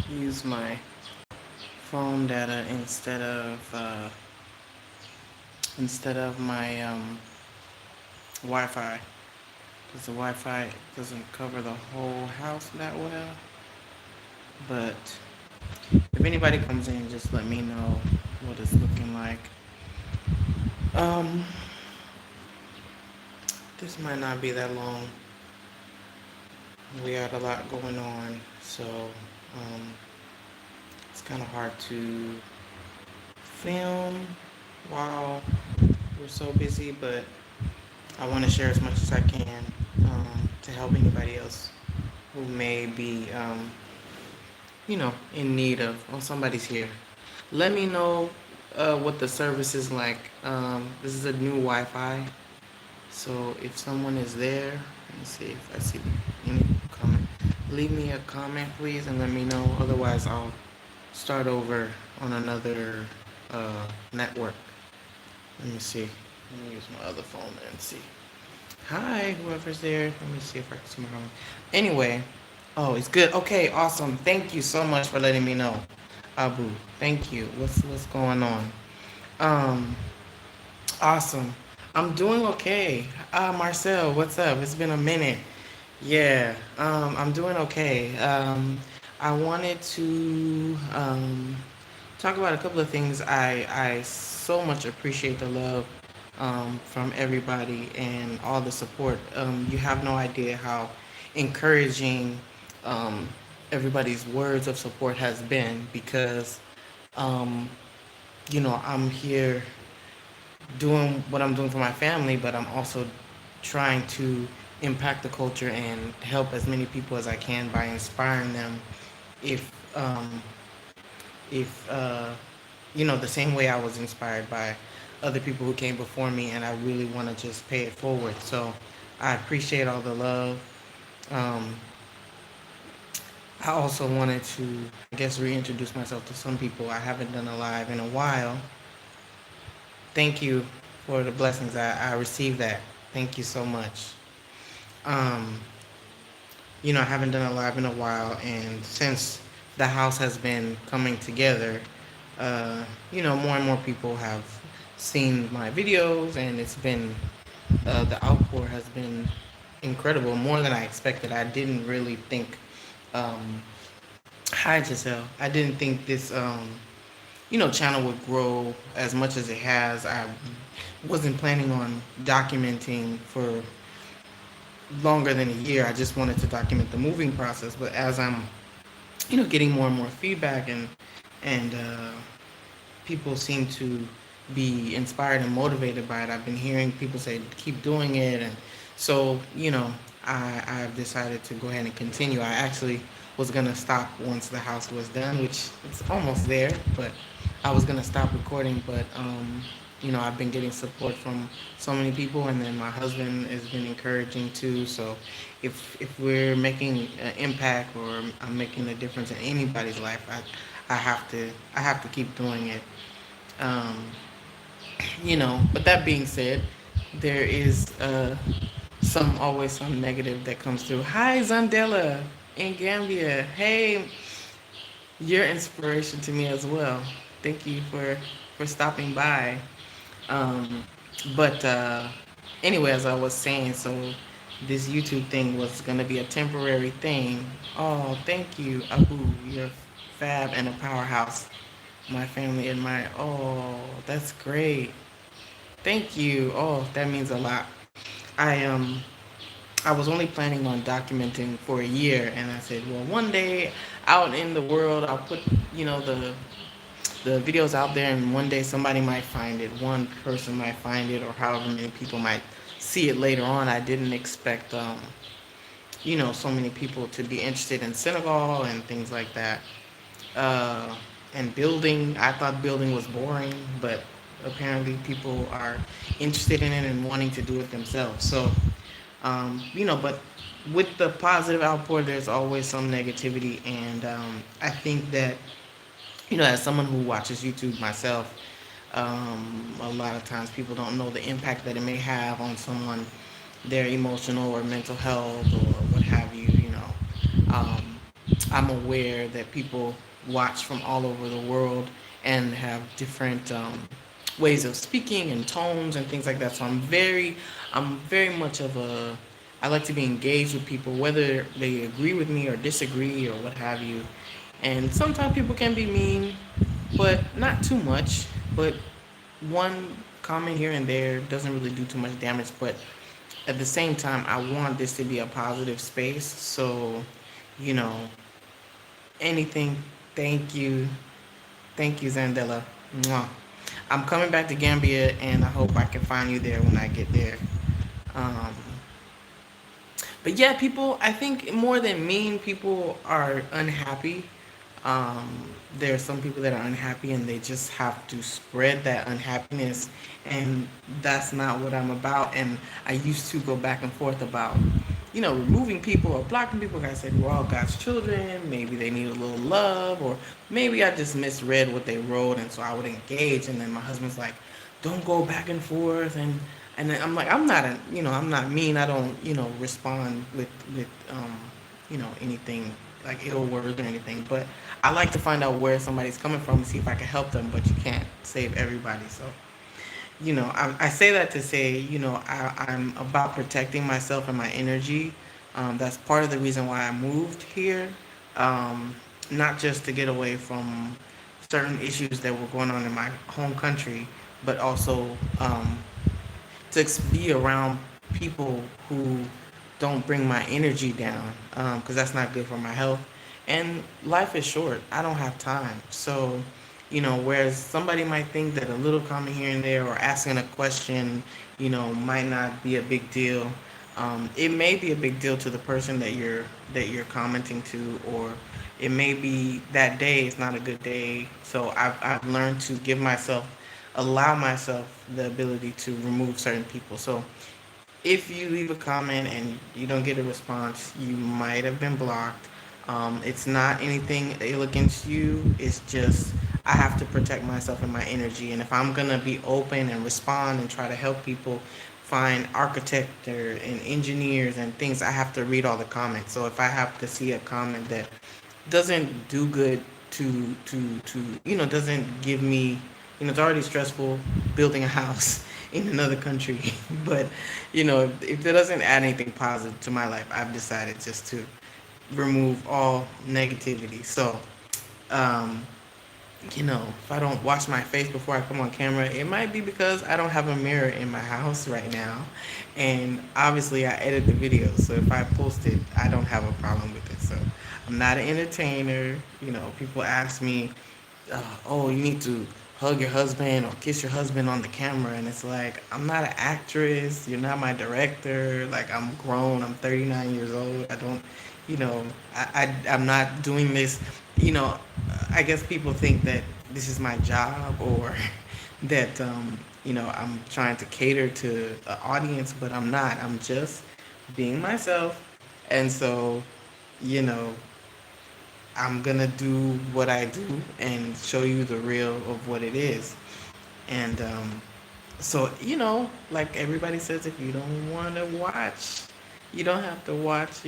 use my phone data instead of my Wi-Fi, because the Wi-Fi doesn't cover the whole house that well. But if anybody comes in, just let me know what it's looking like. Um, this might not be that long. We had a lot going on, so it's kind of hard to film while we're so busy. But I want to share as much as I can to help anybody else who may be, in need of. Oh, somebody's here. Let me know what the service is like. This is a new Wi-Fi, so if someone is there, let me see if I see any comment. Leave me a comment, please, and let me know. Otherwise, I'll start over on another network. Let me see. Let me use my other phone and see. Hi, whoever's there. Let me see if I can see my phone. Anyway, oh, it's good. Okay, awesome. Thank you so much for letting me know, Abu. Thank you. What's going on? Um, awesome. I'm doing okay. Marcel, what's up? It's been a minute. Yeah, I'm doing okay. I wanted to talk about a couple of things. I so much appreciate the love from everybody and all the support. You have no idea how encouraging um, everybody's words of support has been, because um, I'm here doing what I'm doing for my family, but I'm also trying to impact the culture and help as many people as I can by inspiring them. If if the same way I was inspired by other people who came before me, and I really want to just pay it forward. So I appreciate all the love. Um, I also wanted to, I guess, reintroduce myself to some people. I haven't done a live in a while. Thank you for the blessings. I received that. Thank you so much. Um, I haven't done a live in a while, and since the house has been coming together, more and more people have seen my videos, and it's been the outpour has been incredible, more than I expected. I didn't really think. Um, Hi, Giselle. I didn't think this channel would grow as much as it has. I wasn't planning on documenting for longer than a year. I just wanted to document the moving process. But as I'm, getting more and more feedback, and people seem to be inspired and motivated by it. I've been hearing people say keep doing it, and so I've decided to go ahead and continue. I actually was gonna stop once the house was done, which it's almost there, but I was gonna stop recording. But I've been getting support from so many people, and then my husband has been encouraging too. So if we're making an impact, or I'm making a difference in anybody's life, I have to keep doing it. um, but that being said, there is always some negative that comes through. Hi, Zandela in Gambia. Hey, you're inspiration to me as well. Thank you for stopping by. Um, but anyway, as I was saying, so this YouTube thing was gonna be a temporary thing. Oh, thank you, Abu. You're fab and a powerhouse. My family admire. Oh, that's great. Thank you. Oh, that means a lot. I was only planning on documenting for a year, and I said, well, one day out in the world, I'll put the videos out there, and one day somebody might find it. One person might find it, or however many people might see it later on. I didn't expect so many people to be interested in Senegal and things like that. Uh, and building, I thought building was boring, but apparently people are interested in it and wanting to do it themselves. So, but with the positive outpour, there's always some negativity. And I think that, as someone who watches YouTube myself, a lot of times people don't know the impact that it may have on someone, their emotional or mental health or what have you. Um, I'm aware that people watch from all over the world and have different ways of speaking and tones and things like that. So I'm very much of a, I like to be engaged with people, whether they agree with me or disagree or what have you. And sometimes people can be mean, but not too much. But one comment here and there doesn't really do too much damage. But at the same time, I want this to be a positive space. So, you know, anything. Thank you. Thank you, Zandela. Mwah. I'm coming back to Gambia, and I hope I can find you there when I get there. Um, but yeah, people, I think more than mean, people are unhappy. There are some people that are unhappy and they just have to spread that unhappiness, and that's not what I'm about. And I used to go back and forth about, removing people or blocking people. I said, we're all God's children. Maybe they need a little love, or maybe I just misread what they wrote, and so I would engage. And then my husband's like, don't go back and forth. And then I'm like, I'm not mean. I don't, respond with anything like ill words or anything. But I like to find out where somebody's coming from and see if I can help them. But you can't save everybody. So, I say that to say, I'm about protecting myself and my energy. That's part of the reason why I moved here. Um, Not just to get away from certain issues that were going on in my home country, but also to be around people who don't bring my energy down, because that's not good for my health. And life is short. I don't have time. So, whereas somebody might think that a little comment here and there or asking a question, might not be a big deal. It may be a big deal to the person that you're commenting to, or it may be that day is not a good day. So I've learned to allow myself the ability to remove certain people. So if you leave a comment and you don't get a response, you might have been blocked. It's not anything ill against you. It's just I have to protect myself and my energy. And if I'm gonna be open and respond and try to help people find architecture and engineers and things, I have to read all the comments. So if I have to see a comment that doesn't do good doesn't give me, it's already stressful building a house in another country. But if it doesn't add anything positive to my life, I've decided just to remove all negativity. So um if I don't wash my face before I come on camera, it might be because I don't have a mirror in my house right now. And obviously, I edit the videos. So if I post it, I don't have a problem with it. So I'm not an entertainer. People ask me, oh, you need to hug your husband or kiss your husband on the camera. And it's like, I'm not an actress. You're not my director. Like, I'm grown. I'm 39 years old. I don't, you know, I'm not doing this. You know, I guess people think that this is my job, or that, I'm trying to cater to an audience, but I'm not. I'm just being myself. And so, you know, I'm gonna do what I do and show you the real of what it is. And so, like everybody says, if you don't want to watch, you don't have to watch.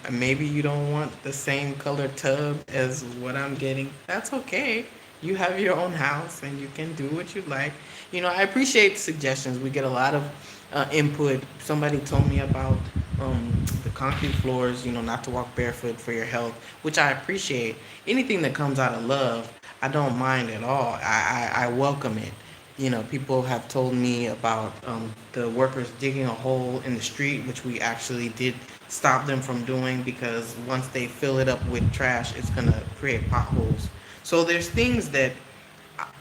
Maybe you don't want the same color tub as what I'm getting. That's okay. You have your own house and you can do what you like. I appreciate suggestions. We get a lot of input. Somebody told me about the concrete floors, not to walk barefoot for your health, which I appreciate. Anything that comes out of love, I don't mind at all. I welcome it. People have told me about the workers digging a hole in the street, which we actually did stop them from doing, because once they fill it up with trash, it's going to create potholes. So there's things that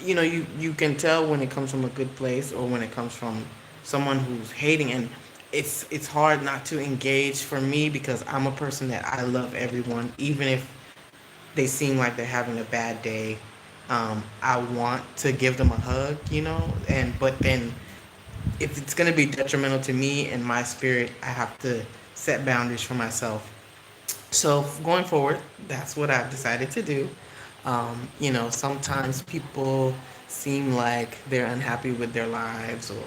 you can tell when it comes from a good place or when it comes from someone who's hating. And it's hard not to engage for me, because I'm a person that I love everyone, even if they seem like they're having a bad day. I want to give them a hug, and but then if it's going to be detrimental to me and my spirit, I have to set boundaries for myself. So going forward, that's what I've decided to do. Sometimes people seem like they're unhappy with their lives or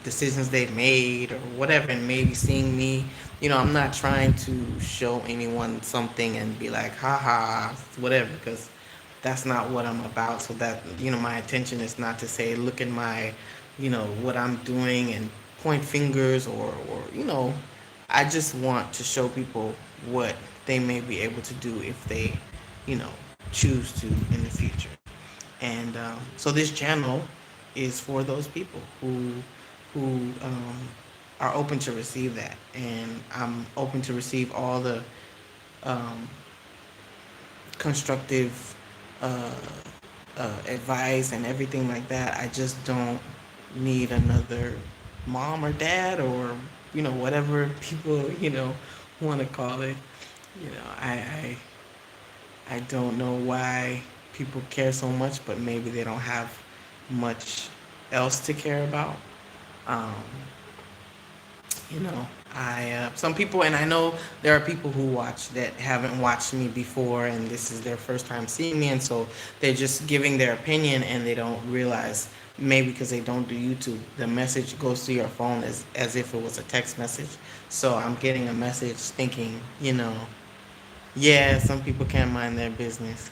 decisions they've made or whatever, and maybe seeing me, I'm not trying to show anyone something and be like, haha, whatever, because that's not what I'm about. So that, my intention is not to say, look at my, what I'm doing and point fingers or I just want to show people what they may be able to do if they, you know, choose to in the future. And so this channel is for those people who are open to receive that, and I'm open to receive all the um, constructive uh, advice and everything like that. I just don't need another mom or dad or whatever people want to call it. I don't know why people care so much, but maybe they don't have much else to care about. Um, you know, I some people, and I know there are people who watch that haven't watched me before, and this is their first time seeing me, and so they're just giving their opinion, and they don't realize maybe because they don't do YouTube, the message goes to your phone as if it was a text message. So I'm getting a message thinking, yeah, some people can't mind their business.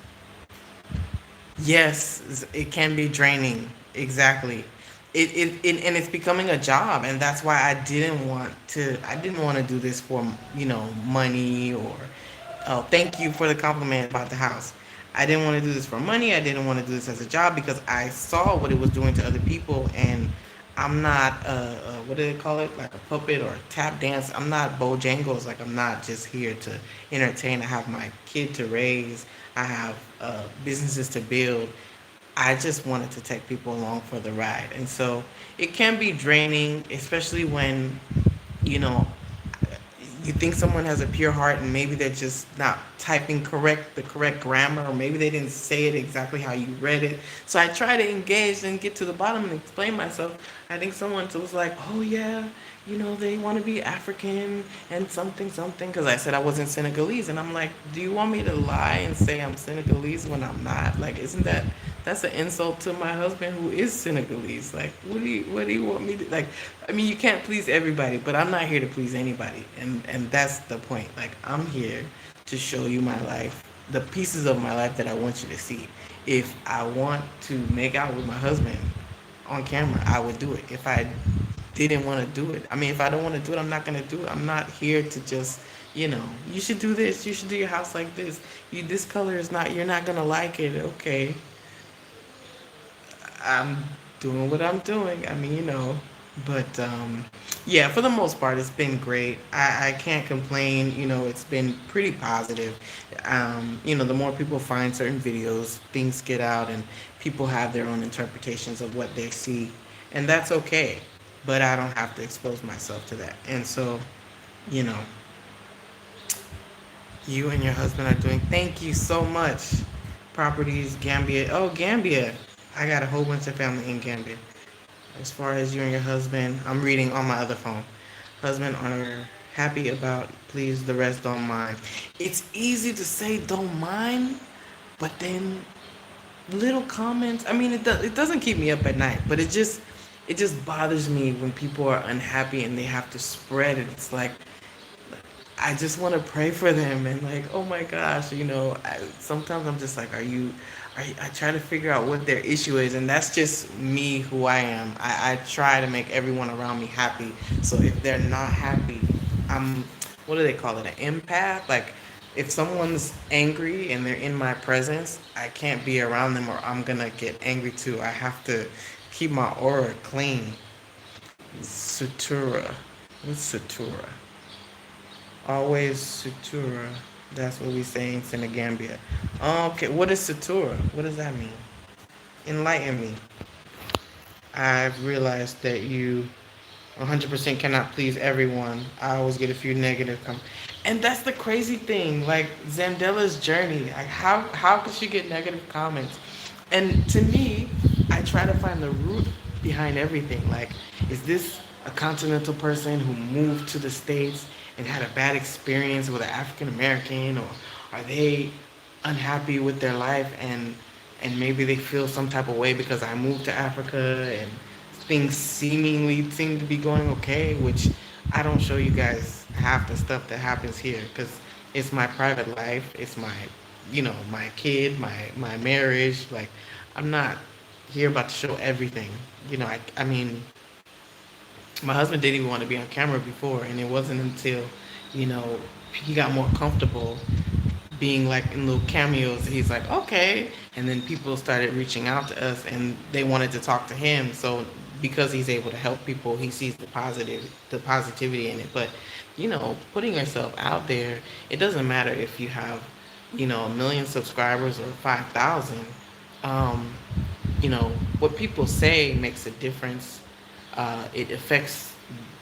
Yes, it can be draining. Exactly. And it's becoming a job, and that's why I didn't want to do this for money or oh, thank you for the compliment about the house. I didn't want to do this for money. I didn't want to do this as a job because I saw what it was doing to other people, and I'm not what do they call it, like a puppet or a tap dance. I'm not Bojangles. Like, I'm not just here to entertain. I have my kid to raise. I have businesses to build. I just wanted to take people along for the ride. And so it can be draining, especially when, you know, you think someone has a pure heart and maybe they're just not typing the correct grammar, or maybe they didn't say it exactly how you read it. So I try to engage and get to the bottom and explain myself. I think someone was like, oh yeah, they want to be African and something something, because I said I wasn't Senegalese, and I'm like, do you want me to lie and say I'm Senegalese when I'm not? Like, isn't that's an insult to my husband who is Senegalese? Like, what do you want me to, like? I mean, you can't please everybody, but I'm not here to please anybody, and that's the point. Like, I'm here to show you my life, the pieces of my life that I want you to see. If I want to make out with my husband on camera, I would do it. If I didn't want to do it, I mean, if I don't want to do it, I'm not gonna do it. I'm not here to just, you should do this. You should do your house like this. This color is not. You're not gonna like it. Okay, I'm doing what I'm doing. I mean, but yeah, for the most part, it's been great. I can't complain. It's been pretty positive. The more people find certain videos, things get out, and people have their own interpretations of what they see, and that's okay. But I don't have to expose myself to that. And so, you know, you and your husband are doing. Thank you so much. Properties, Gambia. Oh, Gambia. I got a whole bunch of family in Gambia. As far as you and your husband, I'm reading on my other phone. Husband are happy about, please, the rest don't mind. It's easy to say don't mind, but then little comments. I mean, it doesn't keep me up at night, but it just bothers me when people are unhappy and they have to spread it. It's like, I just want to pray for them, and like, oh my gosh, sometimes I'm just like, I try to figure out what their issue is, and that's just me, who I am. I try to make everyone around me happy. So if they're not happy, I'm, what do they call it, an empath? Like, if someone's angry and they're in my presence, I can't be around them or I'm gonna get angry too. I have to keep my aura clean. Sutura. What's Sutura? Always Sutura. That's what we say in Senegambia. Okay, what is Sutura? What does that mean? Enlighten me. I've realized that you 100% cannot please everyone. I always get a few negative comments. And that's the crazy thing. Like, Zandella's journey. Like, how could she get negative comments? And to me, I try to find the root behind everything. Like, is this a continental person who moved to the States and had a bad experience with an African American, or are they unhappy with their life and maybe they feel some type of way because I moved to Africa and things seemingly seem to be going okay, which I don't show you guys half the stuff that happens here because it's my private life. It's my, my kid, my marriage. Like, I'm not here about to show everything. I mean, my husband didn't even want to be on camera before, and it wasn't until, you know, he got more comfortable being like in little cameos. He's like, okay. And then people started reaching out to us and they wanted to talk to him. So because he's able to help people, he sees the positivity in it. But, putting yourself out there, it doesn't matter if you have, a million subscribers or 5,000. Um, what people say makes a difference. It affects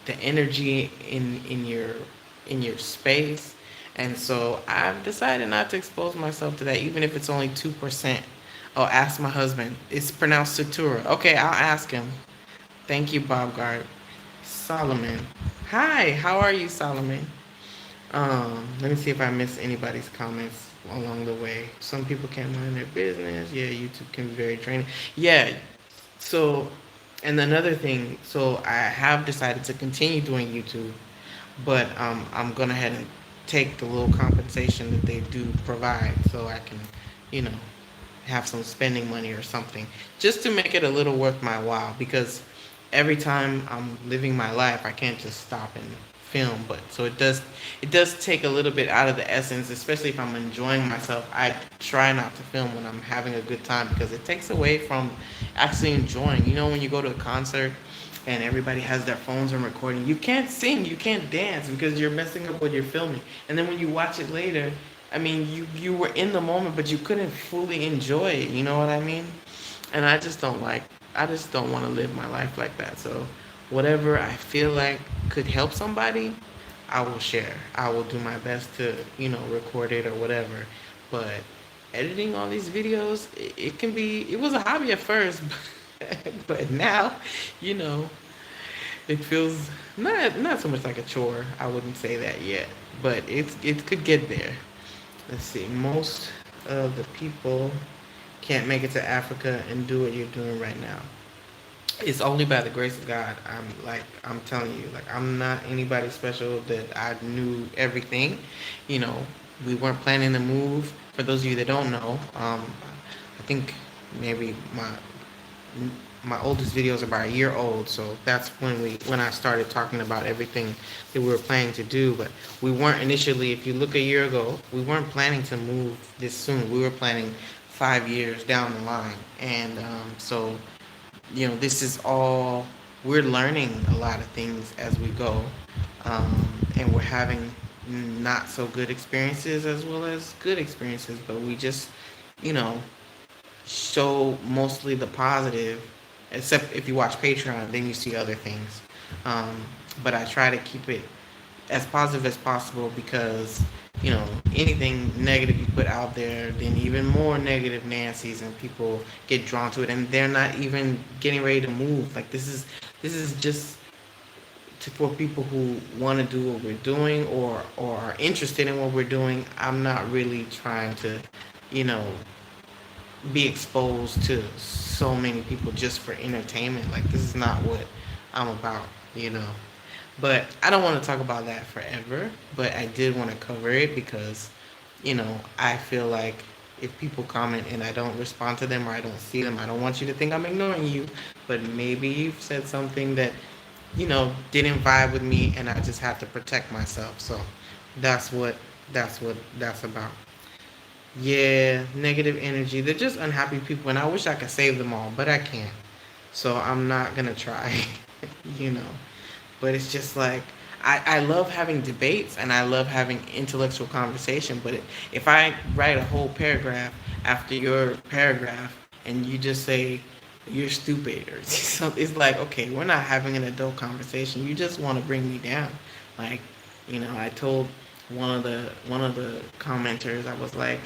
the energy in your space, and so I've decided not to expose myself to that, even if it's only 2%. I'll ask my husband. It's pronounced Satura. Okay, I'll ask him. Thank you, Bob Gard. Solomon. Hi, how are you, Solomon? Let me see if I missed anybody's comments along the way. Some people can't mind their business. Yeah, YouTube can be very draining. Yeah, so, and another thing, so I have decided to continue doing YouTube, but I'm gonna ahead and take the little compensation that they do provide, so I can, you know, have some spending money or something, just to make it a little worth my while. Because every time I'm living my life, I can't just stop and film. But so it does take a little bit out of the essence, especially if I'm enjoying myself. I try not to film when I'm having a good time because it takes away from actually enjoying. When you go to a concert and everybody has their phones and recording, you can't sing, you can't dance because you're messing up what you're filming. And then when you watch it later, I mean, you were in the moment, but you couldn't fully enjoy it. You know what I mean? And I just don't want to live my life like that. So whatever I feel like could help somebody, I will share. I will do my best to, record it or whatever. But editing all these videos, it was a hobby at first, but now, you know, it feels not so much like a chore. I wouldn't say that yet, but it could get there. Let's see. Most of the people can't make it to Africa and do what you're doing right now. It's only by the grace of God. I'm telling you, like, I'm not anybody special that I knew everything. You know, we weren't planning to move. For those of you that don't know, I think maybe my oldest video is about a year old, so that's when I started talking about everything that we were planning to do. But we weren't initially. If you look a year ago, we weren't planning to move this soon. We were planning 5 years down the line, and so this is all, we're learning a lot of things as we go, and we're having not so good experiences as well as good experiences, but we just you know show mostly the positive, except if you watch Patreon, then you see other things. Um, but I try to keep it as positive as possible because, anything negative you put out there, then even more negative Nancy's and people get drawn to it and they're not even getting ready to move. Like, this is just for people who want to do what we're doing or are interested in what we're doing. I'm not really trying to, you know, be exposed to so many people just for entertainment. Like, this is not what I'm about. But I don't want to talk about that forever. But I did want to cover it because, I feel like if people comment and I don't respond to them or I don't see them, I don't want you to think I'm ignoring you. But maybe you've said something that, didn't vibe with me and I just have to protect myself. So that's what that's about. Yeah, negative energy. They're just unhappy people, and I wish I could save them all, but I can't. So I'm not gonna try, you know. But it's just like I love having debates and I love having intellectual conversation. But if I write a whole paragraph after your paragraph and you just say you're stupid or something, it's like, okay, we're not having an adult conversation. You just want to bring me down. Like, I told one of the commenters, I was like,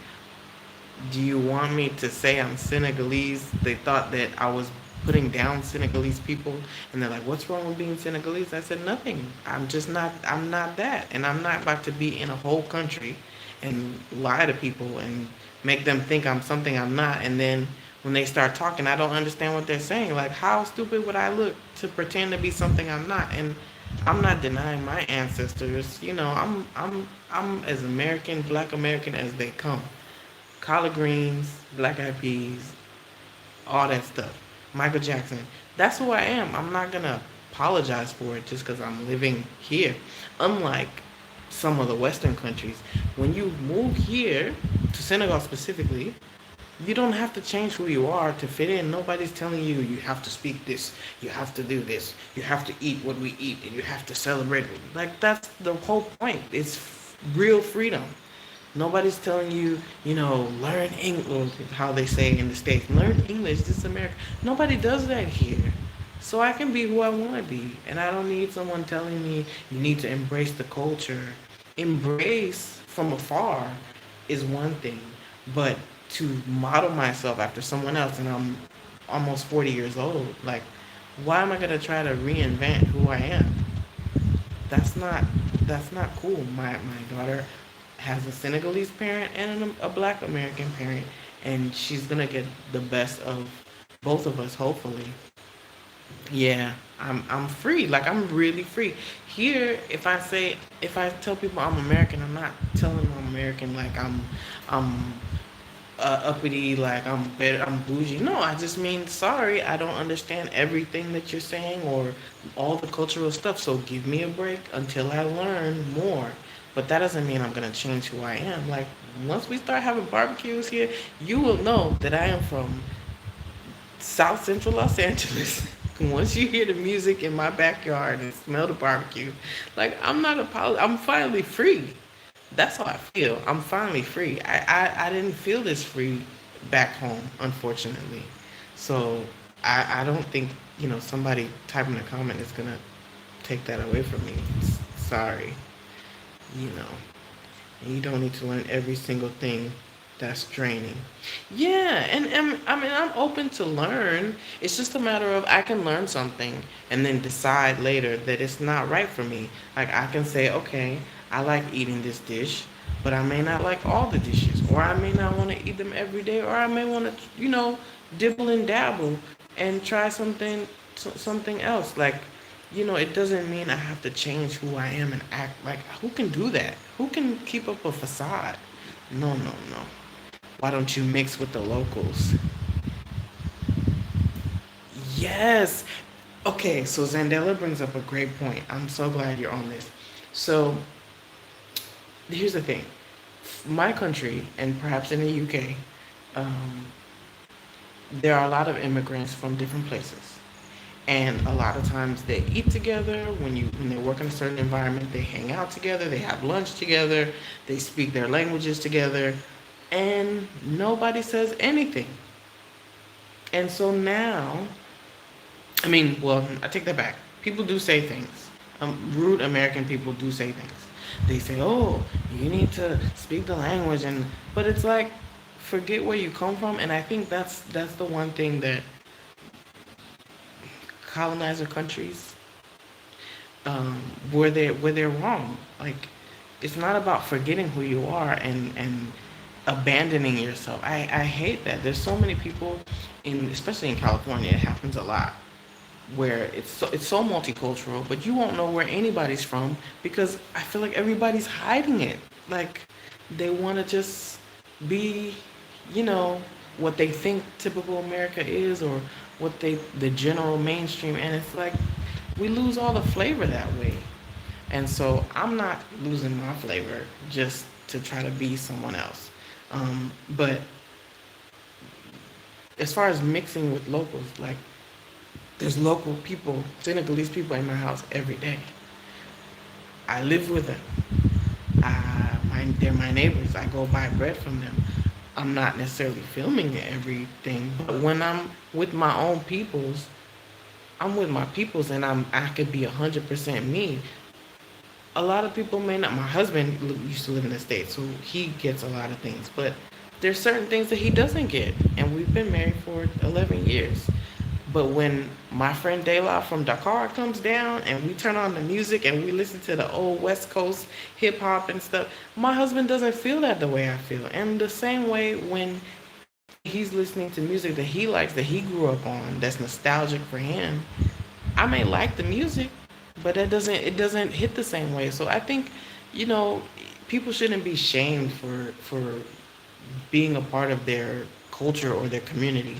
do you want me to say I'm Senegalese? They thought that I was putting down Senegalese people, and they're like, "What's wrong with being Senegalese?" I said, "Nothing. I'm just not. I'm not that, and I'm not about to be in a whole country and lie to people and make them think I'm something I'm not, and then when they start talking, I don't understand what they're saying. Like, how stupid would I look to pretend to be something I'm not? And I'm not denying my ancestors. I'm as American, Black American as they come. Collard greens, black eyed peas, all that stuff. Michael Jackson. That's who I am. I'm not gonna apologize for it just because I'm living here. Unlike some of the Western countries, when you move here to Senegal specifically, you don't have to change who you are to fit in. Nobody's telling you you have to speak this, you have to do this, you have to eat what we eat, and you have to celebrate. Like, that's the whole point. It's real freedom. Nobody's telling you, learn English, how they say in the States, learn English, this is America. Nobody does that here. So I can be who I want to be. And I don't need someone telling me you need to embrace the culture. Embrace from afar is one thing, but to model myself after someone else, and I'm almost 40 years old, like, why am I going to try to reinvent who I am? That's not that's not cool. My daughter has a Senegalese parent and a Black American parent, and she's gonna get the best of both of us, hopefully. Yeah, I'm free. Like, I'm really free. Here, if I tell people I'm American, I'm not telling them I'm American like I'm uppity, like I'm better, I'm bougie. No, I just mean, sorry, I don't understand everything that you're saying or all the cultural stuff. So give me a break until I learn more. But that doesn't mean I'm gonna change who I am. Like, once we start having barbecues here, you will know that I am from South Central Los Angeles. Once you hear the music in my backyard and smell the barbecue, like, I'm not I'm finally free. That's how I feel. I'm finally free. I didn't feel this free back home, unfortunately. So I don't think, somebody typing a comment is gonna take that away from me. Sorry. You know. And you don't need to learn every single thing. That's draining. Yeah, and I mean, I'm open to learn. It's just a matter of, I can learn something and then decide later that it's not right for me. Like, I can say, okay, I like eating this dish, but I may not like all the dishes, or I may not want to eat them every day, or I may want to, dibble and dabble and try something else. Like, it doesn't mean I have to change who I am and act like, who can do that? Who can keep up a facade? No, no, no. Why don't you mix with the locals? Yes. Okay, so Zandela brings up a great point. I'm so glad you're on this. So here's the thing. My country, and perhaps in the UK, um, there are a lot of immigrants from different places. And a lot of times they eat together. When they work in a certain environment, they hang out together, they have lunch together, they speak their languages together, and nobody says anything. And so now, I mean, well, I take that back. People do say things. Rude American people do say things. They say, "Oh, you need to speak the language," but it's like, forget where you come from. And I think that's the one thing that colonizer countries, where they're wrong. Like, it's not about forgetting who you are and abandoning yourself. I hate that. There's so many people especially in California, it happens a lot, where it's so multicultural, but you won't know where anybody's from because I feel like everybody's hiding it. Like, they want to just be, you know, what they think typical America is, or what the general mainstream, and it's like, we lose all the flavor that way. And so I'm not losing my flavor just to try to be someone else. But as far as mixing with locals, like, there's local people, Senegalese people in my house every day. I live with them. They're my neighbors. I go buy bread from them. I'm not necessarily filming everything, but when I'm with my own peoples, I'm with my peoples, and I could be 100% me. A lot of people may not. My husband used to live in the States, so he gets a lot of things, but there's certain things that he doesn't get, and we've been married for 11 years. But when my friend Dayla from Dakar comes down and we turn on the music and we listen to the old West Coast hip hop and stuff, my husband doesn't feel that the way I feel. And the same way when he's listening to music that he likes, that he grew up on, that's nostalgic for him, I may like the music, but it doesn't hit the same way. So I think, you know, people shouldn't be shamed for being a part of their culture or their community.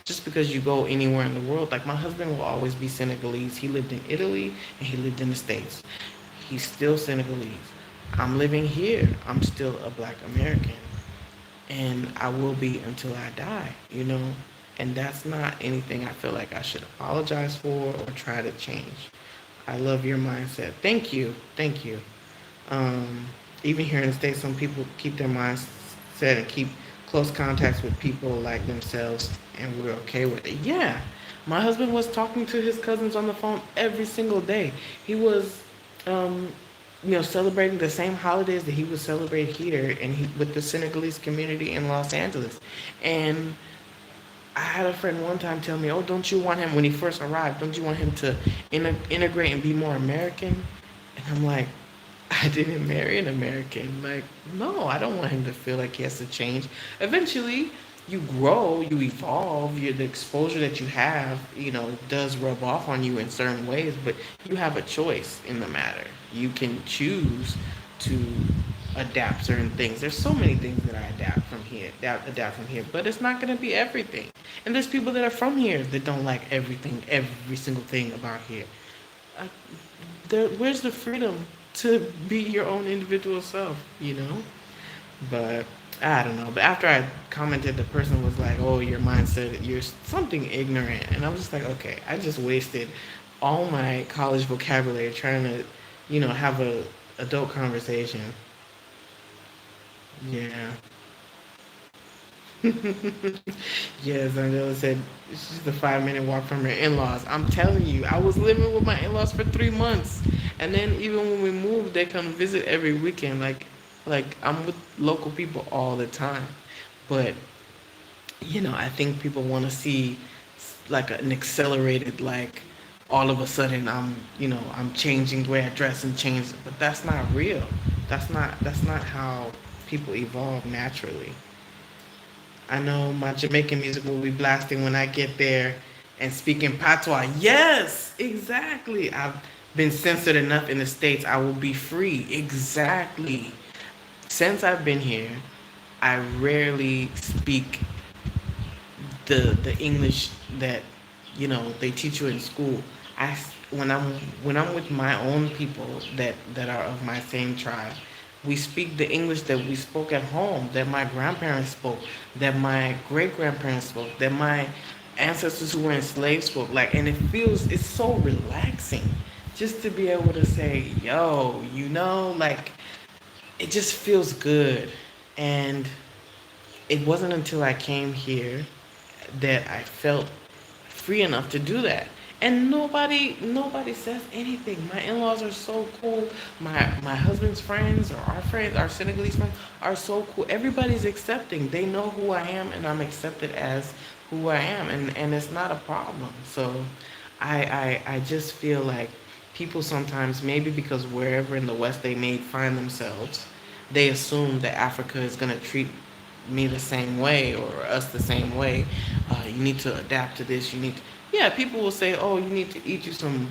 Just because you go anywhere in the world, like my husband will always be Senegalese. He lived in Italy and he lived in the States. He's still Senegalese. I'm living here. I'm still a black American. And I will be until I die, you know? And that's not anything I feel like I should apologize for or try to change. I love your mindset. Thank you. Thank you. Um, Even here in the States, some people keep their mindset and keep close contacts with people like themselves, and we're okay with it. Yeah. My husband was talking to his cousins on the phone every single day. He was, um, celebrating the same holidays that he would celebrate here and with the Senegalese community in Los Angeles. And I had a friend one time tell me, "Oh, don't you want him when he first arrived? Don't you want him to integrate and be more American?" And I'm like, "I didn't marry an American. Like, no, I don't want him to feel like he has to change. Eventually, you grow, you evolve. The exposure that you have, does rub off on you in certain ways, but you have a choice in the matter. You can choose to adapt certain things. There's so many things that I adapt from here, but it's not going to be everything. And there's people that are from here that don't like everything, every single thing about here. I, where's the freedom to be your own individual self, you know? But I don't know. But after I commented, the person was like, "Oh, your mindset, you're something ignorant," and I was just like, "Okay, I just wasted all my college vocabulary trying to, have a adult conversation." Yeah. Yes, Angela said it's just a 5-minute walk from her in-laws. I'm telling you, I was living with my in-laws for 3 months, and then even when we moved, they come visit every weekend. Like I'm with local people all the time, but I think people want to see like an accelerated, like all of a sudden I'm changing the way I dress and change, but that's not real. That's not how people evolve naturally. I know my Jamaican music will be blasting when I get there and speaking patois. Yes, exactly. I've been censored enough in the States. I will be free. Exactly. Since I've been here, I rarely speak the English that they teach you in school. When I'm with my own people that are of my same tribe, we speak the English that we spoke at home, that my grandparents spoke, that my great grandparents spoke, that my ancestors who were enslaved spoke. Like, and it's so relaxing just to be able to say, "Yo," like it just feels good. And it wasn't until I came here that I felt free enough to do that. And nobody says anything. My in-laws are so cool. My husband's friends or our friends, our Senegalese friends are so cool. Everybody's accepting. They know who I am and I'm accepted as who I am, and it's not a problem. So I just feel like people sometimes, maybe because wherever in the West they may find themselves, they assume that Africa is going to treat me the same way or us the same way. You need to adapt to this. You need to, yeah. People will say, "Oh, you need to eat you some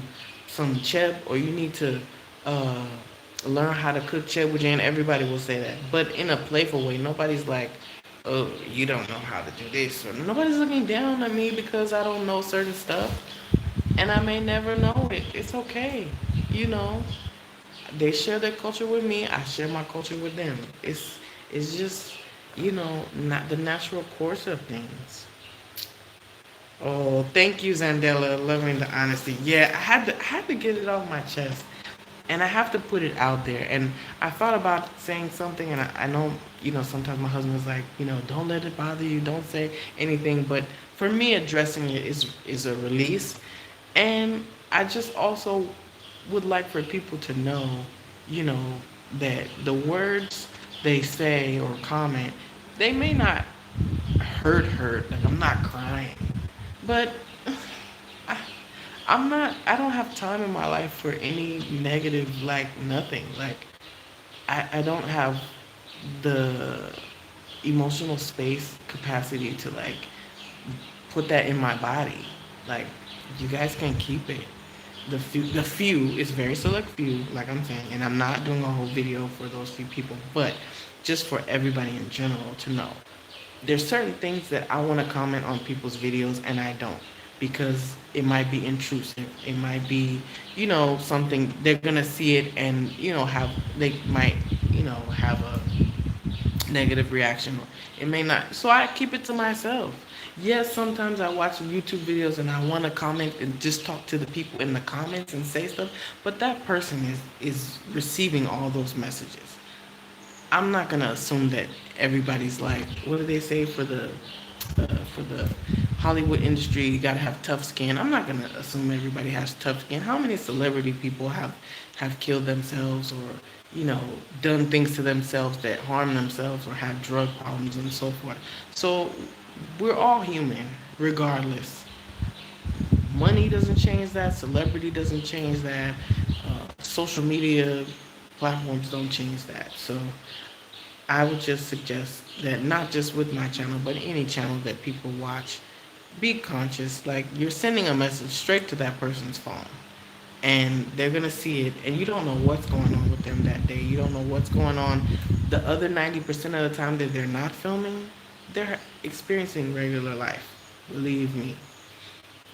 cheb," or "You need to uh, learn how to cook cheb with and everybody will say that, but in a playful way. Nobody's like, "Oh, you don't know how to do this," or nobody's looking down at me because I don't know certain stuff, and I may never know it. It's okay, you know. They share their culture with me. I share my culture with them. It's just not the natural course of things. Oh, thank you, Zandela. Loving the honesty. Yeah, I had to get it off my chest, and I have to put it out there. And I thought about saying something, and I know sometimes my husband's like, don't let it bother you. Don't say anything. But for me, addressing it is a release, and I just also would like for people to know, you know, that the words they say or comment, they may not hurt. Like, I'm not crying, but I, I don't have time in my life for any negative, like nothing. Like, I don't have the emotional space capacity to like put that in my body. Like, you guys can keep it. The few is very select few, like I'm saying, and I'm not doing a whole video for those few people, but just for everybody in general to know. There's certain things that I want to comment on people's videos and I don't, because it might be intrusive. It might be, something they're gonna see it and they might have a negative reaction. It may not. So I keep it to myself. Yes, sometimes I watch YouTube videos and I want to comment and just talk to the people in the comments and say stuff, but that person is receiving all those messages. I'm not gonna assume that everybody's like, what do they say for the Hollywood industry? You gotta have tough skin. I'm not gonna assume everybody has tough skin. How many celebrity people have killed themselves or done things to themselves that harm themselves or have drug problems and so forth? So we're all human, regardless. Money doesn't change that. Celebrity doesn't change that. Social media platforms don't change that. So I would just suggest that not just with my channel, but any channel that people watch, be conscious. Like, you're sending a message straight to that person's phone, and they're gonna see it, and you don't know what's going on with them that day. You don't know what's going on. The other 90% of the time that they're not filming, they're experiencing regular life. Believe me,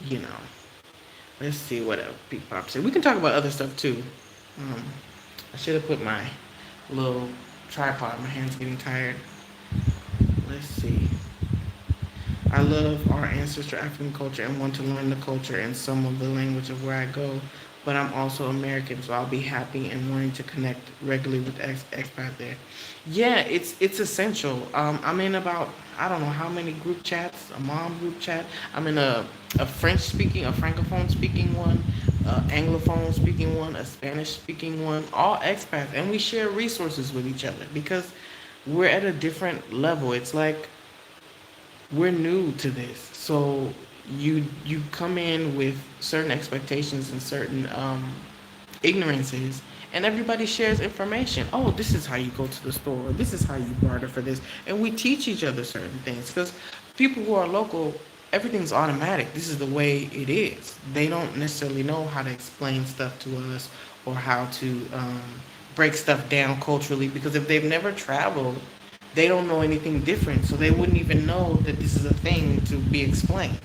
you know. Let's see what else Pete Pop said. We can talk about other stuff too. Um, I should have put my little tripod. My hand's getting tired. Let's see. I love our ancestral African culture and want to learn the culture and some of the language of where I go, but I'm also American, so I'll be happy and wanting to connect regularly with expat there. Yeah, it's essential. I'm in about, I don't know how many group chats, a mom group chat. I'm in a French speaking, a francophone speaking one, anglophone speaking one, a Spanish speaking one, all expats, and we share resources with each other because we're at a different level. It's like we're new to this, so you come in with certain expectations and certain ignorances, and everybody shares information. Oh, this is how you go to the store, this is how you barter for this, and we teach each other certain things because people who are local, everything's automatic. This is the way it is. They don't necessarily know how to explain stuff to us or how to break stuff down culturally, because if they've never traveled, they don't know anything different, so they wouldn't even know that this is a thing to be explained.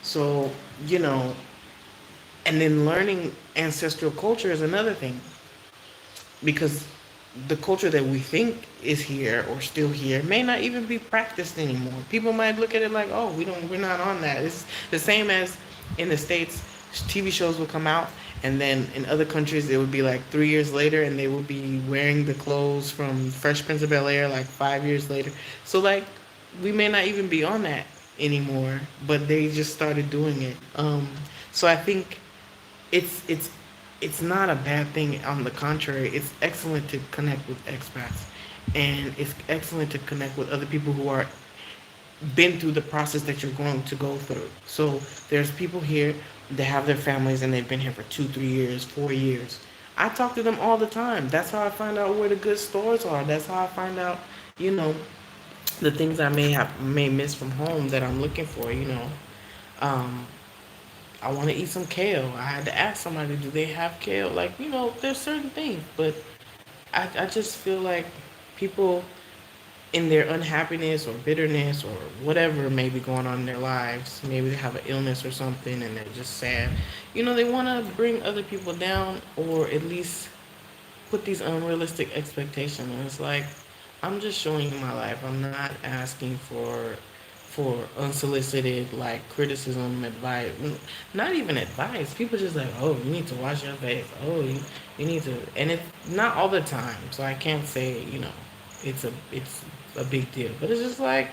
So, you know, and then learning ancestral culture is another thing, because the culture that we think is here or still here may not even be practiced anymore. People might look at it like, oh, we're not on that. It's the same as in the States, TV shows will come out, and then in other countries it would be like 3 years later and they would be wearing the clothes from Fresh Prince of Bel-Air like 5 years later. So like, we may not even be on that anymore, but they just started doing it. So I think it's it's it's not a bad thing. On the contrary, it's excellent to connect with expats, and it's excellent to connect with other people who are been through the process that you're going to go through. So there's people here that have their families and they've been here for 2, 3 years, 4 years. I talk to them all the time. That's how I find out where the good stores are. That's how I find out, you know, the things I may miss from home that I'm looking for. Um, I want to eat some kale. I had to ask somebody, do they have kale? Like, there's certain things, but I just feel like people in their unhappiness or bitterness or whatever may be going on in their lives, maybe they have an illness or something and they're just sad. They want to bring other people down, or at least put these unrealistic expectations. And it's like, I'm just showing you my life. I'm not asking for unsolicited like criticism, advice, not even advice. People just like, oh, you need to wash your face. Oh, you need to, and it's not all the time. So I can't say, it's a big deal. But it's just like,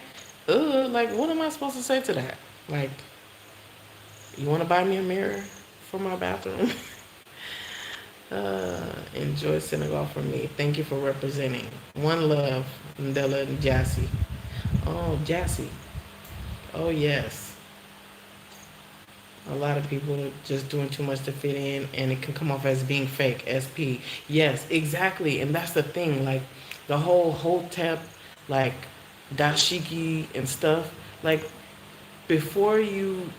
like, what am I supposed to say to that? Like, you want to buy me a mirror for my bathroom? Enjoy Senegal for me. Thank you for representing. One love, Ndella and Jassy. Oh, Jassy. Oh, yes. A lot of people are just doing too much to fit in, and it can come off as being fake. SP. Yes, exactly. And that's the thing. Like, the whole Hotep, like, dashiki and stuff. Like, before you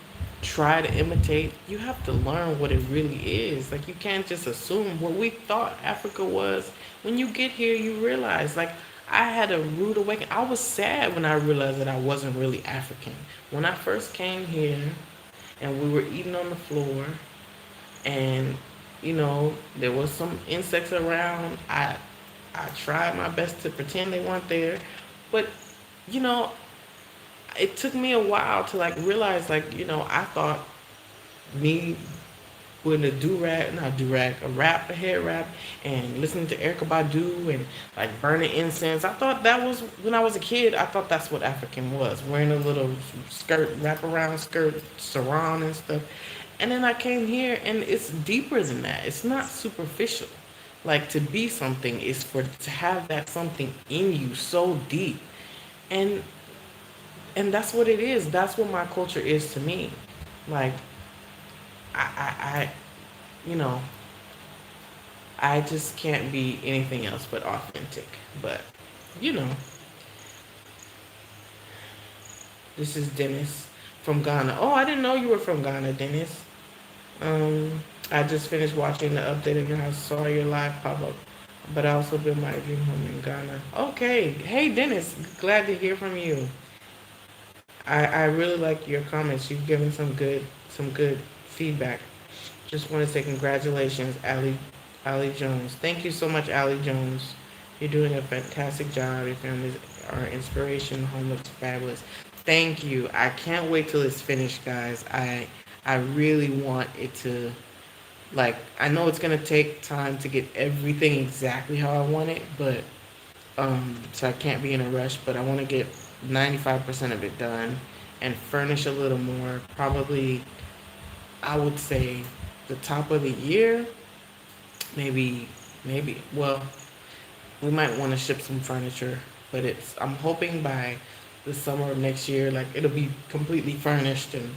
try to imitate, you have to learn what it really is. Like, you can't just assume what we thought Africa was. When you get here, you realize, like, I had a rude awakening. I was sad when I realized that I wasn't really African. When I first came here and we were eating on the floor, and there was some insects around. I tried my best to pretend they weren't there, but you know it took me a while to like realize, like, I thought me with a do-rag, not do-rag, a wrap, a hair wrap, and listening to Erica Badu and like burning incense. I thought that was, when I was a kid, I thought that's what African was, wearing a little skirt, wraparound skirt, sarong and stuff. And then I came here and it's deeper than that. It's not superficial. Like, to be something is for to have that something in you so deep. And that's what it is. That's what my culture is to me. Like, I you know, I just can't be anything else but authentic. But, you know, this is Dennis from Ghana. Oh, I didn't know you were from Ghana, Dennis. I just finished watching the update and I saw your live pop up. But I also built my dream home in Ghana. Okay. Hey, Dennis. Glad to hear from you. I really like your comments. You've given some good feedback. Just want to say congratulations, Ali Jones. Thank you so much, Ali Jones. You're doing a fantastic job. Your families are inspiration. Home looks fabulous. Thank you. I can't wait till it's finished, guys. I really want it to, like, I know it's gonna take time to get everything exactly how I want it, but so I can't be in a rush, but I want to get 95% of it done and furnish a little more. Probably, I would say the top of the year, maybe, well, we might want to ship some furniture, but I'm hoping by the summer of next year, like, it'll be completely furnished and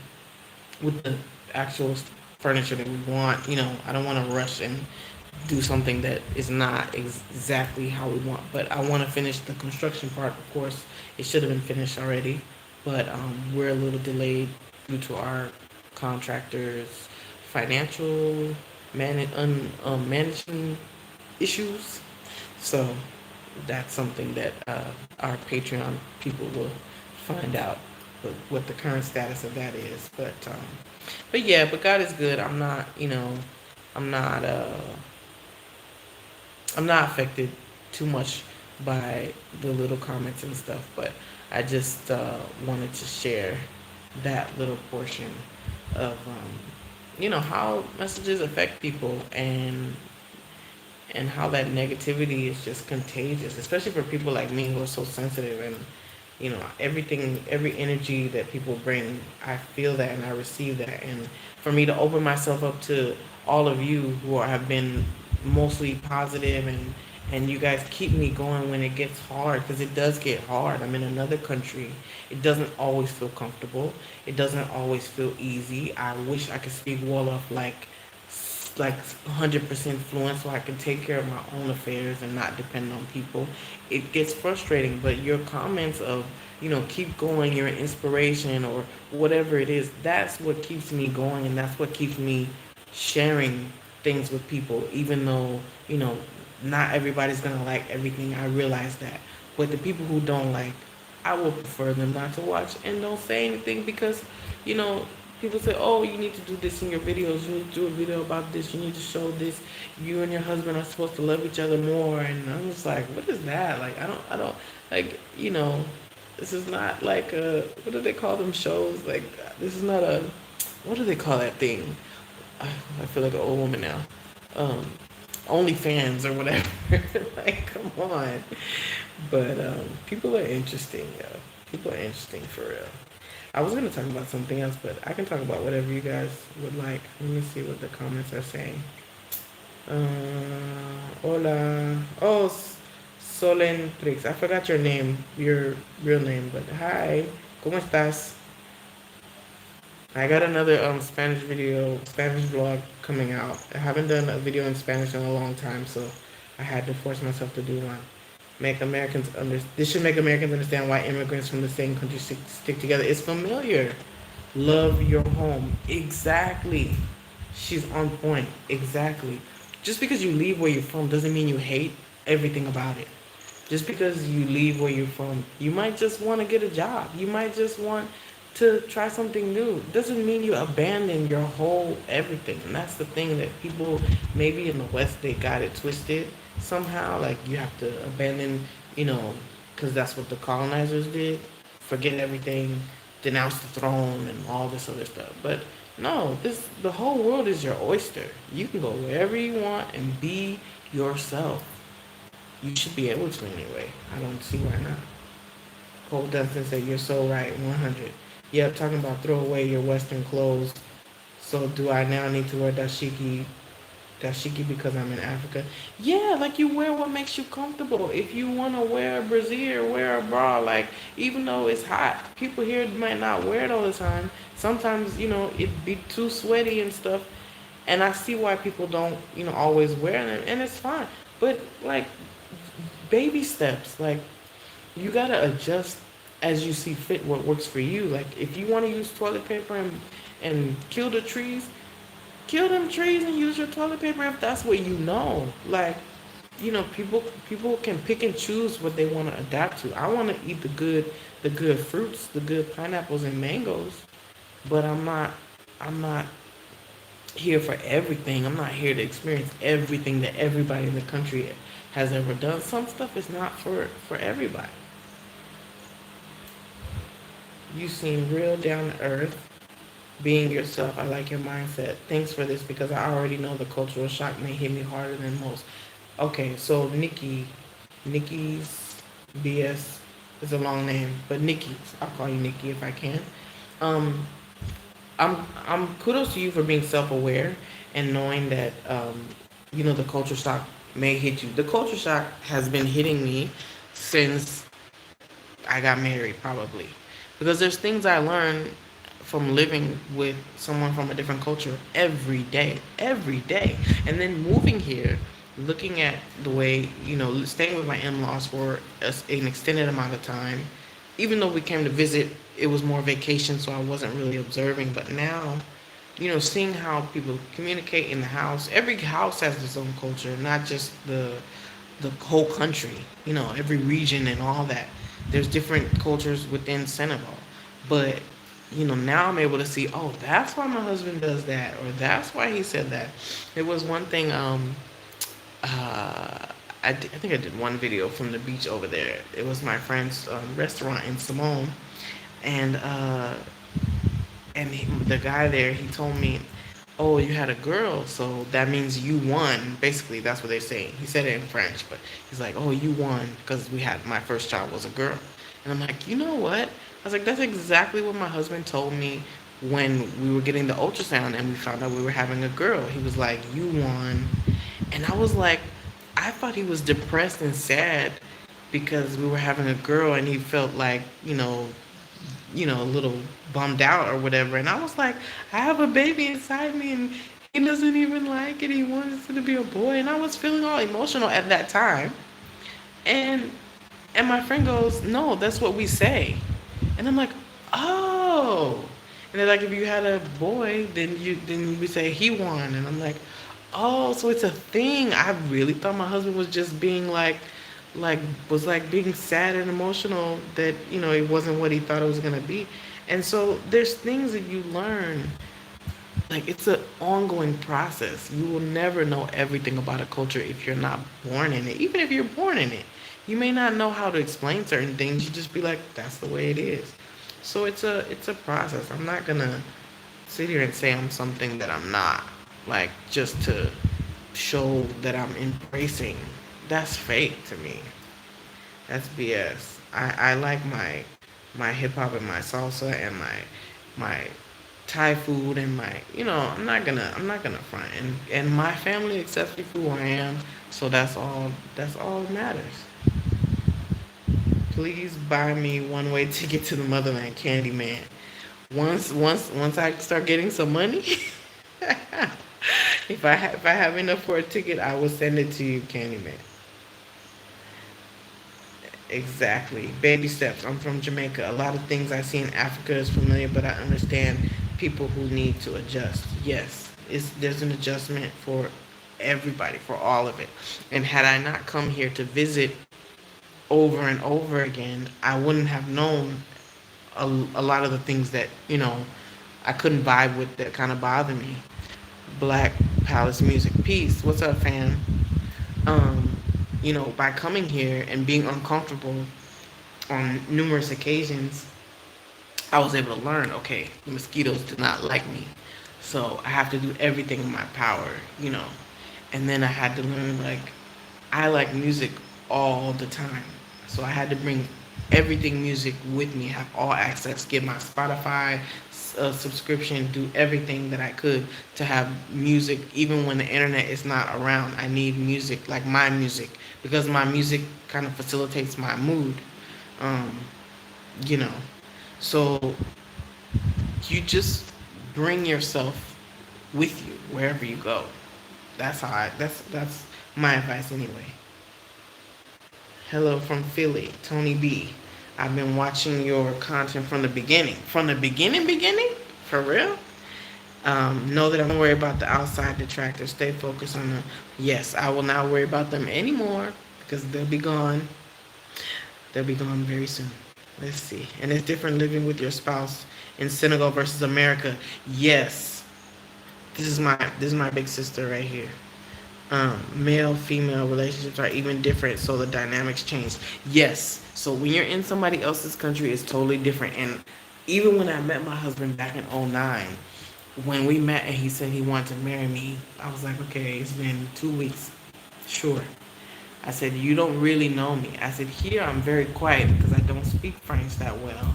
with the actual furniture that we want. I don't want to rush and do something that is not exactly how we want. But I want to finish the construction part. Of course, it should have been finished already, but we're a little delayed due to our contractors' financial managing issues. So that's something that our Patreon people will find out what the current status of that is. But yeah, but God is good. I'm not I'm not affected too much by the little comments and stuff, but I just wanted to share that little portion of how messages affect people, and how that negativity is just contagious, especially for people like me who are so sensitive. And everything, every energy that people bring, I feel that and I receive that. And for me to open myself up to all of you who have been mostly positive, and you guys keep me going when it gets hard, because it does get hard. I'm in another country. It doesn't always feel comfortable. It doesn't always feel easy. I wish I could speak Wolof like 100% fluent so I can take care of my own affairs and not depend on people. It gets frustrating, but your comments of, keep going, you're an inspiration, or whatever it is, that's what keeps me going, and that's what keeps me sharing things with people, even though, not everybody's gonna like everything. I realize that. But the people who don't like, I will prefer them not to watch and don't say anything, because, you know, people say, oh, you need to do this in your videos. You need to do a video about this. You need to show this. You and your husband are supposed to love each other more. And I'm just like, what is that? Like, I don't, like, this is not like what do they call them shows? Like, this is not a, what do they call that thing? I feel like an old woman now. Um, OnlyFans or whatever. Like, come on. But people are interesting, yo. People are interesting for real. I was gonna talk about something else, but I can talk about whatever you guys would like. Let me see what the comments are saying. Hola. Oh, Solentrix. I forgot your name, your real name, but hi. ¿Cómo estás? I got another Spanish video, Spanish vlog coming out. I haven't done a video in Spanish in a long time, so I had to force myself to do one. Make Americans under. This should make Americans understand why immigrants from the same country stick together. It's familiar. Love your home. Exactly. She's on point. Exactly. Just because you leave where you're from doesn't mean you hate everything about it. Just because you leave where you're from, you might just want to get a job. You might just want to try something new. Doesn't mean you abandon your whole everything. And that's the thing that people maybe in the West they got it twisted somehow. Like you have to abandon, you know, because that's what the colonizers did. Forget everything, denounce the throne, and all this other stuff. But no, this the whole world is your oyster. You can go wherever you want and be yourself. You should be able to anyway. I don't see why not. Cole Dunstan said, "You're so right, 100." Yep, talking about throw away your Western clothes. So do I now need to wear dashiki because I'm in Africa? Yeah, like you wear what makes you comfortable. If you want to wear a brassiere, wear a bra. Like even though it's hot, people here might not wear it all the time. Sometimes it'd be too sweaty and stuff. And I see why people don't always wear them, and it's fine. But like baby steps, like you gotta adjust as you see fit what works for you. Like if you want to use toilet paper and kill the trees, kill them trees and use your toilet paper if that's what you know. Like people can pick and choose what they want to adapt to. I want to eat the good fruits, the good pineapples and mangoes, but I'm not here for everything. I'm not here to experience everything that everybody in the country has ever done. Some stuff is not for everybody. You seem real down to earth, being yourself. I like your mindset. Thanks for this because I already know the cultural shock may hit me harder than most. Okay, so Nikki's BS is a long name, but Nikki's. I'll call you Nikki if I can. Um, I'm kudos to you for being self-aware and knowing that the culture shock may hit you. The culture shock has been hitting me since I got married, probably, because there's things I learned from living with someone from a different culture every day, and then moving here, looking at the way staying with my in-laws for an extended amount of time. Even though we came to visit, it was more vacation, so I wasn't really observing. But now, seeing how people communicate in the house. Every house has its own culture, not just the whole country. Every region and all that. There's different cultures within Senegal, but now I'm able to see. Oh, that's why my husband does that, or that's why he said that. There was one thing. Uh, I think I did one video from the beach over there. It was my friend's restaurant in Simone, and the guy there, he told me, "Oh, you had a girl, so that means you won." Basically, that's what they're saying. He said it in French, but he's like, "Oh, you won because we had my first child was a girl." And I'm like, you know what? I was like, that's exactly what my husband told me when we were getting the ultrasound and we found out we were having a girl. He was like, "You won," and I was like, I thought he was depressed and sad because we were having a girl, and he felt like a little bummed out or whatever. And I was like, I have a baby inside me and he doesn't even like it. He wants it to be a boy. And I was feeling all emotional at that time. And my friend goes, "No, that's what we say." And I'm like, "Oh." And they're like, if you had a boy, then we say he won. And I'm like, "Oh, so it's a thing." I really thought my husband was just being like was like being sad and emotional that it wasn't what he thought it was gonna be. And so there's things that you learn. Like it's an ongoing process. You will never know everything about a culture if you're not born in it. Even if you're born in it, you may not know how to explain certain things. You just be like, that's the way it is. So it's a process. I'm not gonna sit here and say I'm something that I'm not. Like just to show that I'm embracing. That's fake to me. That's BS. I like my hip hop and my salsa and my Thai food and my I'm not gonna front, and my family accepts me for who I am, so that's all that matters. Please buy me one way ticket to the motherland, Candyman. Once I start getting some money, if I have enough for a ticket, I will send it to you, Candyman. Exactly. Baby steps. I'm from Jamaica. A lot of things I see in Africa is familiar, but I understand people who need to adjust. Yes, there's an adjustment for everybody, for all of it. And had I not come here to visit over and over again, I wouldn't have known a lot of the things that, I couldn't vibe with that kind of bother me. Black Palace Music. Peace. What's up, fam? Um, by coming here and being uncomfortable on numerous occasions, I was able to learn, okay, the mosquitoes do not like me. So I have to do everything in my power. And then I had to learn, like, I like music all the time. So I had to bring everything music with me, have all access, get my Spotify subscription, do everything that I could to have music, even when the internet is not around. I need music, like my music, because my music kind of facilitates my mood. Um, you know, so you just bring yourself with you wherever you go. That's my advice anyway. Hello from Philly, Tony B. I've been watching your content from the beginning. From the beginning? For real? Know that I don't worry about the outside detractors. Stay focused on the. Yes, I will not worry about them anymore because they'll be gone. They'll be gone very soon. Let's see. And it's different living with your spouse in Senegal versus America. Yes, this is my big sister right here. Male female relationships are even different, so the dynamics change. Yes, so when you're in somebody else's country, it's totally different. And even when I met my husband back in '09, when we met and he said he wanted to marry me, I was like, okay, it's been 2 weeks. Sure. I said, you don't really know me. I said, here I'm very quiet because I don't speak French that well.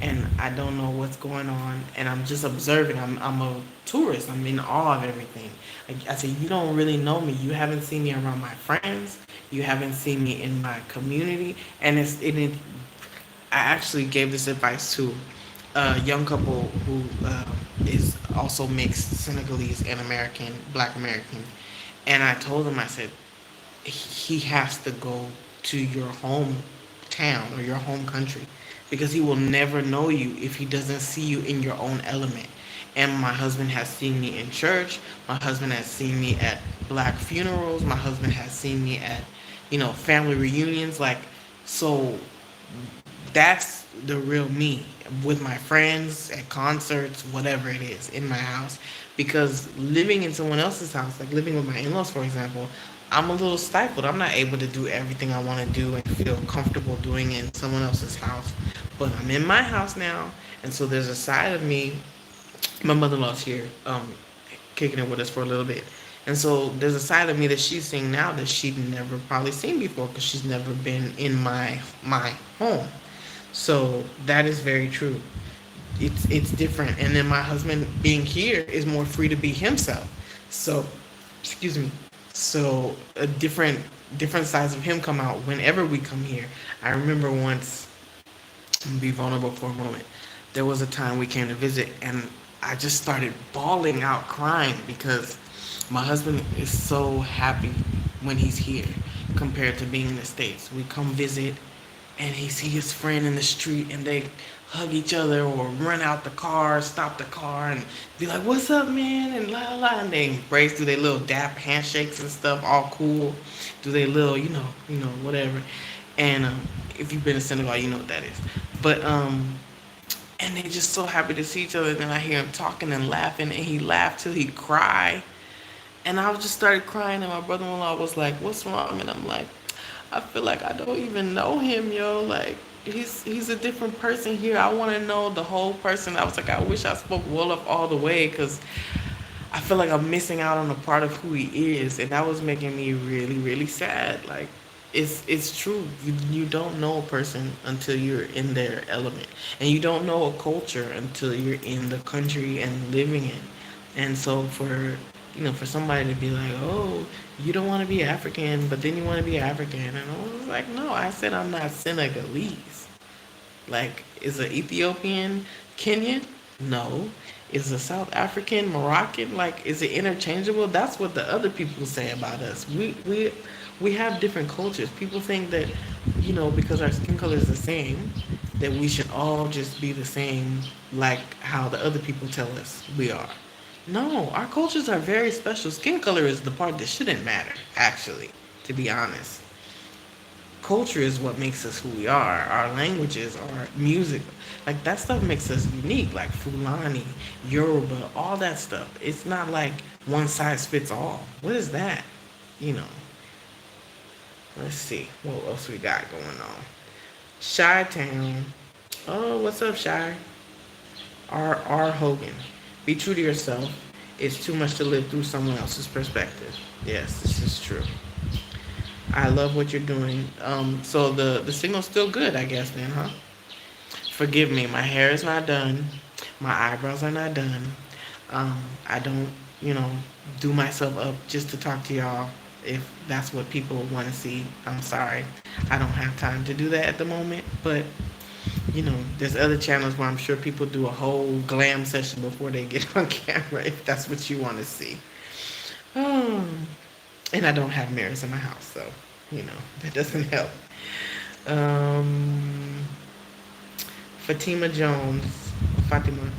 And I don't know what's going on. And I'm just observing. I'm a tourist. I'm in awe of everything. I said, you don't really know me. You haven't seen me around my friends. You haven't seen me in my community. And I actually gave this advice to a young couple who is also mixed Senegalese and American, Black American. And I told him, I said, he has to go to your hometown or your home country because he will never know you if he doesn't see you in your own element. And my husband has seen me in church. My husband has seen me at black funerals. My husband has seen me at, family reunions. Like, so that's the real me with my friends at concerts, whatever it is, in my house. Because living in someone else's house, like living with my in-laws, for example, I'm a little stifled. I'm not able to do everything I want to do and feel comfortable doing it in someone else's house. But I'm in my house now, and so there's a side of me. My mother-in-law's here, kicking it with us for a little bit. And so there's a side of me that she's seeing now that she'd never probably seen before because she's never been in my home. So that is very true. It's different. And then my husband being here is more free to be himself. So, excuse me. So a different sides of him come out whenever we come here. I remember once, I'm gonna be vulnerable for a moment. There was a time we came to visit and I just started bawling out crying because my husband is so happy when he's here compared to being in the States. We come visit and he see his friend in the street and they hug each other or run out the car, stop the car and be like, "What's up, man?" and la la la, and they embrace, do their little dap handshakes and stuff, all cool, do their little, whatever. And if you've been to Senegal, you know what that is. But and they just so happy to see each other. And then I hear him talking and laughing, and he laughed till he cried. And I just started crying, and my brother-in-law was like, "What's wrong?" And I'm like, "I feel like I don't even know him, yo. Like, he's a different person here. I want to know the whole person." I was like, "I wish I spoke Wolof all the way, because I feel like I'm missing out on a part of who he is," and that was making me really, really sad. Like, it's true. You don't know a person until you're in their element, and you don't know a culture until you're in the country and living it. And so for somebody to be like, "Oh, you don't want to be African, but then you want to be African," and I was like, "No, I said I'm not Senegalese. Like, is an Ethiopian Kenyan? No. Is a South African Moroccan? Like, is it interchangeable?" That's what the other people say about us. we have different cultures. People think that, because our skin color is the same, that we should all just be the same, like how the other people tell us we are. No, our cultures are very special. Skin color is the part that shouldn't matter, actually, to be honest. Culture is what makes us who we are. Our languages, our music, like that stuff makes us unique. Like Fulani, Yoruba, all that stuff. It's not like one size fits all. What is that? You know. Let's see what else we got going on. Shy Town. Oh, what's up, Shy? R. Hogan. Be true to yourself. It's too much to live through someone else's perspective. Yes, this is true. I love what you're doing. So the signal's still good, I guess then, huh? Forgive me, my hair is not done. My eyebrows are not done. I don't, you know, do myself up just to talk to y'all. If that's what people want to see, I'm sorry. I don't have time to do that at the moment. But there's other channels where I'm sure people do a whole glam session before they get on camera. If that's what you want to see. Oh, and I don't have mirrors in my house, so that doesn't help. Um, Fatima Jones, Fatima,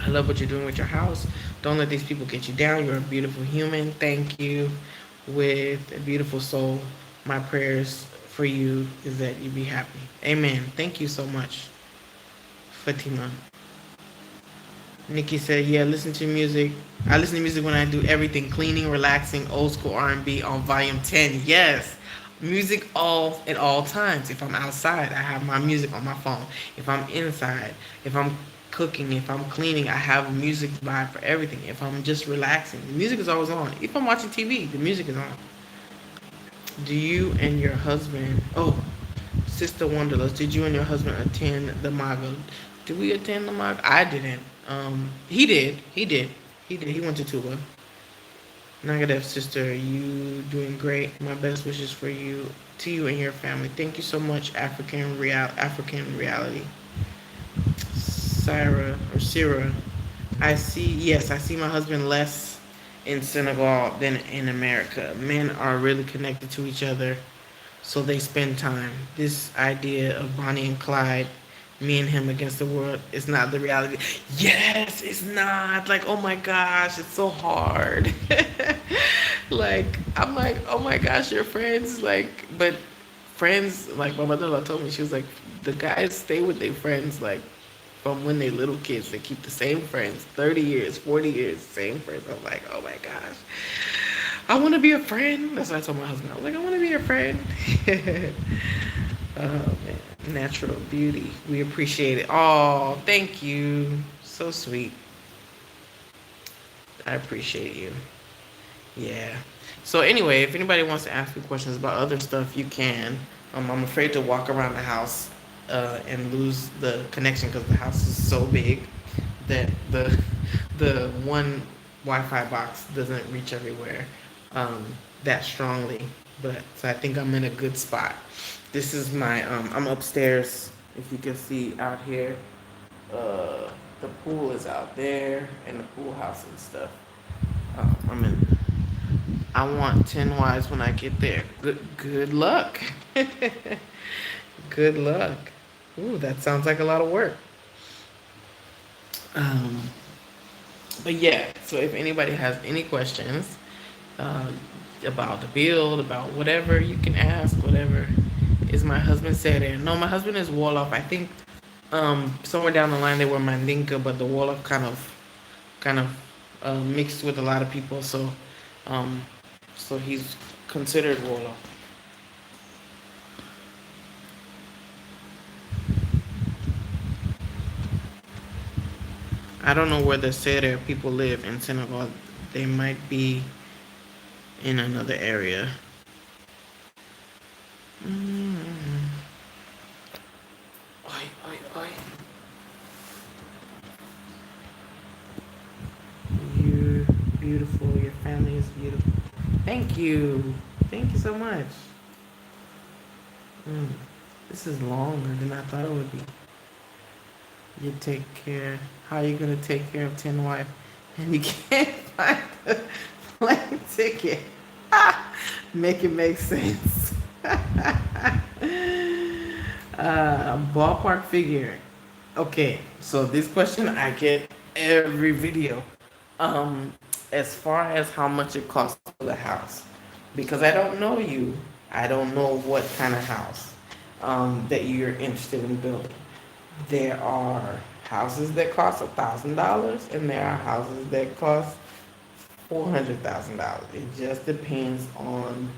I love what you're doing with your house. Don't let these people get you down. You're a beautiful human. Thank you. With a beautiful soul, my prayers for you is that you be happy. Amen. Thank you so much, Fatima. Nikki said, "Yeah, listen to music. I listen to music when I do everything: cleaning, relaxing, old school R&B on volume 10. Yes, music all at all times. If I'm outside, I have my music on my phone. If I'm inside, if I'm cooking, if I'm cleaning, I have a music vibe for everything. If I'm just relaxing, the music is always on. If I'm watching TV, the music is on. Do you and your husband? Oh, Sister Wanderlust, did you and your husband attend the Maga? Did we attend the Maga? I didn't. He did. He did. He did. He went to Tuba. Negative sister, you doing great. My best wishes for you, to you and your family. Thank you so much, African reality. Sarah. I see my husband less in Senegal than in America. Men are really connected to each other, so they spend time. This idea of Bonnie and Clyde, me and him against the world, is not the reality. Yes, it's not. Like, oh my gosh, it's so hard. Like, I'm like, oh my gosh, you're friends. Like, but friends, like my mother-in-law told me, she was like, the guys stay with their friends, like, from when they're little kids. They keep the same friends, 30 years, 40 years, same friends. I'm like, oh my gosh. I want to be a friend. That's what I told my husband. I was like, I want to be a friend. Oh, man. Natural beauty. We appreciate it. Oh, thank you. So sweet. I appreciate you. Yeah. So anyway, if anybody wants to ask me questions about other stuff, you can. I'm afraid to walk around the house and lose the connection because the house is so big that the one Wi-Fi box doesn't reach everywhere that strongly. But so I think I'm in a good spot. This is my I'm upstairs. If you can see out here, the pool is out there and the pool house and stuff. I'm in. I want 10 wives when I get there. Good luck. Good luck. Ooh, that sounds like a lot of work. Um, but yeah, so if anybody has any questions uh, about the build, about whatever, you can ask whatever. Is my husband Sere? No, my husband is Wolof. I think somewhere down the line they were Mandinka, but the Wolof kind of mixed with a lot of people, um, so he's considered Wolof. I don't know where the Sere people live in Senegal. They might be in another area. Mm. Oi, oi, oi. You're beautiful. Your family is beautiful. Thank you. Thank you so much. Mm. This is longer than I thought it would be. You take care. How are you gonna take care of 10 wife and you can't find the plane ticket? Make it make sense. Ballpark figure. Okay, so this question I get every video. Um, as far as how much it costs to build a house, because I don't know you, I don't know what kind of house that you're interested in building. There are houses that cost $1,000, and there are houses that cost $400,000. It just depends on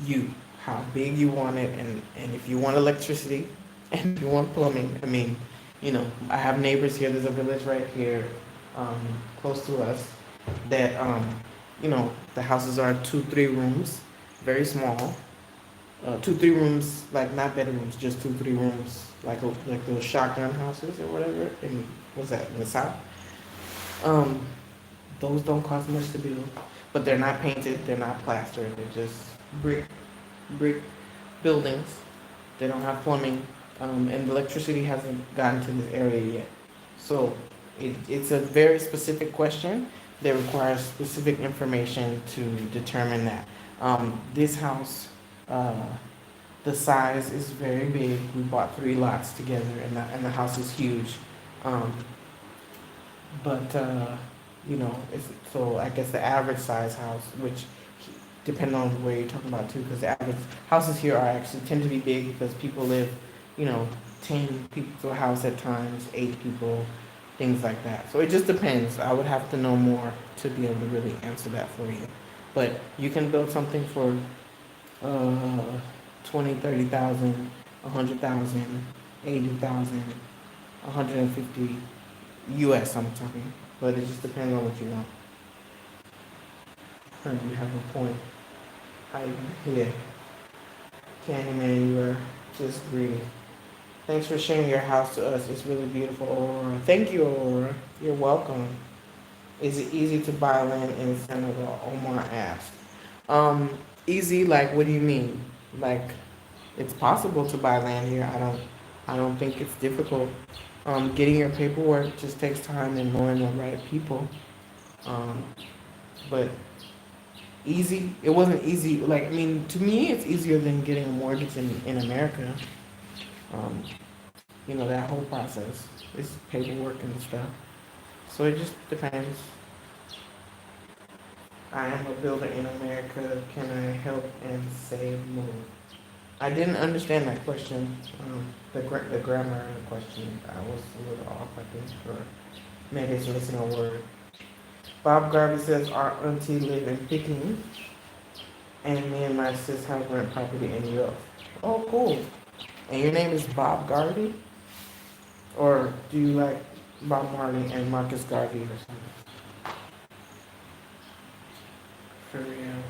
you, how big you want it, and if you want electricity, and if you want plumbing. I mean, I have neighbors here. There's a village right here, um, close to us, that the houses are 2, 3 rooms, very small. 2, 3 rooms, like not bedrooms, just 2, 3 rooms, like those shotgun houses or whatever. In what's that in the south? Um, those don't cost much to build, but they're not painted. They're not plastered. They're just brick brick buildings. They don't have plumbing, and electricity hasn't gotten to this area yet. So it's a very specific question that requires specific information to determine that. This house, uh, the size is very big. We bought 3 lots together, and the house is huge. Um, but it's so I guess the average size house, which depending on where you're talking about too, because the average houses here are actually tend to be big because people live, you know, 10 people to a house at times, 8 people, things like that. So it just depends. I would have to know more to be able to really answer that for you. But you can build something for uh 20, 30,000, 100,000, 80,000, 150 US. I'm talking, but it just depends on what you want. You have a point. I yeah, Candyman, you are just greedy. Thanks for sharing your house to us. It's really beautiful, Aurora. Thank you, Aurora. You're welcome. Is it easy to buy land in Senegal? Omar asked. Easy, like what do you mean? Like it's possible to buy land here. I don't think it's difficult. Getting your paperwork just takes time and knowing the right people. Um, but easy. It wasn't easy. Like, I mean, to me, it's easier than getting a mortgage in America. Um, that whole process is paperwork and stuff. So it just depends. I am a builder in America. Can I help and save more? I didn't understand that question. The grammar of the question, I was a little off, I think, or maybe it's missing a word. Bob Garvey says our auntie live in Peking, and me and my sis have rent property in Europe. Oh, cool. And your name is Bob Garvey? Or do you like Bob Marley and Marcus Garvey or something? For real.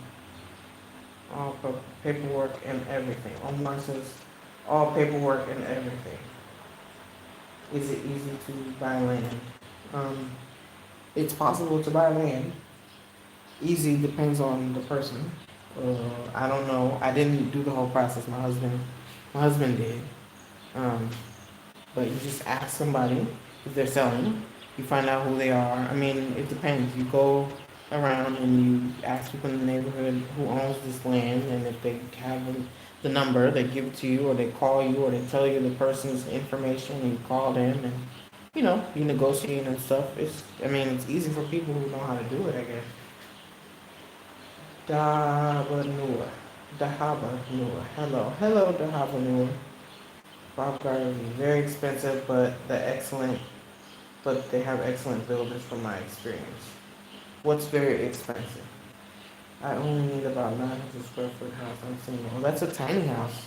All paperwork and everything. Omar says all paperwork and everything. Is it easy to buy land? Um, it's possible to buy land. Easy depends on the person. I don't know. I didn't do the whole process. My husband did. Um, but you just ask somebody if they're selling. You find out who they are. I mean, it depends. You go around and you ask people in the neighborhood who owns this land, and if they have the number, they give it to you, or they call you, or they tell you the person's information, and you call them, and you negotiate and stuff. It's easy for people who know how to do it, I guess. Dahabanua. Dahabanua. Hello, Dahabanua. Bob Garden is very expensive, but they have excellent builders from my experience. What's very expensive? I only need about 900 square foot house. I'm single. Well, that's a tiny house.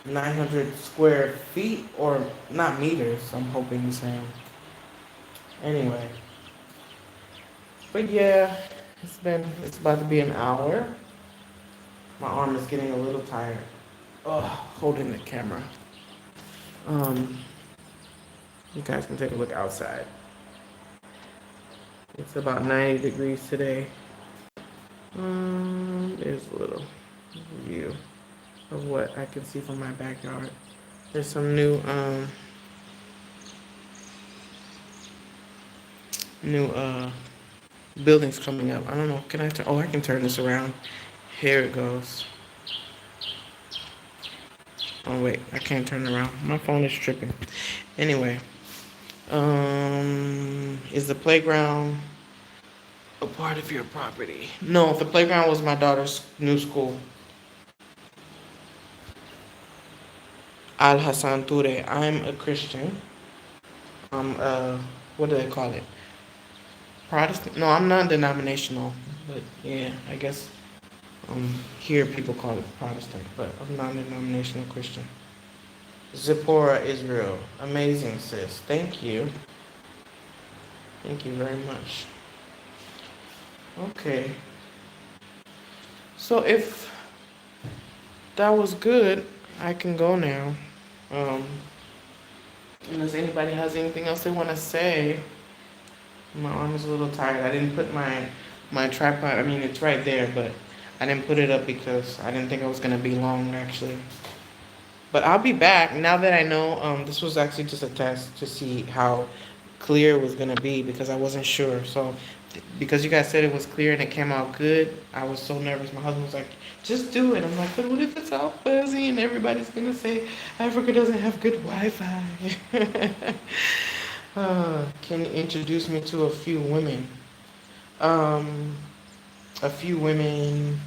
900 square feet, or not meters, I'm hoping you're saying. Anyway. But yeah, it's about to be an hour. My arm is getting a little tired. Oh, holding the camera. Um, you guys can take a look outside. It's about 90 degrees today. There's a little view of what I can see from my backyard. There's some new buildings coming up. I don't know. Can I turn? Oh, I can turn this around. Here it goes. Oh wait, I can't turn around. My phone is tripping. Anyway, is the playground a part of your property? No, the playground was my daughter's new school. Al Hassan Toure. I'm a Christian. What do they call it? Protestant? No, I'm non-denominational, but yeah, I guess here people call it Protestant, but I'm non-denominational Christian. Zipporah, Israel. Amazing, sis. Thank you. Thank you very much. Okay. So if that was good, I can go now. Um, unless anybody has anything else they want to say. My arm is a little tired. I didn't put my tripod. I mean, it's right there, but I didn't put it up because I didn't think I was gonna be long actually. But I'll be back now that I know. This was actually just a test to see how clear it was gonna be because I wasn't sure. So because you guys said it was clear and it came out good, I was so nervous. My husband was like, "Just do it." I'm like, "But what if it's all fuzzy and everybody's gonna say Africa doesn't have good Wi-Fi?" Can you introduce me to a few women? Um, a few women.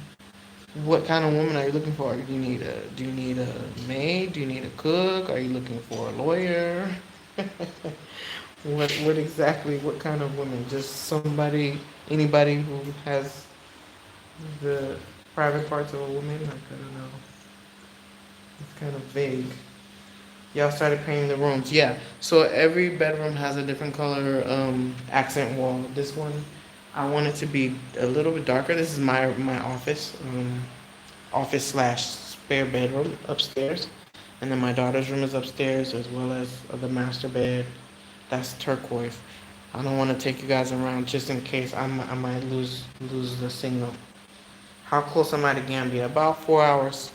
What kind of woman are you looking for? Do you need a maid? Do you need a cook? Are you looking for a lawyer? What exactly? What kind of woman? Just somebody, anybody who has the private parts of a woman? Like, I don't know. It's kind of vague. Y'all started painting the rooms. Yeah. So every bedroom has a different color accent wall. This one, I want it to be a little bit darker. This is my office, office slash spare bedroom upstairs, and then my daughter's room is upstairs as well as the master bed. That's turquoise. I don't want to take you guys around just in case I might lose the signal. How close am I to Gambia? About 4 hours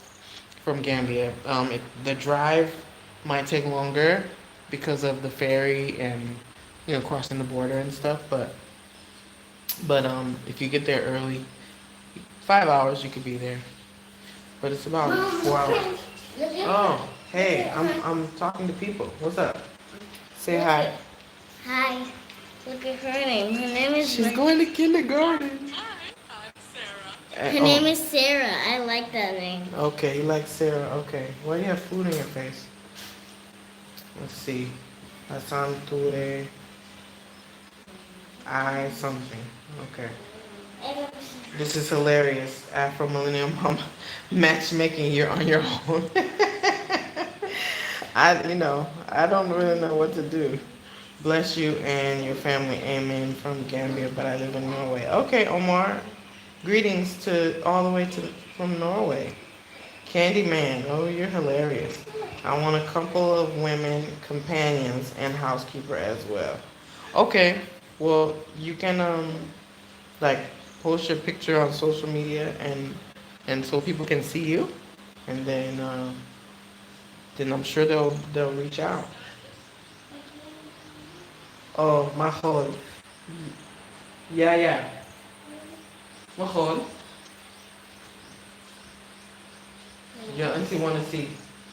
from Gambia. The drive might take longer because of the ferry and crossing the border and stuff. But if you get there early, 5 hours you could be there. But it's about 4 hours. Oh, hey, I'm talking to people. What's up? Say hi. Hi. Look at her name. Her name is. She's going to kindergarten. Her name is Sarah. I like that name. Okay, you like Sarah. Okay. Why do you have food in your face? Let's see. Hassan Toure. I something. Okay. This is hilarious. Afro Millennium Mom matchmaking. You're on your own. I don't really know what to do. Bless you and your family. Amen. From Gambia, but I live in Norway. Okay, Omar. Greetings to all the way from Norway. Candyman. Oh, you're hilarious. I want a couple of women companions and housekeeper as well. Okay. Well, you can like post your picture on social media and so people can see you, and then I'm sure they'll reach out. Oh, Mahol. Yeah. Mahol. Your auntie want to see.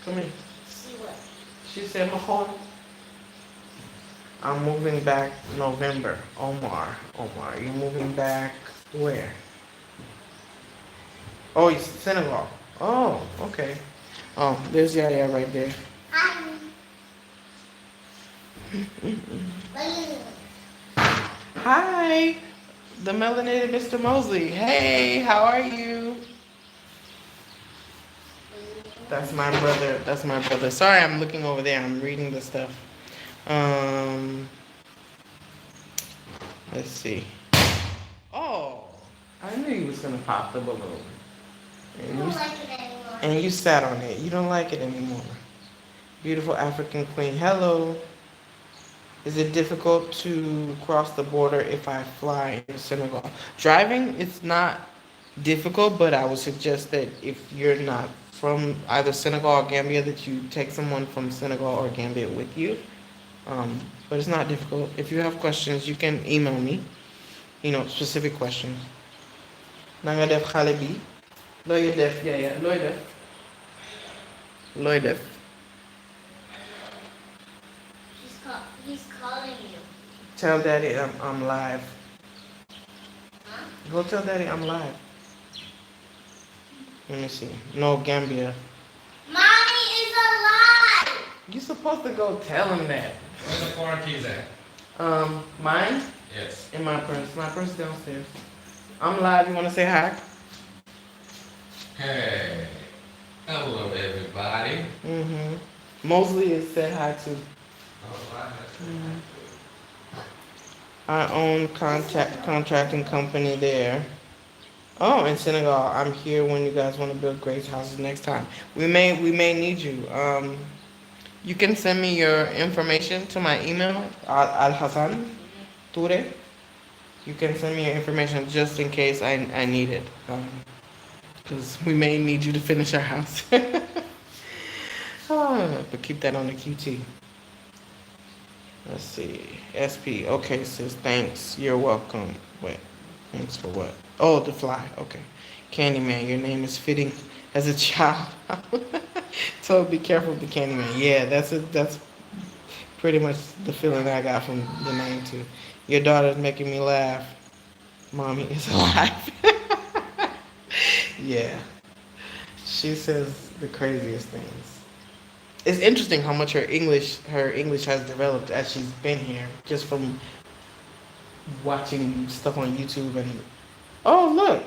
Come here. See what? She said, Mahol. I'm moving back November. Omar, you moving back where? Oh, it's Senegal. Oh, okay. Oh, there's Yaya right there. Hi. Hi, the melanated Mr. Mosley. Hey, how are you? That's my brother. Sorry, I'm looking over there. I'm reading the stuff. Let's see. Oh, I knew you was gonna pop the balloon. I don't like it anymore. And you sat on it. You don't like it anymore. Beautiful African queen. Hello. Is it difficult to cross the border if I fly in Senegal? Driving, it's not difficult, but I would suggest that if you're not from either Senegal or Gambia, that you take someone from Senegal or Gambia with you. But it's not difficult. If you have questions, you can email me, specific questions. Nanga def xale bi. Lawyer Def, yeah, yeah. Lawyer Def. Lawyer Def. He's calling you. Tell Daddy I'm live. Huh? Go tell Daddy I'm live. Let me see. No, Gambia. Mommy is alive! You supposed to go tell him that. Where's the foreign keys at? Mine? Yes. In my purse. My purse downstairs. I'm live. You want to say hi? Hey. Hello, everybody. Mm-hmm. Mosley is said hi too. All right. I own contracting company there. Oh, in Senegal. I'm here when you guys want to build great houses next time. We may need you. You can send me your information to my email, Al Hassan Toure. You can send me your information just in case I need it. Because we may need you to finish our house. But keep that on the QT. Let's see. SP. Okay, sis. Thanks. You're welcome. Wait. Thanks for what? Oh, the fly. Okay. Candyman, your name is fitting as a child. So be careful with the Candyman. Yeah, that's pretty much the feeling I got from the name too. Your daughter's making me laugh. Mommy is alive. Yeah. She says the craziest things. It's interesting how much her English has developed as she's been here, just from watching stuff on YouTube and oh look,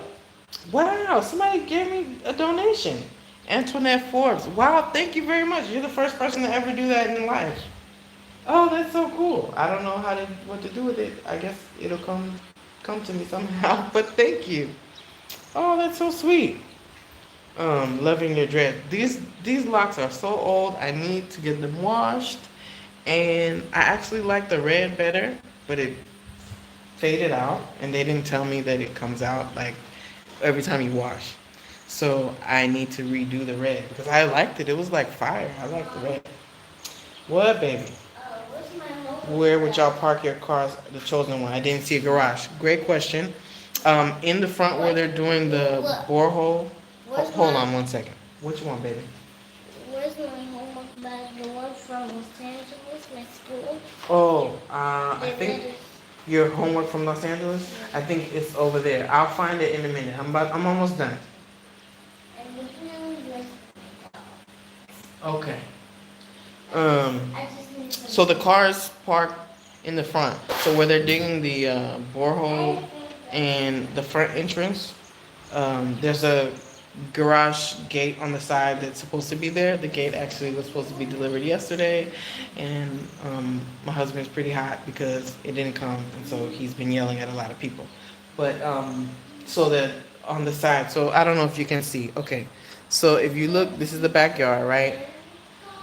wow, somebody gave me a donation. Antoinette Forbes. Wow, thank you very much. You're the first person to ever do that in life. Oh, that's so cool. I don't know what to do with it. I guess it'll come to me somehow. But thank you. Oh, that's so sweet. Loving your dread. These locks are so old. I need to get them washed. And I actually like the red better, but it faded out, and they didn't tell me that it comes out like every time you wash. So I need to redo the red because I liked it. It was like fire. I like the red. What, baby? Where's my home? Where would y'all park your cars? The chosen one. I didn't see a garage. Great question. In the front where they're doing the borehole. Hold on one second. What you want, baby? Where's my homework bag? The one from Los Angeles, my school. Oh, I think your homework from Los Angeles. I think it's over there. I'll find it in a minute. I'm almost done. And you can like. Okay. I just need some. So the cars parked in the front. So where they're digging the borehole and the front entrance, there's a garage gate on the side that's supposed to be there. The gate actually was supposed to be delivered yesterday, and my husband's pretty hot because it didn't come, and so he's been yelling at a lot of people. But so that on the side, so I don't know if you can see. Okay, so if you look, this is the backyard, right?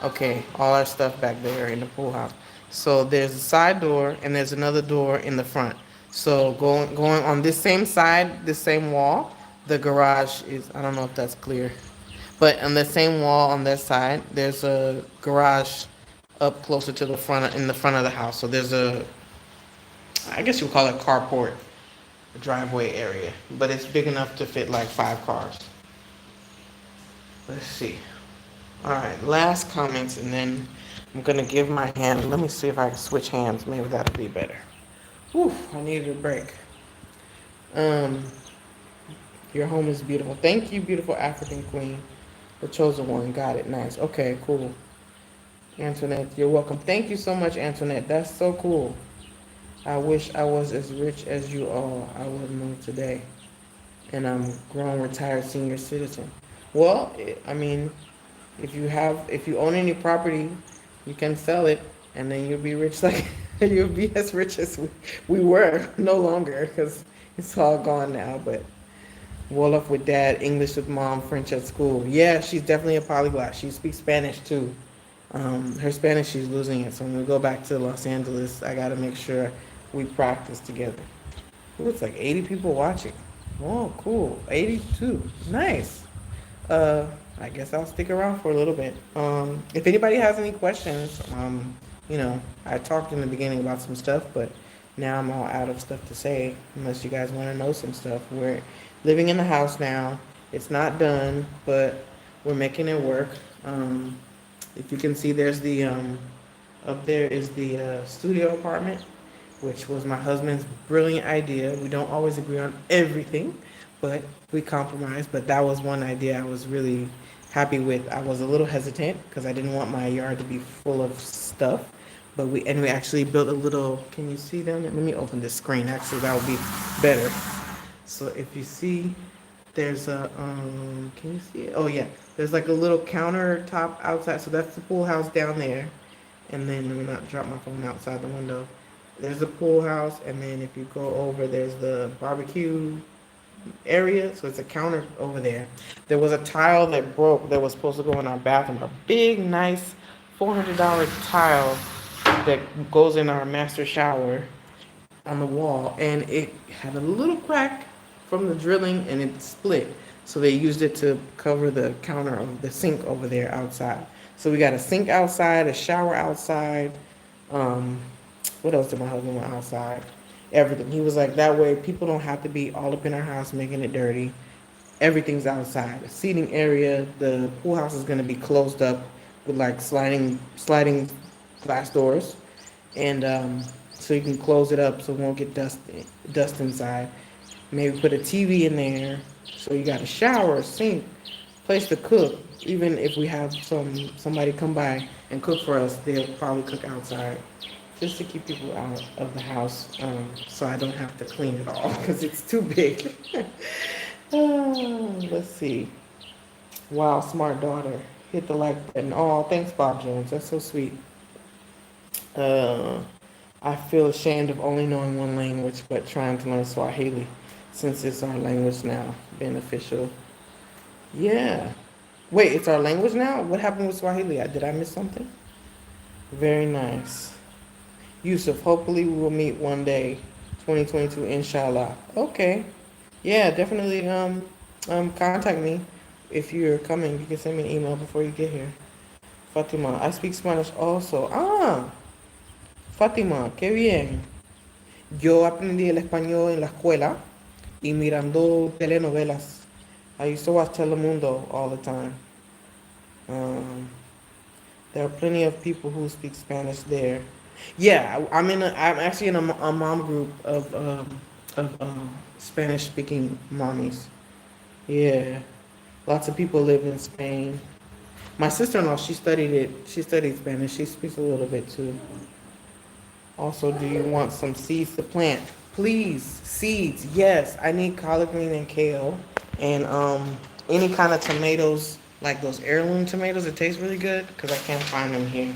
Okay, all our stuff back there in the pool house. So there's a side door and there's another door in the front. So going on this same side, this same wall, the garage is, I don't know if that's clear, but on the same wall on that side, there's a garage up closer to the front, in the front of the house. So there's I guess you would call it carport, a driveway area, but it's big enough to fit like 5 cars. Let's see. All right, last comments, and then I'm gonna give my hand. Let me see if I can switch hands. Maybe that'll be better. Whew, I needed a break. Your home is beautiful. Thank you, beautiful African queen. The chosen one. Got it. Nice. Okay, cool. Antoinette, you're welcome. Thank you so much, Antoinette. That's so cool. I wish I was as rich as you all. I would move today. And I'm grown, retired senior citizen. Well, I mean, if you own any property, you can sell it, and then you'll be rich like you'll be as rich as we were. No longer, because it's all gone now. But Wolof with dad, English with mom, French at school. Yeah, she's definitely a polyglot. She speaks Spanish too. Her Spanish, she's losing it. So when we go back to Los Angeles, I gotta make sure we practice together. Ooh, it's like 80 people watching. Oh, cool. 82. Nice. I guess I'll stick around for a little bit. If anybody has any questions, I talked in the beginning about some stuff, but now I'm all out of stuff to say, unless you guys want to know some stuff. We're living in the house now, It's not done, but we're making it work. If you can see, there's the up there is the studio apartment, which was my husband's brilliant idea. We don't always agree on everything, but we compromise. But that was one idea I was really happy with. I was a little hesitant because I didn't want my yard to be full of stuff. But we actually built a little. Can you see down there? Let me open this screen. Actually, that would be better. So if you see, there's a can you see it? Oh yeah, there's like a little countertop outside. So that's the pool house down there. And then let me not drop my phone outside the window. There's the pool house, and then if you go over, there's the barbecue area. So it's a counter over there. There was a tile that broke that was supposed to go in our bathroom. A big, nice $400 tile that goes in our master shower on the wall, and it had a little crack from the drilling, and it split. So they used it to cover the counter of the sink over there outside. So we got a sink outside, a shower outside. Um, what else did my husband want outside? Everything. He was like, that way people don't have to be all up in our house making it dirty. Everything's outside. The seating area, the pool house is gonna be closed up with like sliding glass doors, and so you can close it up so it won't get dust inside. Maybe put a TV in there, so you got a shower, a sink, place to cook. Even if we have somebody come by and cook for us, they'll probably cook outside, just to keep people out of the house, so I don't have to clean it all because it's too big. Let's see. Wow, smart daughter. Hit the like button. Oh, thanks, Bob Jones. That's so sweet. Uh, I feel ashamed of only knowing one language, but trying to learn Swahili since it's our language now, beneficial. Yeah. Wait, it's our language now? What happened with Swahili? Did I miss something? Very nice. Yusuf, hopefully we will meet one day. 2022, inshallah. Okay. Yeah, definitely contact me if you're coming. You can send me an email before you get here. Fatima, I speak Spanish also. Ah, Fátima, qué bien. Yo aprendí el español en la escuela y mirando telenovelas. I used to watch Telemundo all the time. Um, there are plenty of people who speak Spanish there. Yeah, I'm actually in a mom group of Spanish speaking mommies. Yeah, lots of people live in Spain. My sister-in-law, she studied it. She studied Spanish. She speaks a little bit too. Also, do you want some seeds to plant? Please, seeds. Yes, I need collard green and kale, and any kind of tomatoes, like those heirloom tomatoes. It tastes really good because I can't find them here.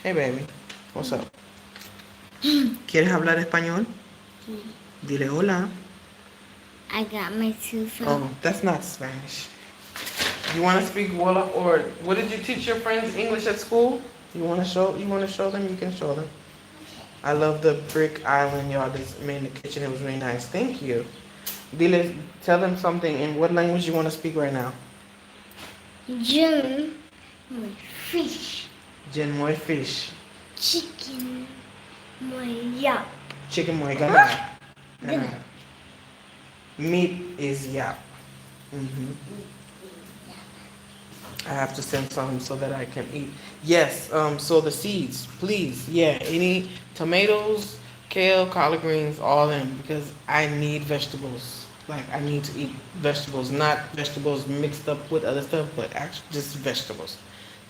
Hey, baby, what's up? ¿Quieres hablar español? Dile hola. I got my tooth Oh, that's not Spanish. You want to speak Wolof, or what did you teach your friends English at school? You want to show? You want to show them? You can show them. I love the brick island y'all just made in the kitchen. It was really nice. Thank you. Dile, tell them something in what language you want to speak right now. June, my fish. Jen moi fish. Chicken, my yap. Chicken moi gana. Gana. Meat is yap. I have to send some so that I can eat. Yes, so the seeds, please. Yeah, any tomatoes, kale, collard greens, all them, because I need vegetables. Like, I need to eat vegetables, not vegetables mixed up with other stuff, but actually just vegetables.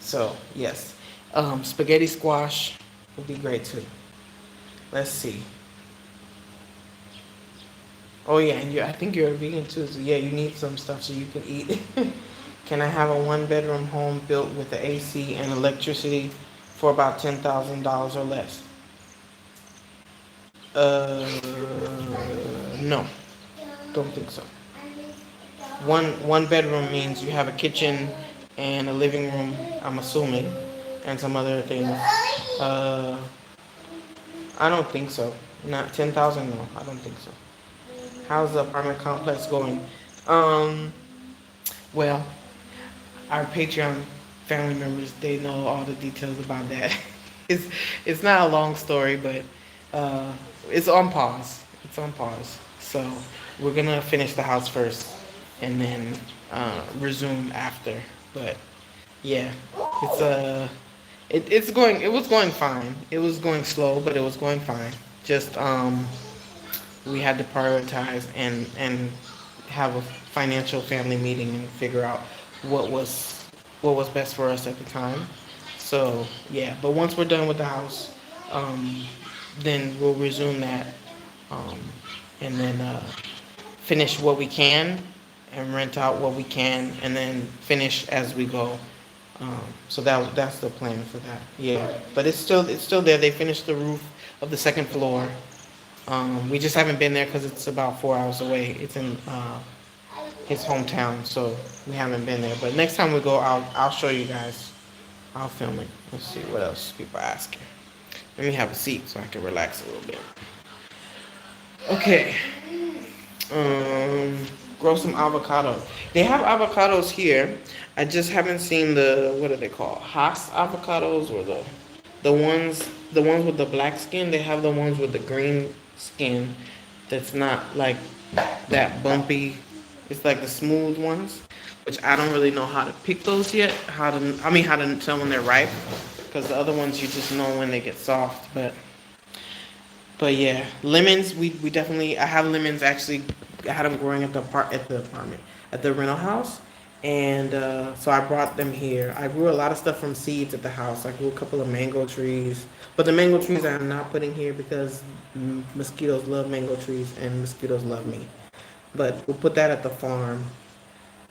So, yes. Spaghetti squash would be great too. Let's see. Oh yeah, and I think you're a vegan too, so yeah, you need some stuff so you can eat. Can I have a one-bedroom home built with the AC and electricity for about $10,000 or less? No, don't think so. One bedroom means you have a kitchen and a living room, I'm assuming, and some other things. I don't think so. Not 10,000, no, I don't think so. How's the apartment complex going? Well, our Patreon family members, they know all the details about that. It's not a long story, but it's on pause. It's on pause. So we're gonna finish the house first. and then resume after. But yeah, it's it was going fine. It was going slow, but it was going fine. Just we had to prioritize and have a financial family meeting and figure out what was what was best for us at the time. So yeah, but once we're done with the house, um, then we'll resume that, um, and then finish what we can and rent out what we can, and then finish as we go. So that's the plan for that. Yeah, but it's still there. They finished the roof of the second floor. We just haven't been there because it's about 4 hours away. It's in his hometown, so we haven't been there. But next time we go, I'll show you guys. I'll film it. Let's see what else people are asking. Let me have a seat so I can relax a little bit. Okay. Um, Grow some avocado. They have avocados here. I just haven't seen the what are they called? Haas avocados or the ones with the black skin. They have the ones with the green skin. That's not like that bumpy. It's like the smooth ones, which I don't really know how to pick those yet. How to tell when they're ripe, because the other ones you just know when they get soft. But yeah, lemons. We definitely. I have lemons actually. I had them growing at the apartment at the rental house, and so I brought them here. I grew a lot of stuff from seeds at the house. I grew a couple of mango trees, but the mango trees I'm not putting here because mosquitoes love mango trees and mosquitoes love me. But we'll put that at the farm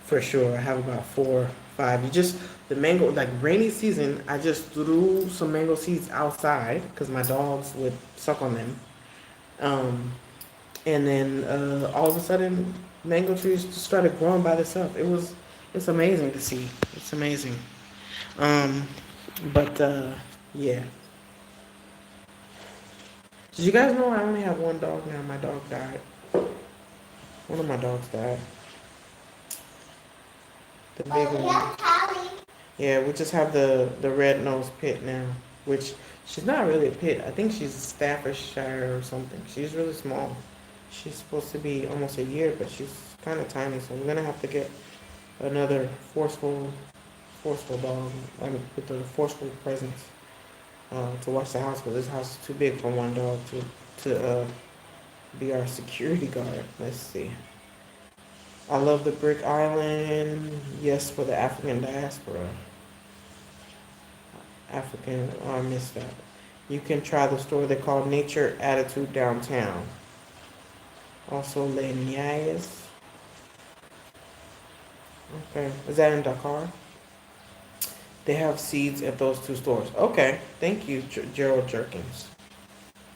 for sure. I have about 4, 5. You just the mango like rainy season. I just threw some mango seeds outside because my dogs would suck on them. Um, and then all of a sudden, mango trees just started growing by themselves. It's amazing to see. It's amazing. Um, but yeah. Did you guys know I only have one dog now? My dog died. One of my dogs died. The big one. Yeah, we just have the red nosed pit now, which she's not really a pit. I think she's Staffordshire or something. She's really small. She's supposed to be almost a year, but she's kind of tiny. So I'm gonna have to get another forceful dog. I mean, with the forceful presence to watch the house, because this house is too big for one dog to be our security guard. Let's see. I love the Brick Island. Yes, for the African diaspora. Oh, I missed that. You can try the store they call Nature Attitude downtown. Also, Les Niaises. Okay, is that in Dakar? They have seeds at those 2 stores. Okay, thank you, Gerald Jerkins.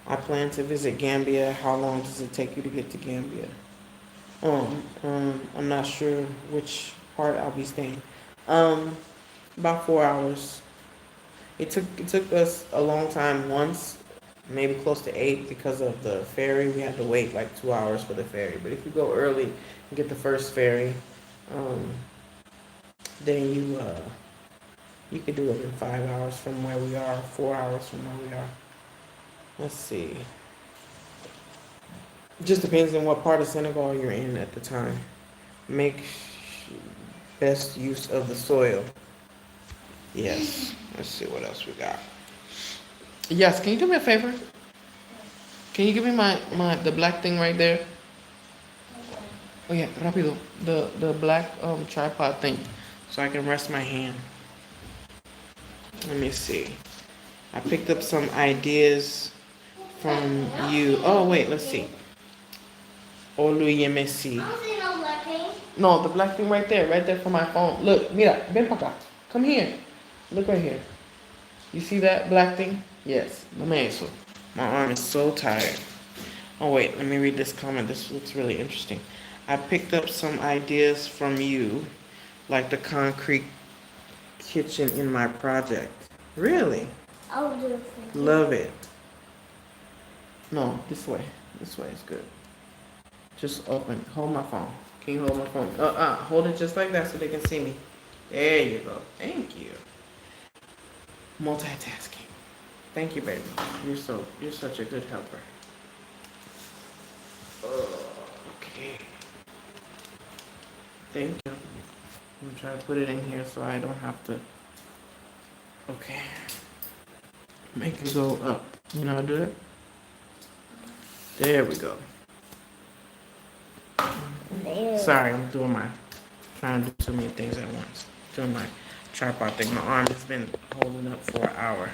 I plan to visit Gambia. How long does it take you to get to Gambia? I'm not sure which part I'll be staying. Um, about 4 hours. It took us a long time once, maybe close to 8 because of the ferry. We had to wait like 2 hours for the ferry. But if you go early and get the first ferry, um, then you could do it in 5 hours from where we are, 4 hours from where we are. Let's see. It just depends on what part of Senegal you're in at the time. Make best use of the soil. Yes. Let's see what else we got. Yes, can you do me a favor? Can you give me the black thing right there? Oh yeah, rápido. The black tripod thing, so I can rest my hand. Let me see. I picked up some ideas from you. Oh wait, let's see. Oluyemesi. I don't see no black thing. No, the black thing right there for my phone. Look, mira, ven para acá. Come here. Look right here. You see that black thing? Yes. Dame eso. My arm is so tired. Oh wait, let me read this comment. This looks really interesting. I picked up some ideas from you, like the concrete kitchen in my project. Really? I'll do it for you. Love it. No, this way. This way is good. Just open. Hold my phone. Can you hold my phone? Hold it just like that so they can see me. There you go. Thank you. Multitasking. Thank you, baby. You're such a good helper. Okay. Thank you. I'm gonna try to put it in here so I don't have to. Okay. Make it go up. You know how to do it? There we go. There. Sorry, I'm doing my trying to do too many things at once. Doing my tripod thing. My arm has been holding up for an hour.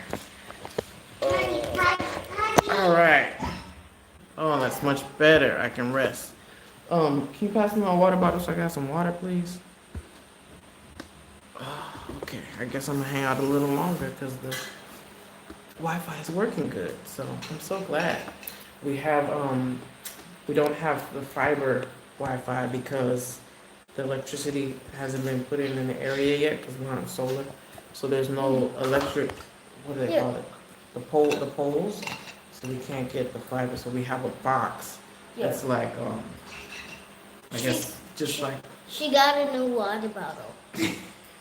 All right. Oh, that's much better. I can rest. Can you pass me my water bottle so I can have some water, please? Okay, I guess I'm gonna hang out a little longer because the Wi-Fi is working good. So I'm so glad we don't have the fiber Wi-Fi because the electricity hasn't been put in the area yet because we're on solar. So there's no electric. What do they call it? The poles. So we can't get the fiber. So we have a box that's like I guess just like. She got a new water bottle. I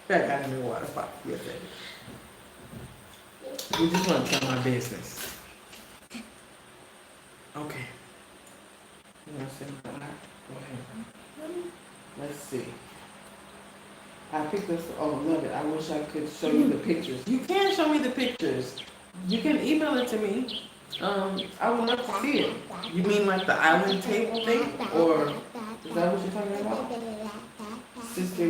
got a new water bottle. Yes, baby. We just want to tell my business. Okay. You want to say my eye? Go ahead. Let's see. I picked this. Oh, love it. I wish I could show you the pictures. You can show me the pictures. You can email it to me. I would love to see it. You mean like the island tape thing, or is that what you're talking about? Sister,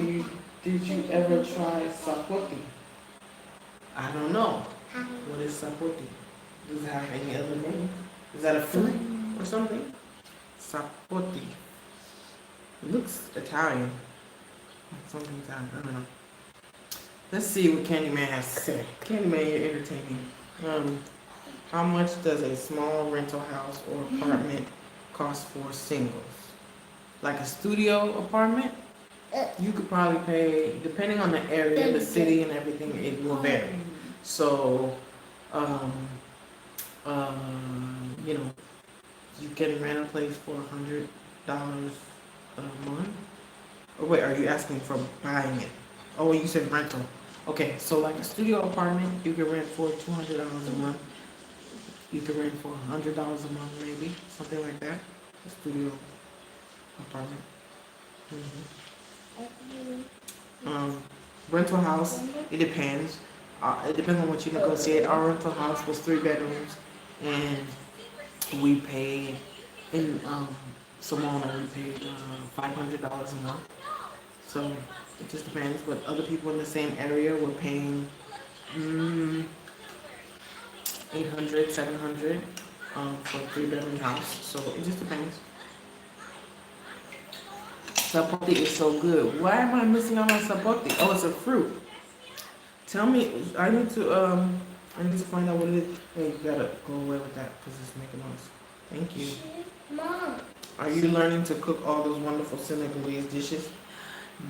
did you ever try sapoti? I don't know. What is sapoti? Does it have any other name? Is that a fruit or something? Sapoti. It looks Italian. Something Italian. I don't know. Let's see what Candyman has to say. Candyman, you're entertaining. How much does a small rental house or apartment cost for singles? Like a studio apartment? You could probably pay, depending on the area, the city, and everything, it will vary. So, you know, you can rent a place for $100 a month. Or wait, are you asking for buying it? Oh, you said rental. Okay, so like a studio apartment, you can rent for $200 a month. You can rent for $100 a month, maybe something like that. A studio apartment. Rental house, it depends. It depends on what you negotiate. Our rental house was 3 bedrooms, and we paid in Simona. We paid $500 a month. So it just depends. But other people in the same area were paying 800, 700 for a 3 bedroom house. So it just depends. Sapote is so good. Why am I missing out on sapote? Oh, it's a fruit. Tell me, I need to find out what it is. Hey, you gotta go away with that because it's making noise. Thank you. Mom. Are you learning to cook all those wonderful Senegalese dishes?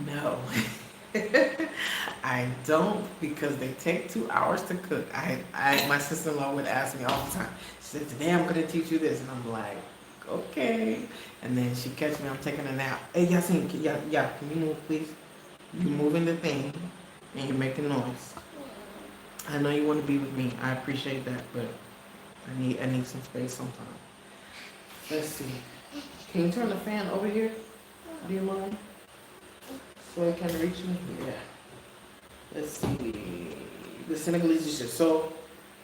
No. I don't, because they take 2 hours to cook. My sister-in-law would ask me all the time. She said, today I'm gonna teach you this, and I'm like, okay. And then she catch me, I'm taking a nap. Hey, Yasin, can you move, please? You're moving the thing, and you're making noise. I know you want to be with me. I appreciate that, but I need some space sometime. Let's see. Can you turn the fan over here? Do you mind? So it can reach me? Yeah. Let's see. The Senegalese dishes. So,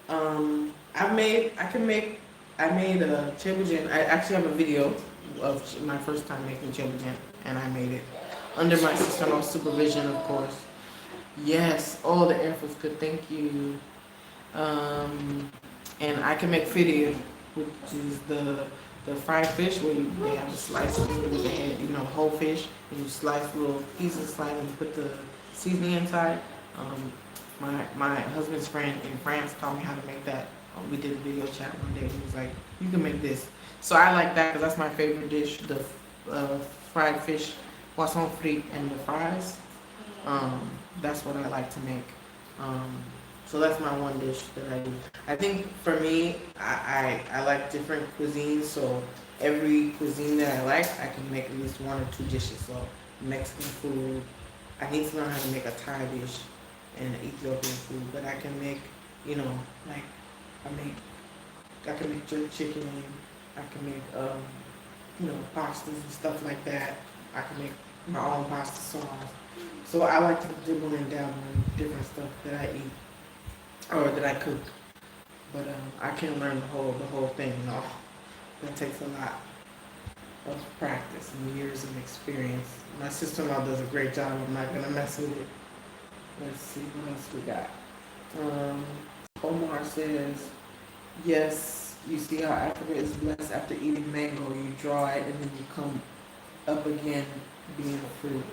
I made a chebujin. I actually have a video of my first time making chebujin, and I made it under my sister-in-law's supervision, of course. Yes. Oh, the air was good. Thank you. And I can make fidi, which is the fried fish where they have a slice with the head, whole fish, and you slice little pieces, and you put the seasoning inside. My husband's friend in France taught me how to make that. We did a video chat one day. He was like, "You can make this." So I like that because that's my favorite dish: the fried fish, poisson frit, and the fries. That's what I like to make. So that's my one dish that I do. I think for me, I like different cuisines. So every cuisine that I like, I can make at least 1 or 2 dishes. So Mexican food, I need to learn how to make a Thai dish and Ethiopian food. But I can make, like I can make jerk chicken. I can make, pastas and stuff like that. I can make my own pasta sauce. So I like to dibble and dabble in different stuff that I eat or that I cook. But I can't learn the whole thing. No, that takes a lot of practice and years of experience. My sister-in-law does a great job. I'm not gonna mess with it. Let's see what else we got. Um, Omar says, yes, you see how Africa is blessed after eating mango. You draw it and then you come up again being a fruit.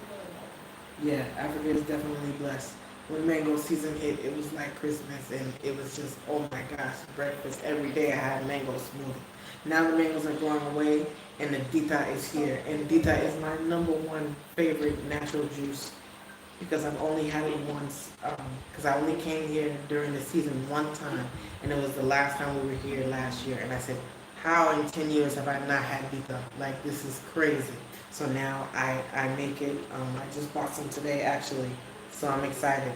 Yeah, Africa is definitely blessed. When mango season hit, it was like Christmas, and it was just, oh my gosh, breakfast every day. I had mango smoothie. Now the mangoes are going away, and the dita is here. And dita is my number one favorite natural juice because I've only had it once. Because I only came here during the season one time, and it was the last time we were here last year. And I said, how in 10 years have I not had dita? Like, this is crazy. So now I make it. I just bought some today actually, so I'm excited.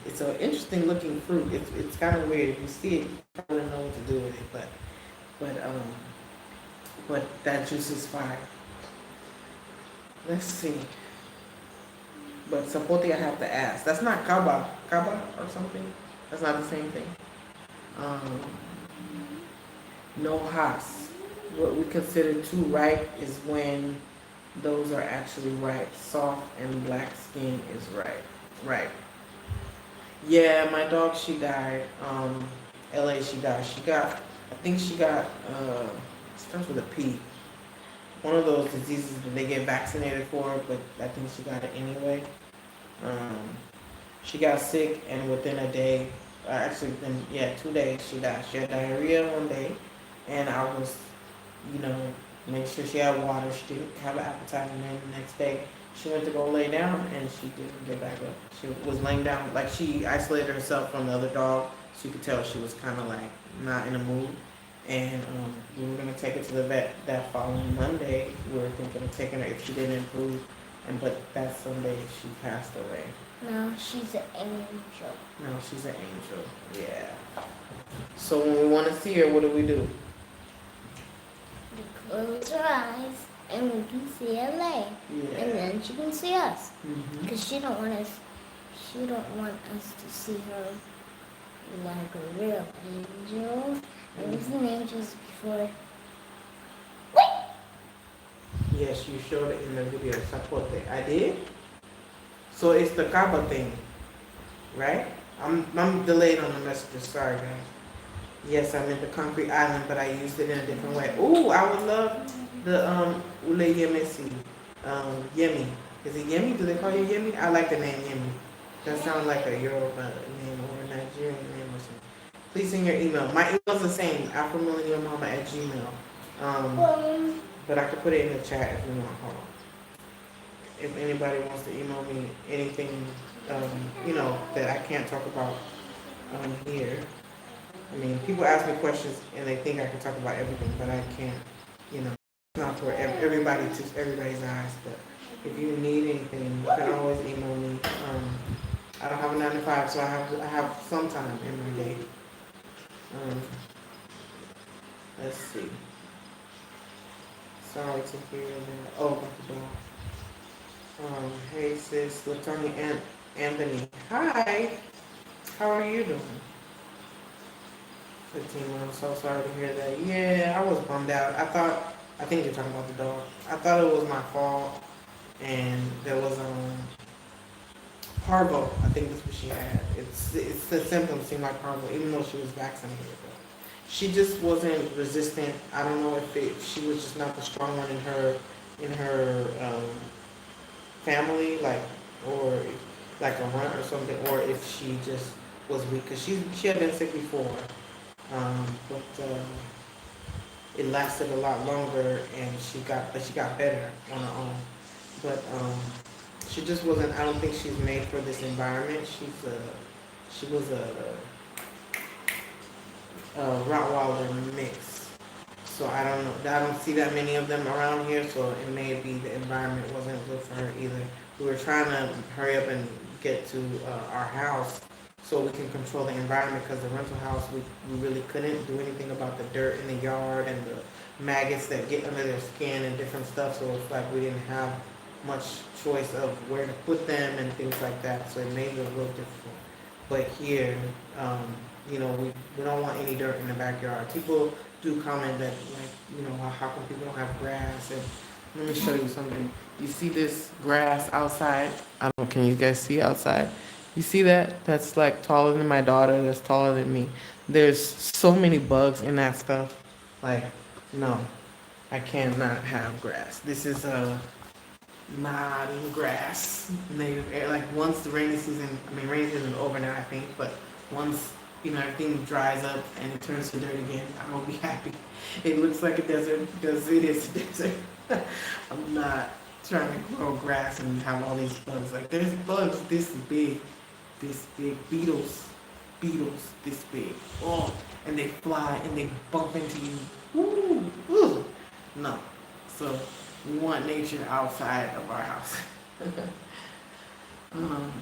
It's an interesting looking fruit. It's kind of weird. If you see it, you probably don't know what to do with it, but but that juice is fire. Let's see. But sapote I have to ask. That's not kaba or something. That's not the same thing. Um, no has. What we consider too ripe is when those are actually ripe. Soft and black skin is ripe. Right. Yeah, my dog, she died. LA, she died. I think she got, it starts with a P. One of those diseases that they get vaccinated for, but I think she got it anyway. Um, she got sick, and within a day, actually, then, yeah, 2 days, she died. She had diarrhea one day, and I was, you know, make sure she had water. She didn't have an appetite, and then the next day, she went to go lay down, and she didn't get back up. She was laying down, like she isolated herself from the other dog, so you could tell she was kind of like not in a mood. And we were gonna take her to the vet that following Monday. We were thinking of taking her if she didn't improve, but that Sunday she passed away. No, she's an angel. No, she's an angel. Yeah. So when we want to see her, what do? We close her eyes and we can see LA. Yeah. And then she can see us. Mhm. Because she don't want us to see her like a real angel. I was an angels before. Yes, you showed it in the video. Sapote. I did. So it's the kaba thing, right? I'm delayed on the messages. Sorry, guys. Yes, I meant the concrete island, but I used it in a different way. Ooh, I would love the ule yemisi. Yemi. Is it Yemi? Do they call you Yemi? I like the name Yemi. That sounds like a Yoruba name or a Nigerian name or something. Please send your email. My email's the same, afromillennialmama@gmail. But I could put it in the chat if you want. Hold on. If anybody wants to email me anything, that I can't talk about here. I mean, people ask me questions and they think I can talk about everything, but I can't. It's not for everybody to everybody's eyes. But if you need anything, you can always email me. I don't have a 9 to 5, so I have some time in my day. Let's see. Sorry to hear that. Oh, about the dog. Hey sis, Latonya Anthony. Hi. How are you doing? 15, I'm so sorry to hear that. Yeah, I was bummed out. I think you're talking about the dog. I thought it was my fault, and there was parvo. I think that's what she had. It's the symptoms seem like parvo, even though she was vaccinated. But she just wasn't resistant. I don't know if she was just not the strong one in her family, or like a runt or something, or if she just was weak, because she had been sick before. But it lasted a lot longer, and she got better on her own. But she just wasn't. I don't think she's made for this environment. She was a Rottweiler mix. So I don't know. I don't see that many of them around here. So it may be the environment wasn't good for her either. We were trying to hurry up and get to our house so we can control the environment, because the rental house, we really couldn't do anything about the dirt in the yard and the maggots that get under their skin and different stuff. So it's like we didn't have much choice of where to put them and things like that, so it made it a little difficult. But here, um, we don't want any dirt in the backyard. People do comment that, like, how come people don't have grass? And let me show you something. You see this grass outside? I don't. Can you guys see outside? You see that? That's like taller than my daughter. That's taller than me. There's so many bugs in that stuff. Like, no, I cannot have grass. This is a non-grass native area. Like once the rainy season, rainy season is over now, I think, but once everything dries up and it turns to dirt again, I will be happy. It looks like a desert because it is a desert. I'm not trying to grow grass and have all these bugs. Like there's bugs this big, beetles this big. Oh, and they fly and they bump into you. Ooh, ooh. No. So we want nature outside of our house.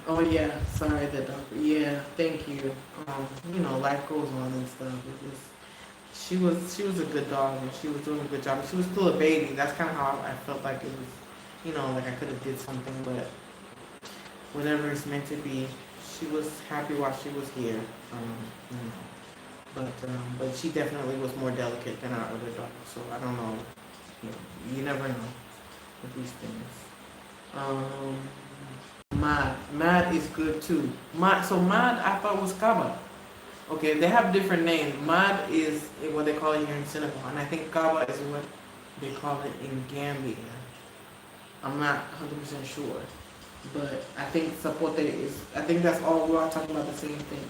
Oh yeah, sorry that doctor. Yeah, thank you. Life goes on and stuff. She was a good dog and she was doing a good job. She was still a baby. That's kind of how I felt like it was. Like I could have did something, but whatever it's meant to be. She was happy while she was here. You know, but she definitely was more delicate than our other dog. So I don't know. You never know with these things. Um, Mad is good too. Mad I thought was Kaba. Okay, they have different names. Mad is what they call it here in Senegal, and I think Kaba is what they call it in Gambia. I'm not 100% sure, but I think Sapote is. I think that's all we're all talking about the same thing.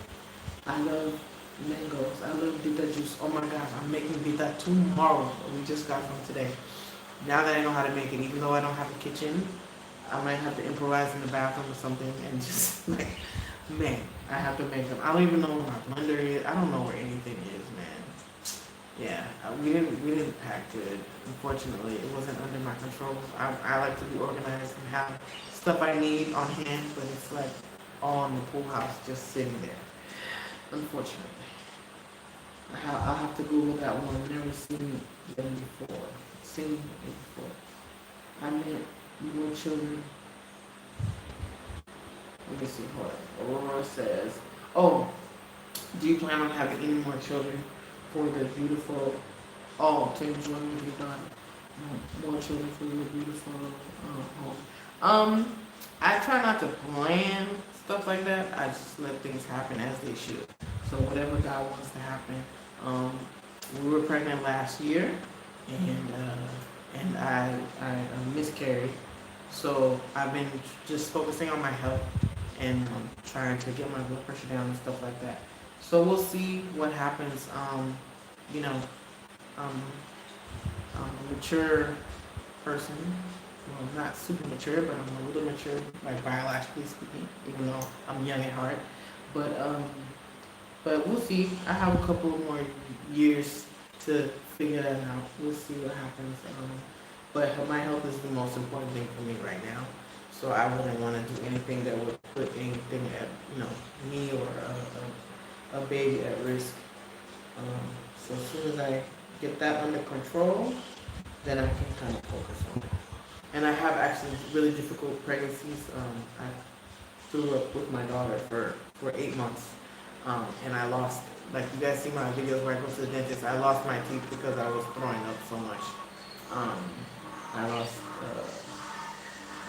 I love mangoes. I love dita juice. Oh my gosh, I'm making dita tomorrow. We just got from today. Now that I know how to make it, even though I don't have a kitchen, I might have to improvise in the bathroom or something and just like, man, I have to make them. I don't even know where my blender is. I don't know where anything is, man. Yeah, we didn't pack good. Unfortunately, it wasn't under my control. I like to be organized and have stuff I need on hand, but it's like all in the pool house, just sitting there. Unfortunately, I'll have to Google that one. I've never seen them before. Seen it before. I meant more children. Let me see. Hold on. Aurora says, "Oh, do you plan on having any more children for the beautiful? Oh, to enjoy what you've done. More children for your beautiful home. I try not to plan stuff like that. I just let things happen as they should. So whatever God wants to happen. We were pregnant last year, and I miscarried. So I've been just focusing on my health and trying to get my blood pressure down and stuff like that. So we'll see what happens. You know, um, I'm a mature person. Well, not super mature, but I'm a little mature, like biologically speaking, even though I'm young at heart. But we'll see. I have a couple more years to figure that out. We'll see what happens. But my health is the most important thing for me right now. So I wouldn't want to do anything that would put anything at me or a baby at risk. So as soon as I get that under control, then I can kind of focus on it. And I have actually really difficult pregnancies. I threw up with my daughter for 8 months, and I lost. Like you guys see my videos where I go to the dentist, I lost my teeth because I was throwing up so much. I lost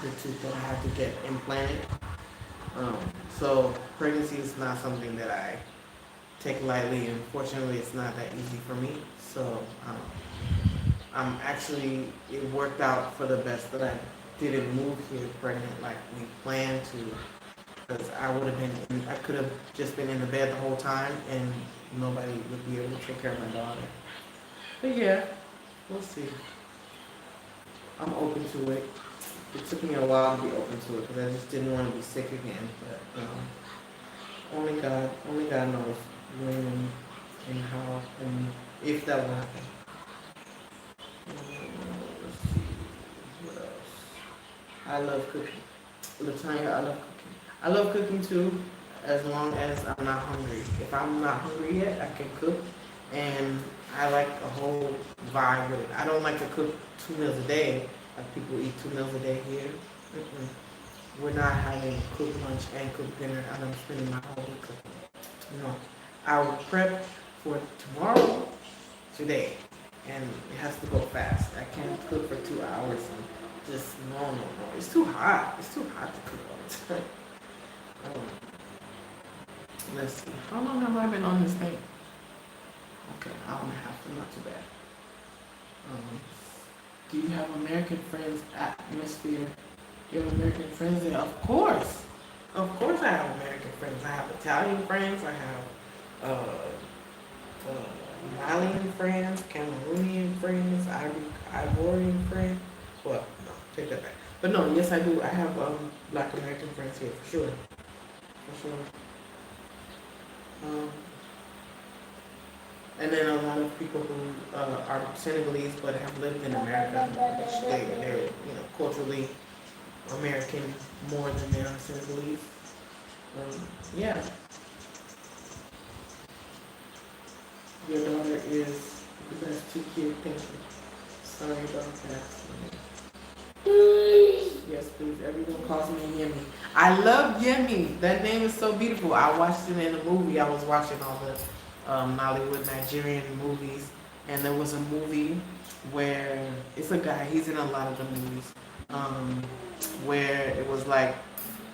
the tooth that I had to get implanted. So pregnancy is not something that I take lightly, and fortunately, it's not that easy for me. So I'm actually, it worked out for the best that I didn't move here pregnant like we planned to, because I would have been, I could have just been in the bed the whole time, and nobody would be able to take care of my daughter. But yeah, we'll see. I'm open to it. It took me a while to be open to it because I just didn't want to be sick again. But only God knows when and how and if that will happen. Let's see what else. I love cooking. Latanya, I love cooking. I love cooking too, as long as I'm not hungry. If I'm not hungry yet, I can cook, and I like a whole vibe with it. I don't like to cook 2 meals a day. Like people eat 2 meals a day here. Mm-mm. We're not having cook lunch and cook dinner, and I'm spending my whole week cooking. No, I will prep for tomorrow, today, and it has to go fast. I can't cook for 2 hours and just no, no, no. It's too hot. It's too hot to cook all the time. Um, let's see. How long have I been on this thing? Okay, hour and a half. So not too bad. Um, do you have American friends atmosphere? You have American friends there? Of course. Of course I have American friends. I have Italian friends. I have Malian friends, Cameroonian friends, Ivorian friends. Well, no, take that back. But no, yes I do. I have Black American friends here for sure. For sure. Um, and then a lot of people who are Senegalese but have lived in America. They're culturally American more than they are Senegalese. Yeah. Your daughter is the best too cute. Thank you. Sorry about that. Yes, please. Everyone calls me Yemi. I love Yemi. That name is so beautiful. I watched it in a movie. I was watching all the Nollywood Nigerian movies, and there was a movie where it's a guy. He's in a lot of the movies, where it was like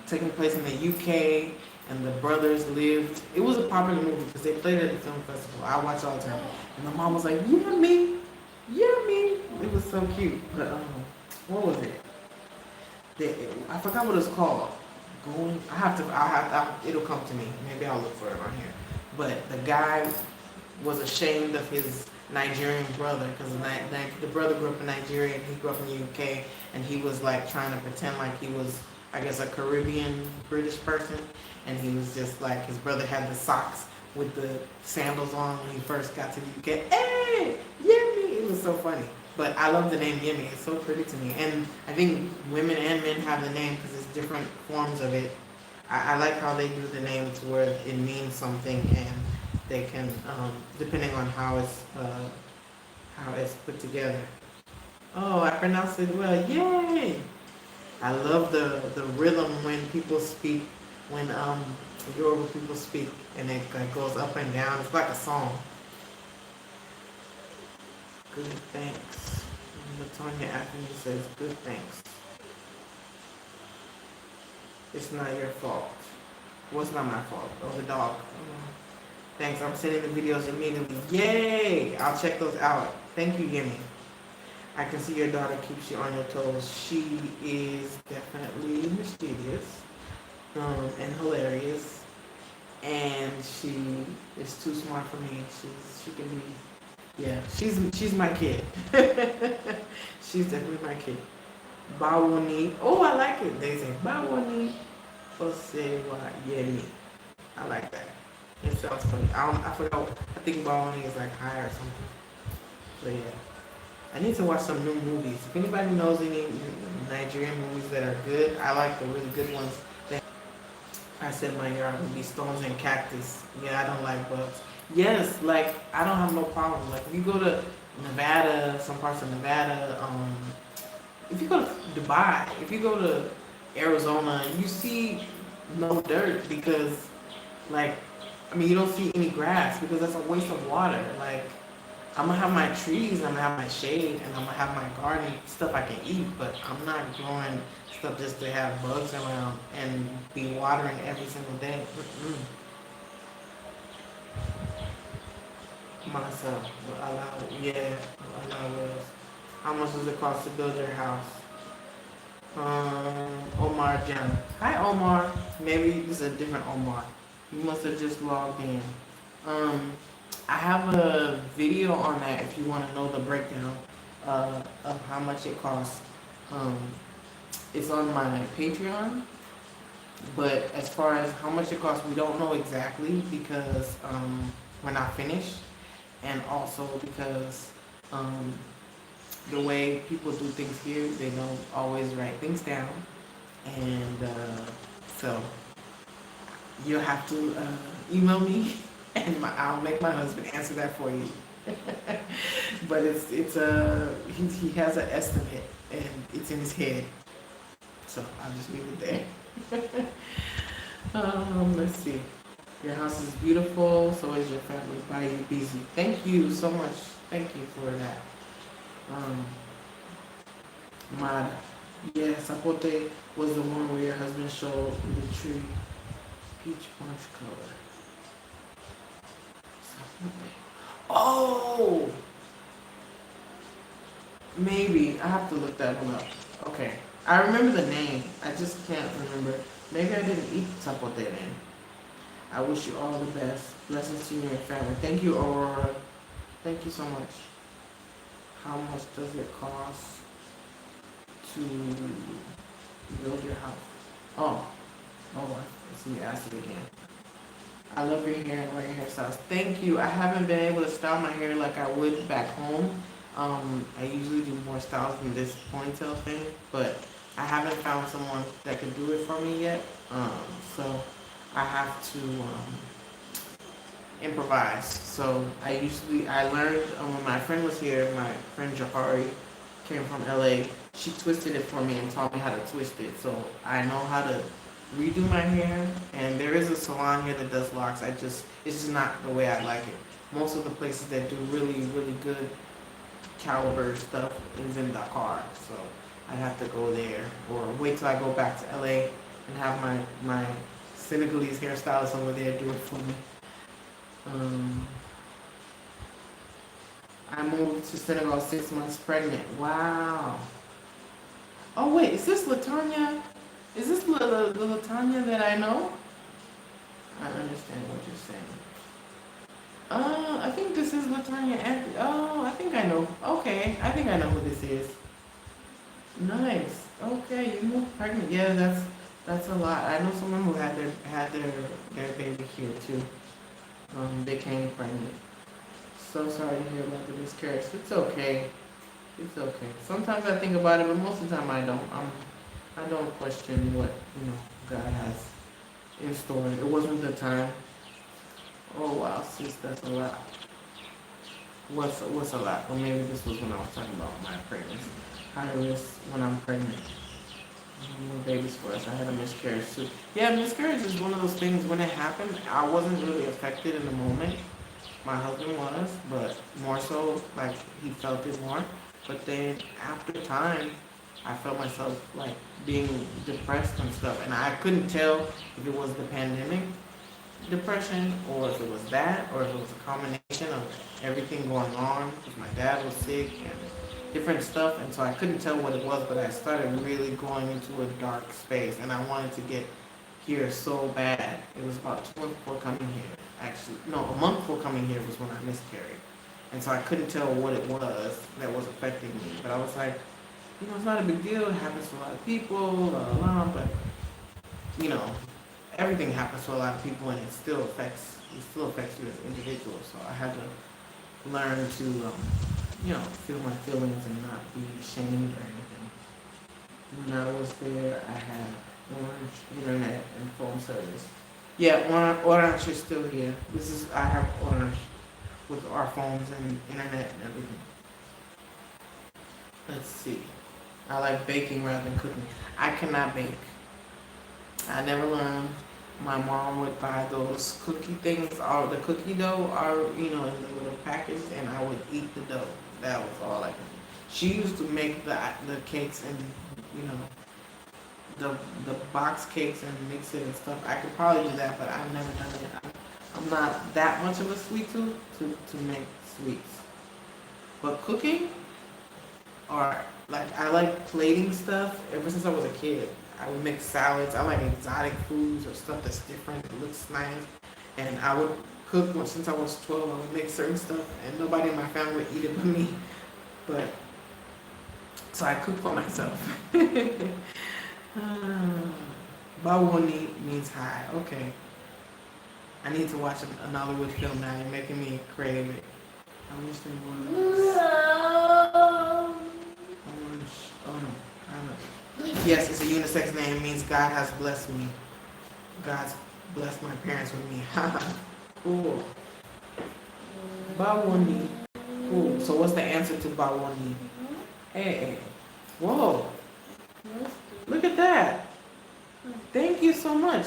taking place in the UK, and the brothers lived. It was a popular movie because they played it at the film festival. I watch all the time, and my mom was like, "Yummy, yummy." It was so cute. But what was it? I forgot what it's called. Going. It'll come to me. Maybe I'll look for it on here. But the guy was ashamed of his Nigerian brother because the brother grew up in Nigeria and he grew up in the UK, and he was like trying to pretend like he was, I guess, a Caribbean British person, and he was just like, his brother had the socks with the sandals on when he first got to the UK. Hey, Yemi! It was so funny. But I love the name Yemi. It's so pretty to me. And I think women and men have the name because it's different forms of it. I like how they do the name to where it means something, and they can, depending on how it's put together. Oh, I pronounced it well. Yay! I love the rhythm when people speak, when Yoruba people speak, and it like goes up and down. It's like a song. Good, thanks. Latonya Avenue says, good, thanks. It's not your fault. Well, it's not my fault. Oh, the dog. Thanks, I'm sending the videos immediately. Yay! I'll check those out. Thank you, Yemi. I can see your daughter keeps you on your toes. She is definitely mischievous, and hilarious. And she is too smart for me. She can be. Yeah, she's my kid. She's definitely my kid. Bawoni. Oh, I like it. They say Bawoni Osewa Yemi. I like that. It sounds funny. I forgot. I think Bawoni is like high or something. So yeah. I need to watch some new movies. If anybody knows any Nigerian movies that are good, I like the really good ones. I said my yard would be stones and cactus. Yeah, I don't like bugs. Yes, like I don't have no problem. Like if you go to Nevada, some parts of Nevada, if you go to Dubai, if you go to Arizona, you see no dirt because, like, I mean, you don't see any grass because that's a waste of water. Like, I'm gonna have my trees, I'm gonna have my shade, and I'm gonna have my garden stuff I can eat, but I'm not growing stuff just to have bugs around and be watering every single day. Myself, yeah, how much does it cost to build your house? Omar Jan. Hi Omar. Maybe this is a different Omar. You must have just logged in. I have a video on that if you want to know the breakdown of how much it costs. It's on my Patreon, but as far as how much it costs, we don't know exactly because we're not finished, and also because the way people do things here, they don't always write things down, and so you'll have to email me, and I'll make my husband answer that for you. But he has an estimate and it's in his head. So I'll just leave it there. Let's see. Your house is beautiful, so is your family. By you busy. Thank you so much. Thank you for that. Um, Mad. Yeah, Sapote was the one where your husband showed the tree. Peach punch color. Sapote. Oh! Maybe. I have to look that one up. Okay. I remember the name. I just can't remember. Maybe I didn't eat Sapote then. I wish you all the best. Blessings to you and your family. Thank you, Aurora. Thank you so much. How much does it cost to build your house? Oh, let's me ask it again. I love your hair and wear your hairstyles. Thank you. I haven't been able to style my hair like I would back home. I usually do more styles than this ponytail thing, but I haven't found someone that can do it for me yet. So I have to improvise. So I learned when my friend was here. My friend Jahari came from LA. She twisted it for me and taught me how to twist it. So I know how to redo my hair. And there is a salon here that does locks. It's just not the way I like it. Most of the places that do really, really good caliber stuff is in Dakar. So I have to go there or wait till I go back to LA and have my Senegalese hairstylist over there do it for me. I moved to Senegal 6 months pregnant. Wow. Oh wait, is this Latanya? Is this the Latanya that I know? I understand what you're saying. I think this is Latanya. I think I know. Okay, I think I know who this is. Nice. Okay, you moved pregnant. Yeah, that's a lot. I know someone who had their baby here too. They came pregnant. So sorry to hear about the miscarriage. It's okay. It's okay. Sometimes I think about it, but most of the time I don't. I don't question what God has in store. It wasn't the time. Oh wow, sis, that's a lot. What's a lot? Well, maybe this was when I was talking about my pregnancy. High risk when I'm pregnant. No babies for us. I had a miscarriage too. Yeah, miscarriage is one of those things. When it happened, I wasn't really affected in the moment. My husband was, but more so like he felt it more. But then after time, I felt myself like being depressed and stuff, and I couldn't tell if it was the pandemic depression or if it was that or if it was a combination of everything going on because my dad was sick and different stuff, and so I couldn't tell what it was, but I started really going into a dark space and I wanted to get here so bad. It was about 2 months before coming here. Actually, no, a month before coming here was when I miscarried. And so I couldn't tell what it was that was affecting me. But I was like, it's not a big deal. It happens to a lot of people, but everything happens to a lot of people and it still affects you as an individual. So I had to learn to feel my feelings and not be ashamed or anything. When I was there, I had Orange internet and phone service. Yeah, Orange is still here. I have Orange with our phones and internet and everything. Let's see. I like baking rather than cooking. I cannot bake. I never learned. My mom would buy those cookie things, or the cookie dough, or in the little package, and I would eat the dough. That was all I could do. She used to make the cakes and the box cakes and mix it and stuff. I could probably do that, but I've never done it. I'm not that much of a sweet tooth to make sweets. But cooking, or I like plating stuff ever since I was a kid. I would make salads. I like exotic foods or stuff that's different. It looks nice. And I would cook since I was 12. I would make certain stuff, and nobody in my family would eat it but me. But so I cook for myself. Bawoni means hi. Okay. I need to watch a Nollywood film now. You're making me crave it. I wish they was. Oh no. I don't know. Yes, it's a unisex name. It means God has blessed me. God's blessed my parents with me. Cool. Bawoni. Cool. So what's the answer to Bawoni? Hey. Whoa. Look at that. Thank you so much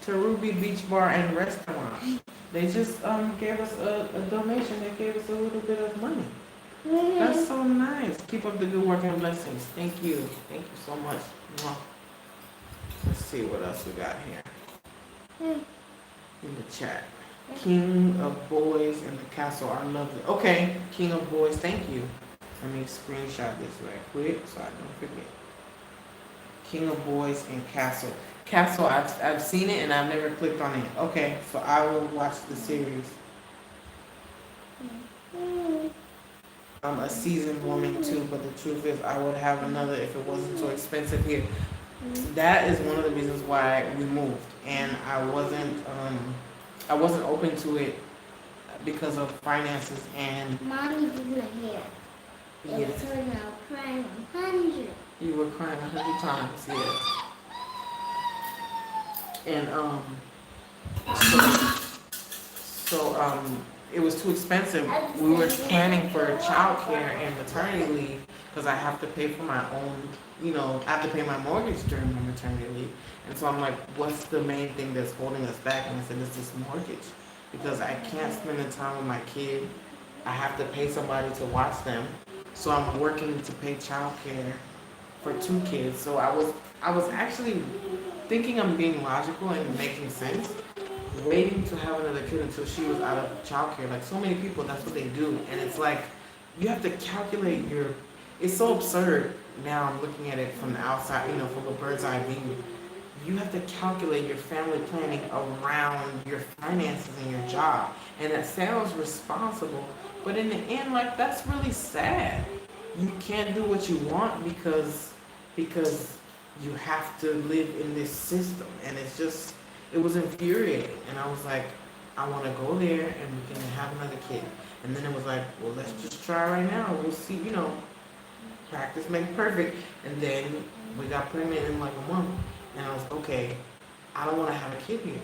to Ruby Beach Bar and Restaurant. They just gave us a donation. They gave us a little bit of money. That's so nice. Keep up the good work and blessings. Thank you. Thank you so much. Mwah. Let's see what else we got here in the chat. King of Boys in the Castle. I love it. Okay, King of Boys. Thank you. Let me screenshot this right quick so I don't forget. King of Boys and Castle. Castle, I've seen it and I've never clicked on it. Okay, so I will watch the series. I'm a seasoned woman too, but the truth is I would have another if it wasn't so expensive here. That is one of the reasons why we moved, and I wasn't open to it because of finances and. Mommy didn't hear. Yeah. It turned out crying 100. You were crying 100 times, yeah. And so it was too expensive. We were planning for childcare and maternity leave because I have to pay for my own, I have to pay my mortgage during my maternity leave. And so I'm like, what's the main thing that's holding us back? And I said, it's this mortgage because I can't spend the time with my kid. I have to pay somebody to watch them. So I'm working to pay childcare for 2 kids. So I was actually thinking I'm being logical and making sense, waiting to have another kid until she was out of childcare. Like so many people, that's what they do. And it's like, you have to calculate it's so absurd now I'm looking at it from the outside, from a bird's eye view. You have to calculate your family planning around your finances and your job. And that sounds responsible, but in the end, like, that's really sad. You can't do what you want because you have to live in this system. And it was infuriating. And I was like, I want to go there and we can have another kid. And then it was like, well, let's just try right now. We'll see, practice makes perfect. And then we got pregnant in like a month. And I was, okay, I don't want to have a kid here.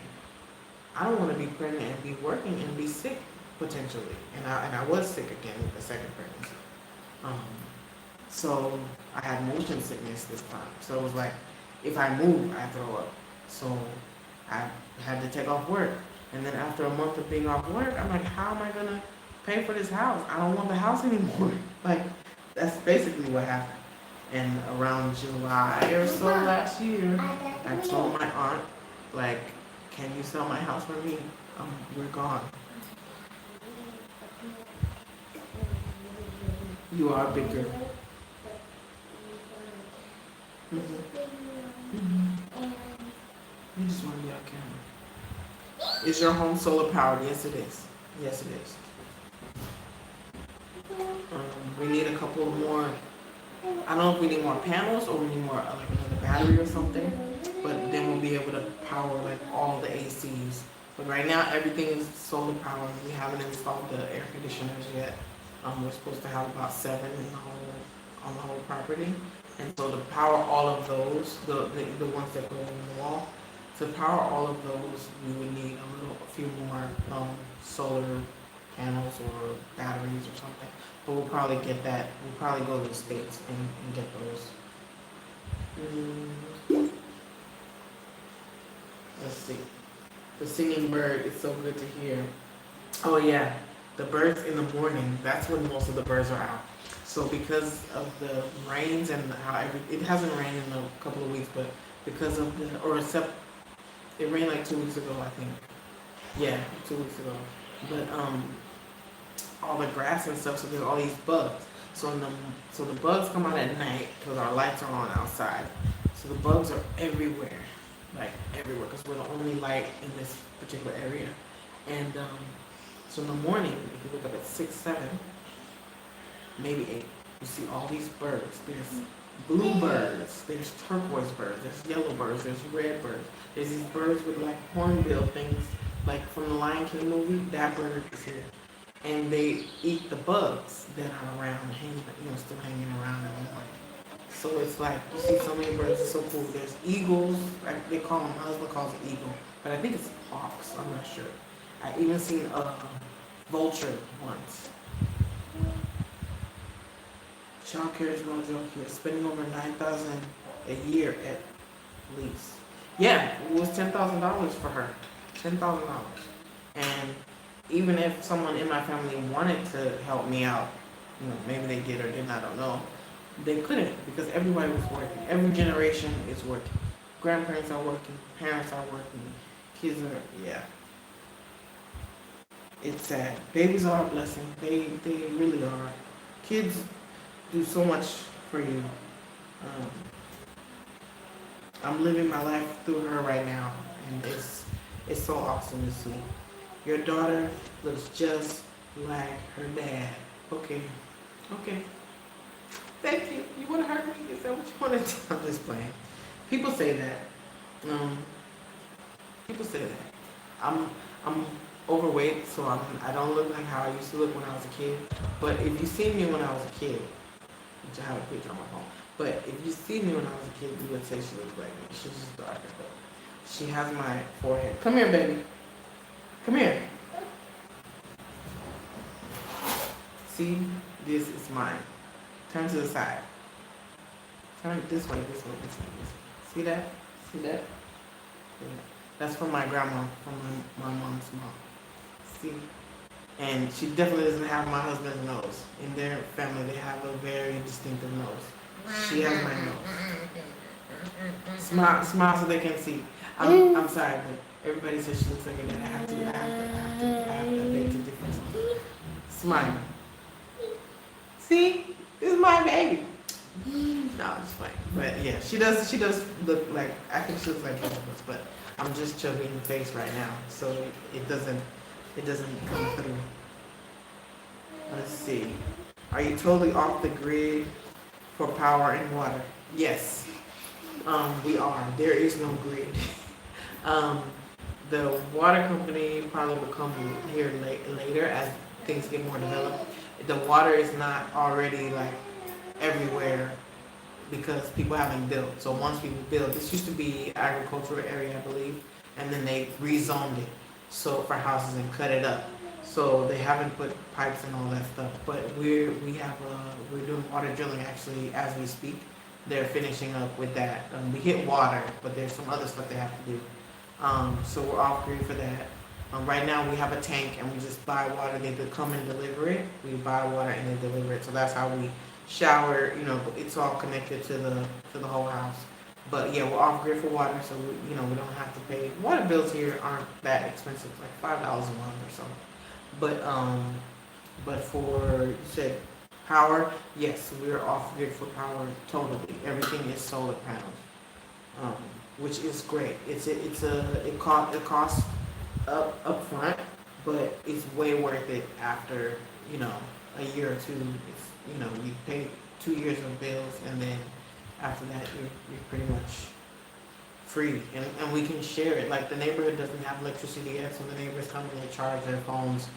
I don't want to be pregnant and be working and be sick potentially. And I was sick again with the second pregnancy. So I had motion sickness this time. So it was like, if I move, I throw up. So I had to take off work. And then after a month of being off work, I'm like, how am I going to pay for this house? I don't want the house anymore. Like, that's basically what happened. And around July or so last year, I told my aunt, like, can you sell my house for me? We're gone. You are a big girl. You just want to be on camera. Is your home solar powered? Yes, it is. Yes, it is. We need a couple more. I don't know if we need more panels or we need more, like another battery or something. But then we'll be able to power like all the ACs. But right now everything is solar powered. We haven't installed the air conditioners yet. We're supposed to have about 7 on the whole property. And so to power all of those, the ones that go on the wall, to power all of those, we would need a few more solar panels or batteries or something. But we'll probably get that. We'll probably go to the States and get those. Let's see. The singing bird is so good to hear. Oh yeah, the birds in the morning, that's when most of the birds are out. So because of the rains and how it hasn't rained in a couple of weeks, but because of it rained like 2 weeks ago, I think. Yeah, 2 weeks ago. But all the grass and stuff, so there's all these bugs. So the bugs come out at night because our lights are on outside. So the bugs are everywhere, like everywhere, because we're the only light in this particular area. And so in the morning, if you look up at 6, 7, maybe 8, you see all these birds. There's blue birds, there's turquoise birds, there's yellow birds, there's red birds. There's these birds with like hornbill things, like from the Lion King movie. That bird is here. And they eat the bugs that are around, still hanging around in the morning. So it's like, you see so many birds, it's so cool. There's eagles, like they call them, my husband calls it eagle, but I think it's hawks, I'm not sure. I even seen a vulture once. Child care is no joke here. Spending over $9,000 a year at least. Yeah, it was $10,000 for her. $10,000. And even if someone in my family wanted to help me out, maybe they did or didn't, I don't know. They couldn't because everybody was working. Every generation is working. Grandparents are working. Parents are working. Kids are, yeah. It's sad. Babies are a blessing. They really are. Kids do so much for you. Um, I'm living my life through her right now, and it's so awesome to see. Your daughter looks just like her dad. Okay, okay. Thank you. You want to hurt me? Is that what you want to do? I'm just playing. People say that. People say that. I'm overweight, so I don't look like how I used to look when I was a kid. But if you see me when I was a kid, which I have a picture on my phone, but if you see me when I was a kid, you would say she looks like me. She's just darker, but she has my forehead. Come here, baby. Come here. See, this is mine. Turn to the side. Turn this way, this way, this way, this way. See that? See that? Yeah. That's from my grandma, from my mom's mom. See? And she definitely doesn't have my husband's nose. In their family, they have a very distinctive nose. She has my nose. Smile so they can see. I'm sorry, but everybody says she looks like her dad. I have to make the difference. Smile. See? This is my baby. No, it's fine. But yeah, she does look like, I think she looks like both of us, but I'm just chubby in the face right now, so it doesn't come through. Let's see. Are you totally off the grid for power and water? Yes. We are. There is no grid. The water company probably will come here later as things get more developed. The water is not already like everywhere because people haven't built. So once people build, this used to be agricultural area, I believe, and then they rezoned it so for houses and cut it up. So they haven't put pipes and all that stuff. But we're doing water drilling actually as we speak. They're finishing up with that. We hit water, but there's some other stuff they have to do. So we're off grid for that. Right now we have a tank and we just buy water. They could come and deliver it. We buy water and they deliver it. So that's how we shower. It's all connected to the whole house. But yeah, we're off grid for water, so we don't have to pay. Water bills here aren't that expensive, like $5 a month or so. But for you said power, yes, we're off grid for power totally. Everything is solar panels, which is great. It costs up front, but it's way worth it after a year or two. It's we pay 2 years of bills, and then after that you're pretty much free, and we can share it. Like the neighborhood doesn't have electricity yet, so the neighbors come and they charge their phones.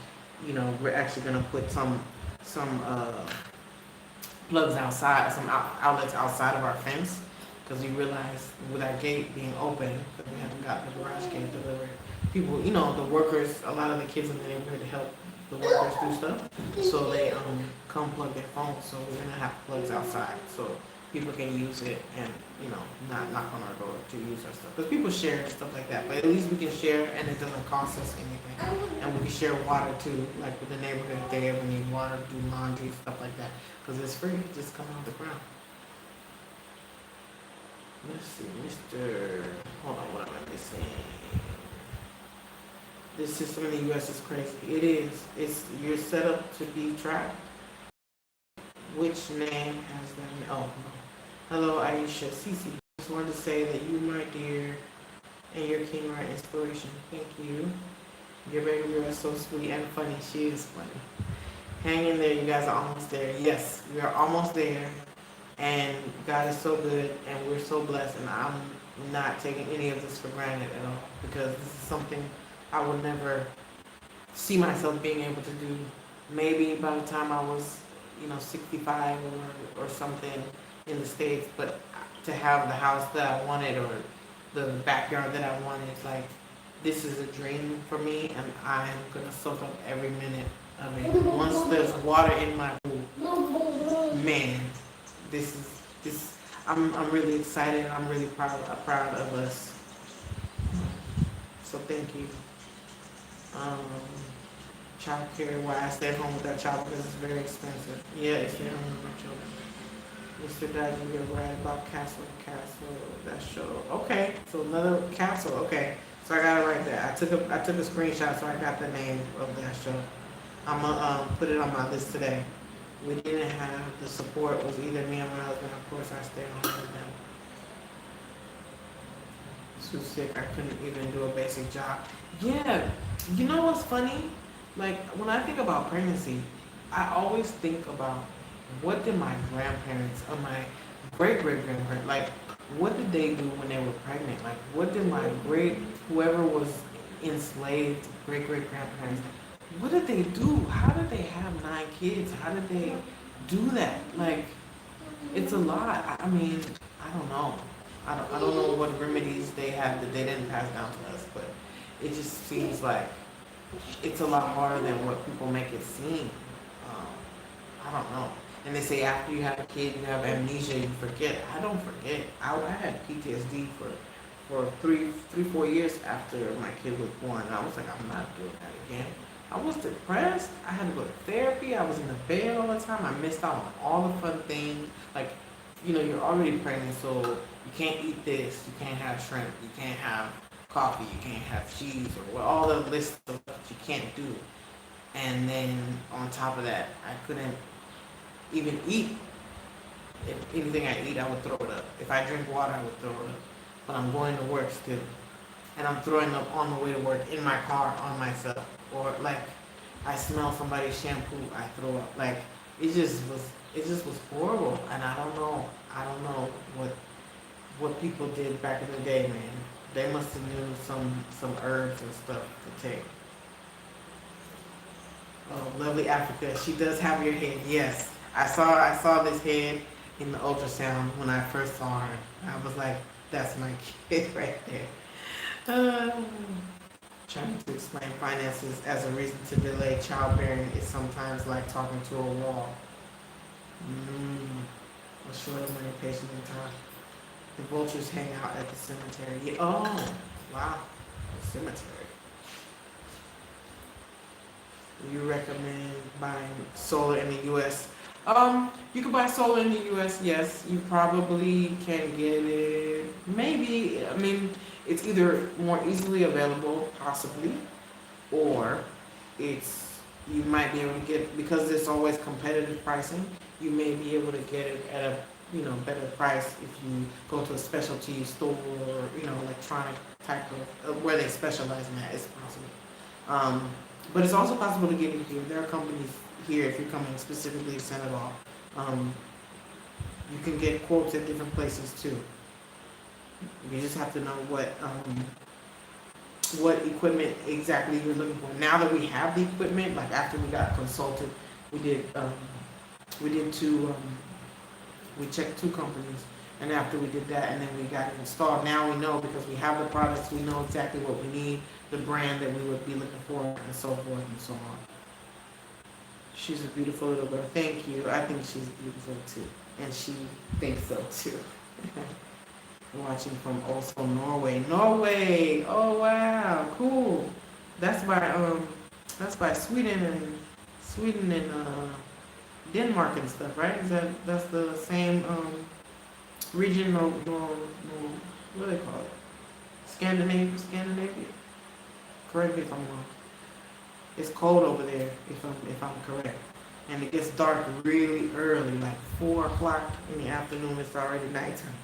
We're actually gonna put some plugs outside, some outlets outside of our fence, because we realized with our gate being open, because we haven't got the garage gate delivered, people, the workers, a lot of the kids in the neighborhood help the workers do stuff, so they come plug their phones. So we're gonna have plugs outside, so people can use it and not knock on our door to use our stuff. Because people share and stuff like that, but at least we can share and it doesn't cost us anything. And we can share water too, like with the neighborhood if they ever need water, do laundry, stuff like that. Because it's free, it just comes off the ground. Let's see, hold on, what am I missing? This system in the U.S. is crazy. It is. You're set up to be tracked. Which name has that? Oh, no. Hello, Aisha. Cece. Just wanted to say that you, my dear, and your king are inspiration. Thank you. Your baby girl is so sweet and funny. She is funny. Hang in there. You guys are almost there. Yes, we are almost there. And God is so good, and we're so blessed. And I'm not taking any of this for granted at all, because this is something I would never see myself being able to do. Maybe by the time I was 65 or something in the States, but to have the house that I wanted or the backyard that I wanted, like, this is a dream for me, and I'm gonna soak up every minute of it. Once there's water in my pool, man, this is this. I'm really excited. I'm really proud of us. So thank you. Um, Child care. Why I stay at home with that child because it's very expensive. Yeah, it's stay at home with my children. Mr. Dad, you were right about Castle, that show. Okay, so another Castle. Okay, so I gotta write that. I took a screenshot, so I got the name of that show. I'm gonna put it on my list today. We didn't have the support. Was either me or my husband. Of course, I stayed home with them. Too sick. I couldn't even do a basic job. Yeah, you know what's funny? Like when I think about pregnancy, I always think about what did my grandparents or my great great grandparents like? What did they do when they were pregnant? Like what did my great whoever was enslaved great great grandparents? What did they do? How did they have 9 kids? How did they do that? Like it's a lot. I mean, I don't know. I don't know what remedies they have that they didn't pass down to us, but it just seems like it's a lot harder than what people make it seem. Um, I don't know. And they say after you have a kid, you have amnesia, you forget. I don't forget. I had PTSD for 4 years after my kid was born. And I was like, I'm not doing that again. I was depressed. I had to go to therapy. I was in the bed all the time. I missed out on all the fun things. Like, you're already pregnant, so you can't eat this. You can't have shrimp. You can't have coffee. You can't have cheese or all the list of stuff you can't do. And then on top of that, I couldn't even eat. If anything I eat, I would throw it up. If I drink water, I would throw it up. But I'm going to work still. And I'm throwing up on the way to work in my car on myself. Or like I smell somebody's shampoo, I throw up. Like it just was horrible. And I don't know what people did back in the day, man. They must have knew some herbs and stuff to take. Oh, lovely Africa. She does have your head. Yes. I saw this head in the ultrasound when I first saw her. I was like, that's my kid right there. Trying to explain finances as a reason to delay childbearing is sometimes like talking to a wall. A short of money, patience, and time. The vultures hang out at the cemetery. Yeah. Oh, wow. The cemetery. You recommend buying solar in the U.S.? You can buy solar in the U.S. Yes, you probably can get it. Maybe. I mean, it's either more easily available, possibly, or you might be able to get because there's always competitive pricing. You may be able to get it at a better price if you go to a specialty store or electronic type of where they specialize in that. It's possible. But it's also possible to get it here. There are companies here if you're coming specifically to Senegal. You can get quotes at different places too. You just have to know what equipment exactly you're looking for. Now that we have the equipment, like after we got consulted, we checked 2 companies, and after we did that, and then we got it installed. Now we know because we have the products, we know exactly what we need, the brand that we would be looking for, and so forth and so on. She's a beautiful little girl. Thank you. I think she's beautiful too, and she thinks so too. Watching from also Norway. Norway. Oh wow, cool. That's by Sweden and Denmark and stuff, right? That's the same region? No, what do they call it? Scandinavia. Correct me if I'm wrong. It's cold over there, if I'm correct, and it gets dark really early, like 4 o'clock in the afternoon. It's already nighttime.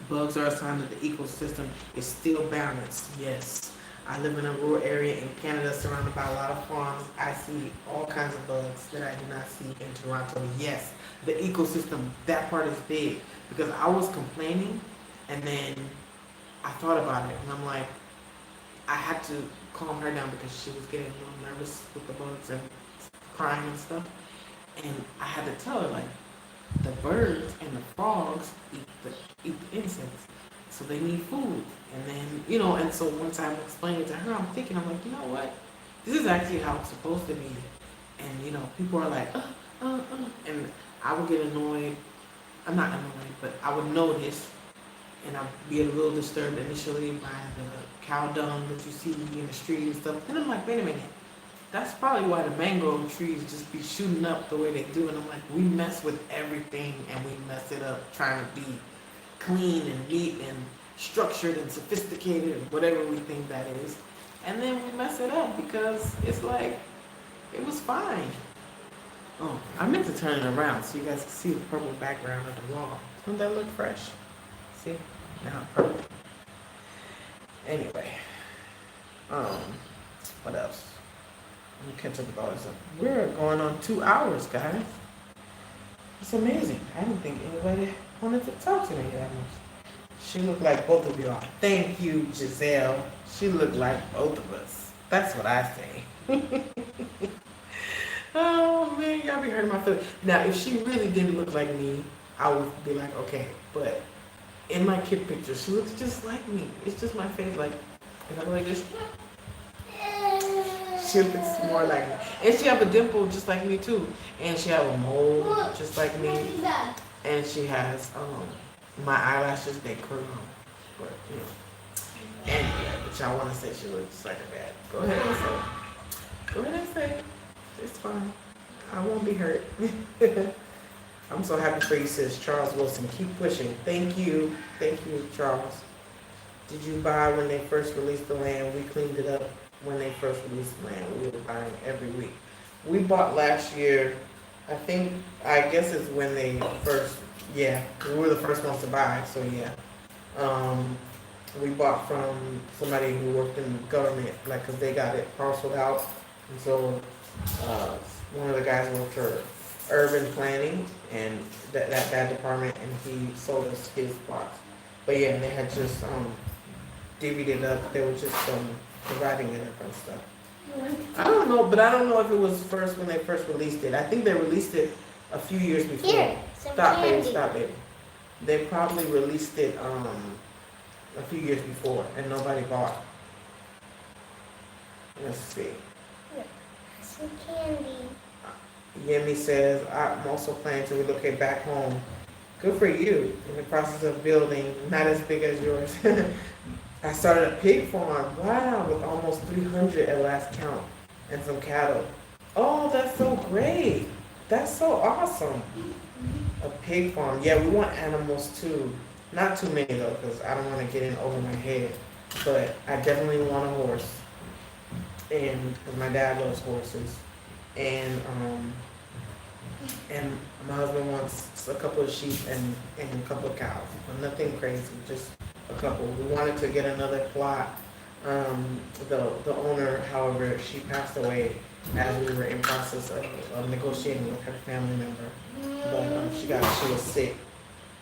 Bugs are a sign that the ecosystem is still balanced. Yes. I live in a rural area in Canada surrounded by a lot of farms. I see all kinds of bugs that I do not see in Toronto. Yes, the ecosystem, that part is big. Because I was complaining and then I thought about it and I'm like, I had to calm her down because she was getting a little nervous with the bugs and crying and stuff. And I had to tell her, like, the birds and the frogs eat the insects, so they need food. And then, and so once I'm explaining it to her, I'm like, you know what? This is actually how it's supposed to be. And, people are like, and I would get annoyed. I'm not annoyed, but I would notice, and I'd be a little disturbed initially by the cow dung that you see in the street and stuff. Then I'm like, wait a minute, that's probably why the mango trees just be shooting up the way they do. And I'm like, we mess with everything and we mess it up trying to be clean and neat and structured and sophisticated and whatever we think that is. And then we mess it up because it's like, it was fine. Oh, I meant to turn it around so you guys can see the purple background of the wall. Doesn't that look fresh? See? Now purple. Anyway. What else? Let me catch up with all this. We're going on 2 hours, guys. It's amazing. I didn't think anybody wanted to talk to me that much. She looked like both of y'all. Thank you, Giselle. She looked like both of us. That's what I say. Oh man, y'all be hurting my feelings. Now, if she really didn't look like me, I would be like, okay. But in my kid picture, she looks just like me. It's just my face, like, if I go like this, she looks more like me. And she have a dimple just like me too. And she have a mole just like me. And she has my eyelashes, they curl. But you know. And yeah, but y'all wanna say she looks just like her dad. Go ahead and say. Go ahead and say. It's fine. I won't be hurt. I'm so happy for you, sis. Charles Wilson. Keep pushing. Thank you. Thank you, Charles. Did you buy when they first released the land? We cleaned it up when they first released the land. We were buying every week. We bought last year. I guess it's when they first, yeah, we were the first ones to buy, so yeah. We bought from somebody who worked in the government, like, cause they got it parceled out. And so, one of the guys worked for urban planning and that department, and he sold us his plots. But yeah, they had just divvied it up. They were just dividing it up and stuff. I don't know, but I don't know if it was first when they first released it. I think they released it a few years before. Here, Stop, baby, stop, baby. They probably released it a few years before, and nobody bought. Let's see. Some candy. Yemi says, I'm also planning to relocate back home. Good for you. In the process of building, not as big as yours. I started a pig farm. Wow, with almost 300 at last count. And some cattle. Oh, that's so great. That's so awesome. A pig farm. Yeah, we want animals too. Not too many though, because I don't want to get in over my head. But I definitely want a horse. And because my dad loves horses, and my husband wants a couple of sheep and a couple of cows. Nothing crazy, just a couple. We wanted to get another plot. The owner, however, she passed away as we were in process of negotiating with her family member. But she was sick.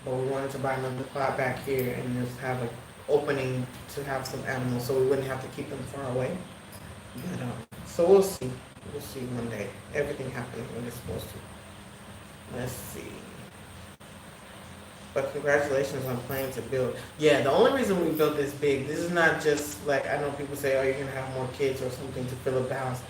But we wanted to buy another plot back here and just have an opening to have some animals, so we wouldn't have to keep them far away. But, so we'll see. We'll see one day. Everything happens when it's supposed to. Let's see. But congratulations on planning to build. Yeah, the only reason we built this big, this is not just like, I know people say, oh, you're going to have more kids or something to fill up the house.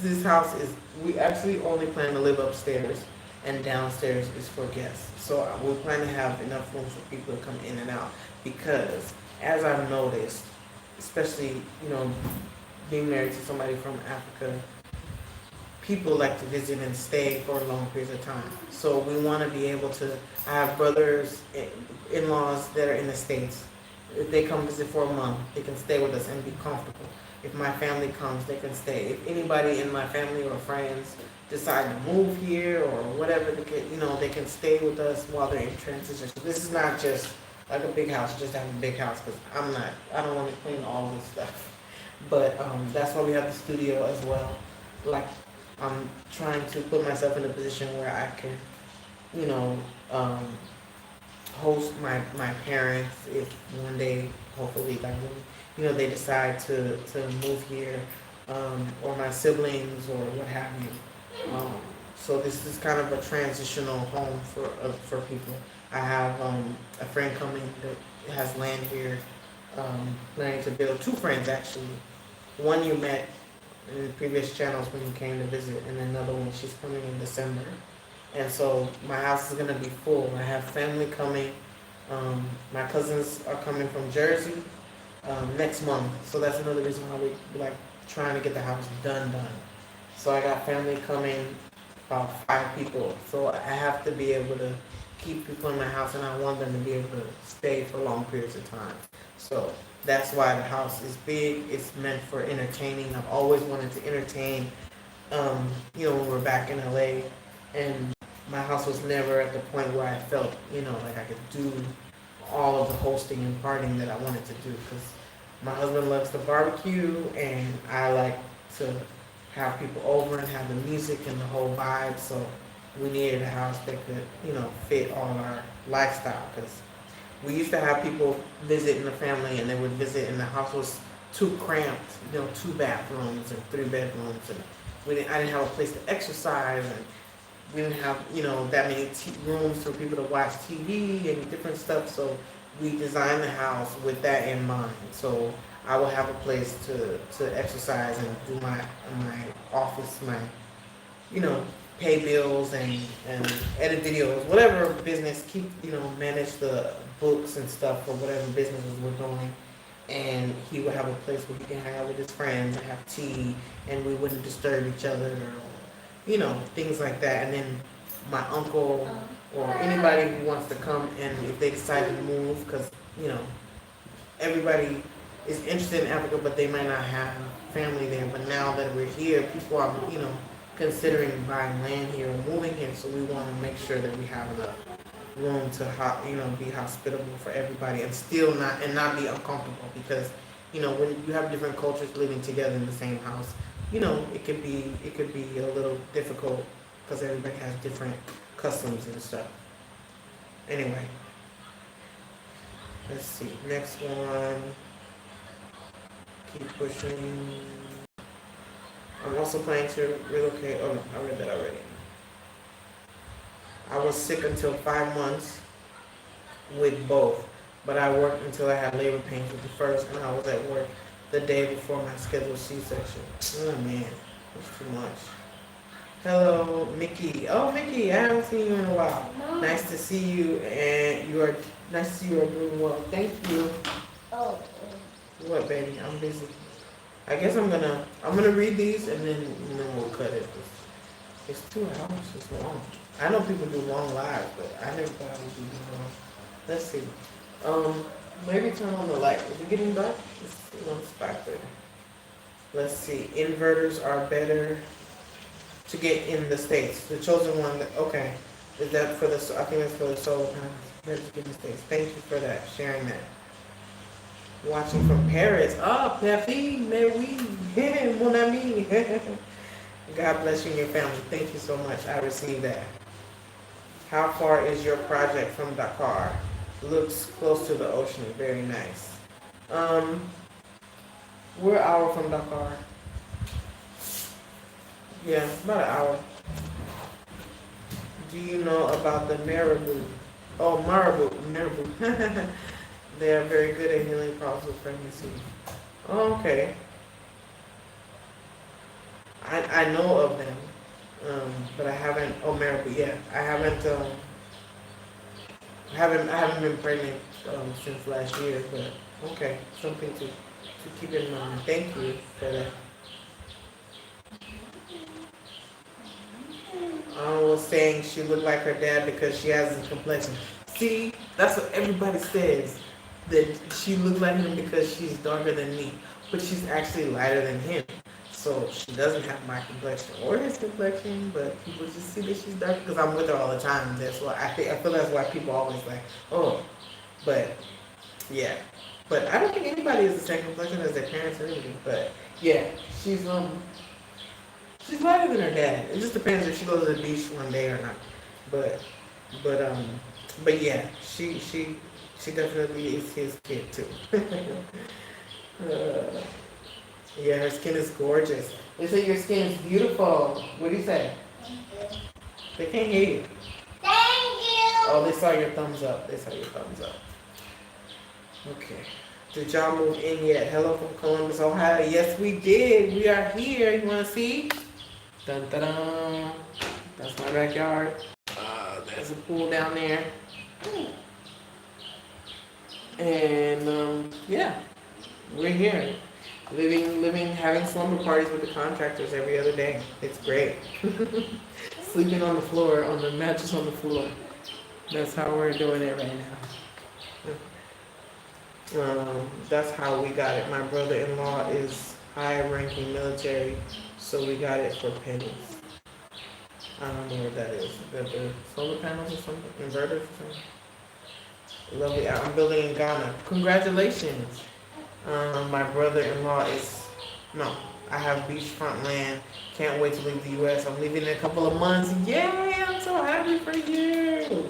This house is, we actually only plan to live upstairs, and downstairs is for guests. So we plan to have enough room for people to come in and out. Because as I've noticed, especially, being married to somebody from Africa, people like to visit and stay for long periods of time. So we want to be able to, I have brothers, in-laws that are in the States. If they come visit for a month, they can stay with us and be comfortable. If my family comes, they can stay. If anybody in my family or friends decide to move here or whatever, they can stay with us while they're in transition. So this is not just like a big house, just have a big house, because I don't want to clean all this stuff. But that's why we have the studio as well. Like, I'm trying to put myself in a position where I can, host my parents if one day, hopefully, they decide to move here, or my siblings or what have you. So this is kind of a transitional home for people. I have a friend coming that has land here, planning to build. 2 friends actually. One you met in the previous channels when you came to visit, and another one, she's coming in December. And so my house is gonna be full. I have family coming. My cousins are coming from Jersey next month, so that's another reason why we like trying to get the house done. So I got family coming, about 5 people. So I have to be able to keep people in my house, and I want them to be able to stay for long periods of time. So that's why the house is big. It's meant for entertaining. I've always wanted to entertain. When we're back in LA, and my house was never at the point where I felt, like I could do all of the hosting and partying that I wanted to do, because my husband loves to barbecue, and I like to have people over and have the music and the whole vibe. So we needed a house that could, fit all our lifestyle, because we used to have people visit in the family, and they would visit, and the house was too cramped, 2 bathrooms and 3 bedrooms, and I didn't have a place to exercise, and we didn't have, that many rooms for people to watch TV and different stuff. So we designed the house with that in mind. So I will have a place to exercise and do my office, my, pay bills and edit videos, whatever business, manage the books and stuff for whatever businesses we're doing. And he would have a place where he can hang out with his friends and have tea, and we wouldn't disturb each other, or, things like that. And then my uncle or anybody who wants to come, and if they decide to move, because, everybody is interested in Africa, but they might not have family there. But now that we're here, people are, considering buying land here or moving here. So we want to make sure that we have enough room to be hospitable for everybody, and still not be uncomfortable, because when you have different cultures living together in the same house, it could be a little difficult, because everybody has different customs and stuff. Anyway, let's see, next one. Keep pushing. I'm also planning to relocate. Oh no, I read that already. I was sick until 5 months with both, but I worked until I had labor pains with the first, and I was at work the day before my scheduled C-section. Oh man, that's too much. Hello, Mickey. Oh, Mickey, I haven't seen you in a while. Nice to see you, and you are doing well. Thank you. Oh. What, baby? I'm busy. I guess I'm gonna read these, and then we'll cut it. It's 2 hours. It's long. I know people do long lives, but I never thought I would do long. Let's see. Maybe turn on the light. Is it getting dark? It's 5:30. Let's see. Inverters are better to get in the States. The chosen one. Okay. Is that for the? I think that's for the solar panels. Better to get in the States. Thank you for that. Sharing that. Watching from Paris. Oh, Papi, mais oui. Mon ami. God bless you and your family. Thank you so much. I received that. How far is your project from Dakar? Looks close to the ocean. Very nice. We're an hour from Dakar. Yeah, about an hour. Do you know about the marabou? Oh, marabou. They are very good at healing problems with pregnancy. Oh, okay. I know of them, but I haven't. Oh, marabou. Yeah, I haven't been pregnant since last year. But okay, something to keep in mind. Thank you for that. I was saying she looked like her dad because she has the complexion. See, that's what everybody says. That she looked like him because she's darker than me, but she's actually lighter than him. So she doesn't have my complexion or his complexion, but people just see that she's darker because I'm with her all the time. That's why I feel that's why people always like, oh, but yeah. But I don't think anybody is the same complexion as their parents or anything. But yeah, she's lighter than her dad. It just depends if she goes to the beach one day or not. But yeah, she definitely is his kid too. Yeah, her skin is gorgeous. They say your skin is beautiful. What do you say? Thank you. They can't hear you. Thank you. Oh, they saw your thumbs up. Okay. Did y'all move in yet? Hello from Columbus, Ohio. Yes, we did. We are here. You want to see? Dun, dun, dun. That's my backyard. There's a pool down there. And yeah, we're here. Living, having slumber parties with the contractors every other day. It's great. Sleeping on the floor, on the mattress on the floor. That's how we're doing it right now. That's how we got it. My brother-in-law is high-ranking military, so we got it for pennies. I don't know what that is. The solar panels or something? Inverters or something? Lovely. I'm building in Ghana. Congratulations. My brother-in-law is, no, I have beachfront land. Can't wait to leave the U.S. I'm leaving in a couple of months. Yay! I'm so happy for you.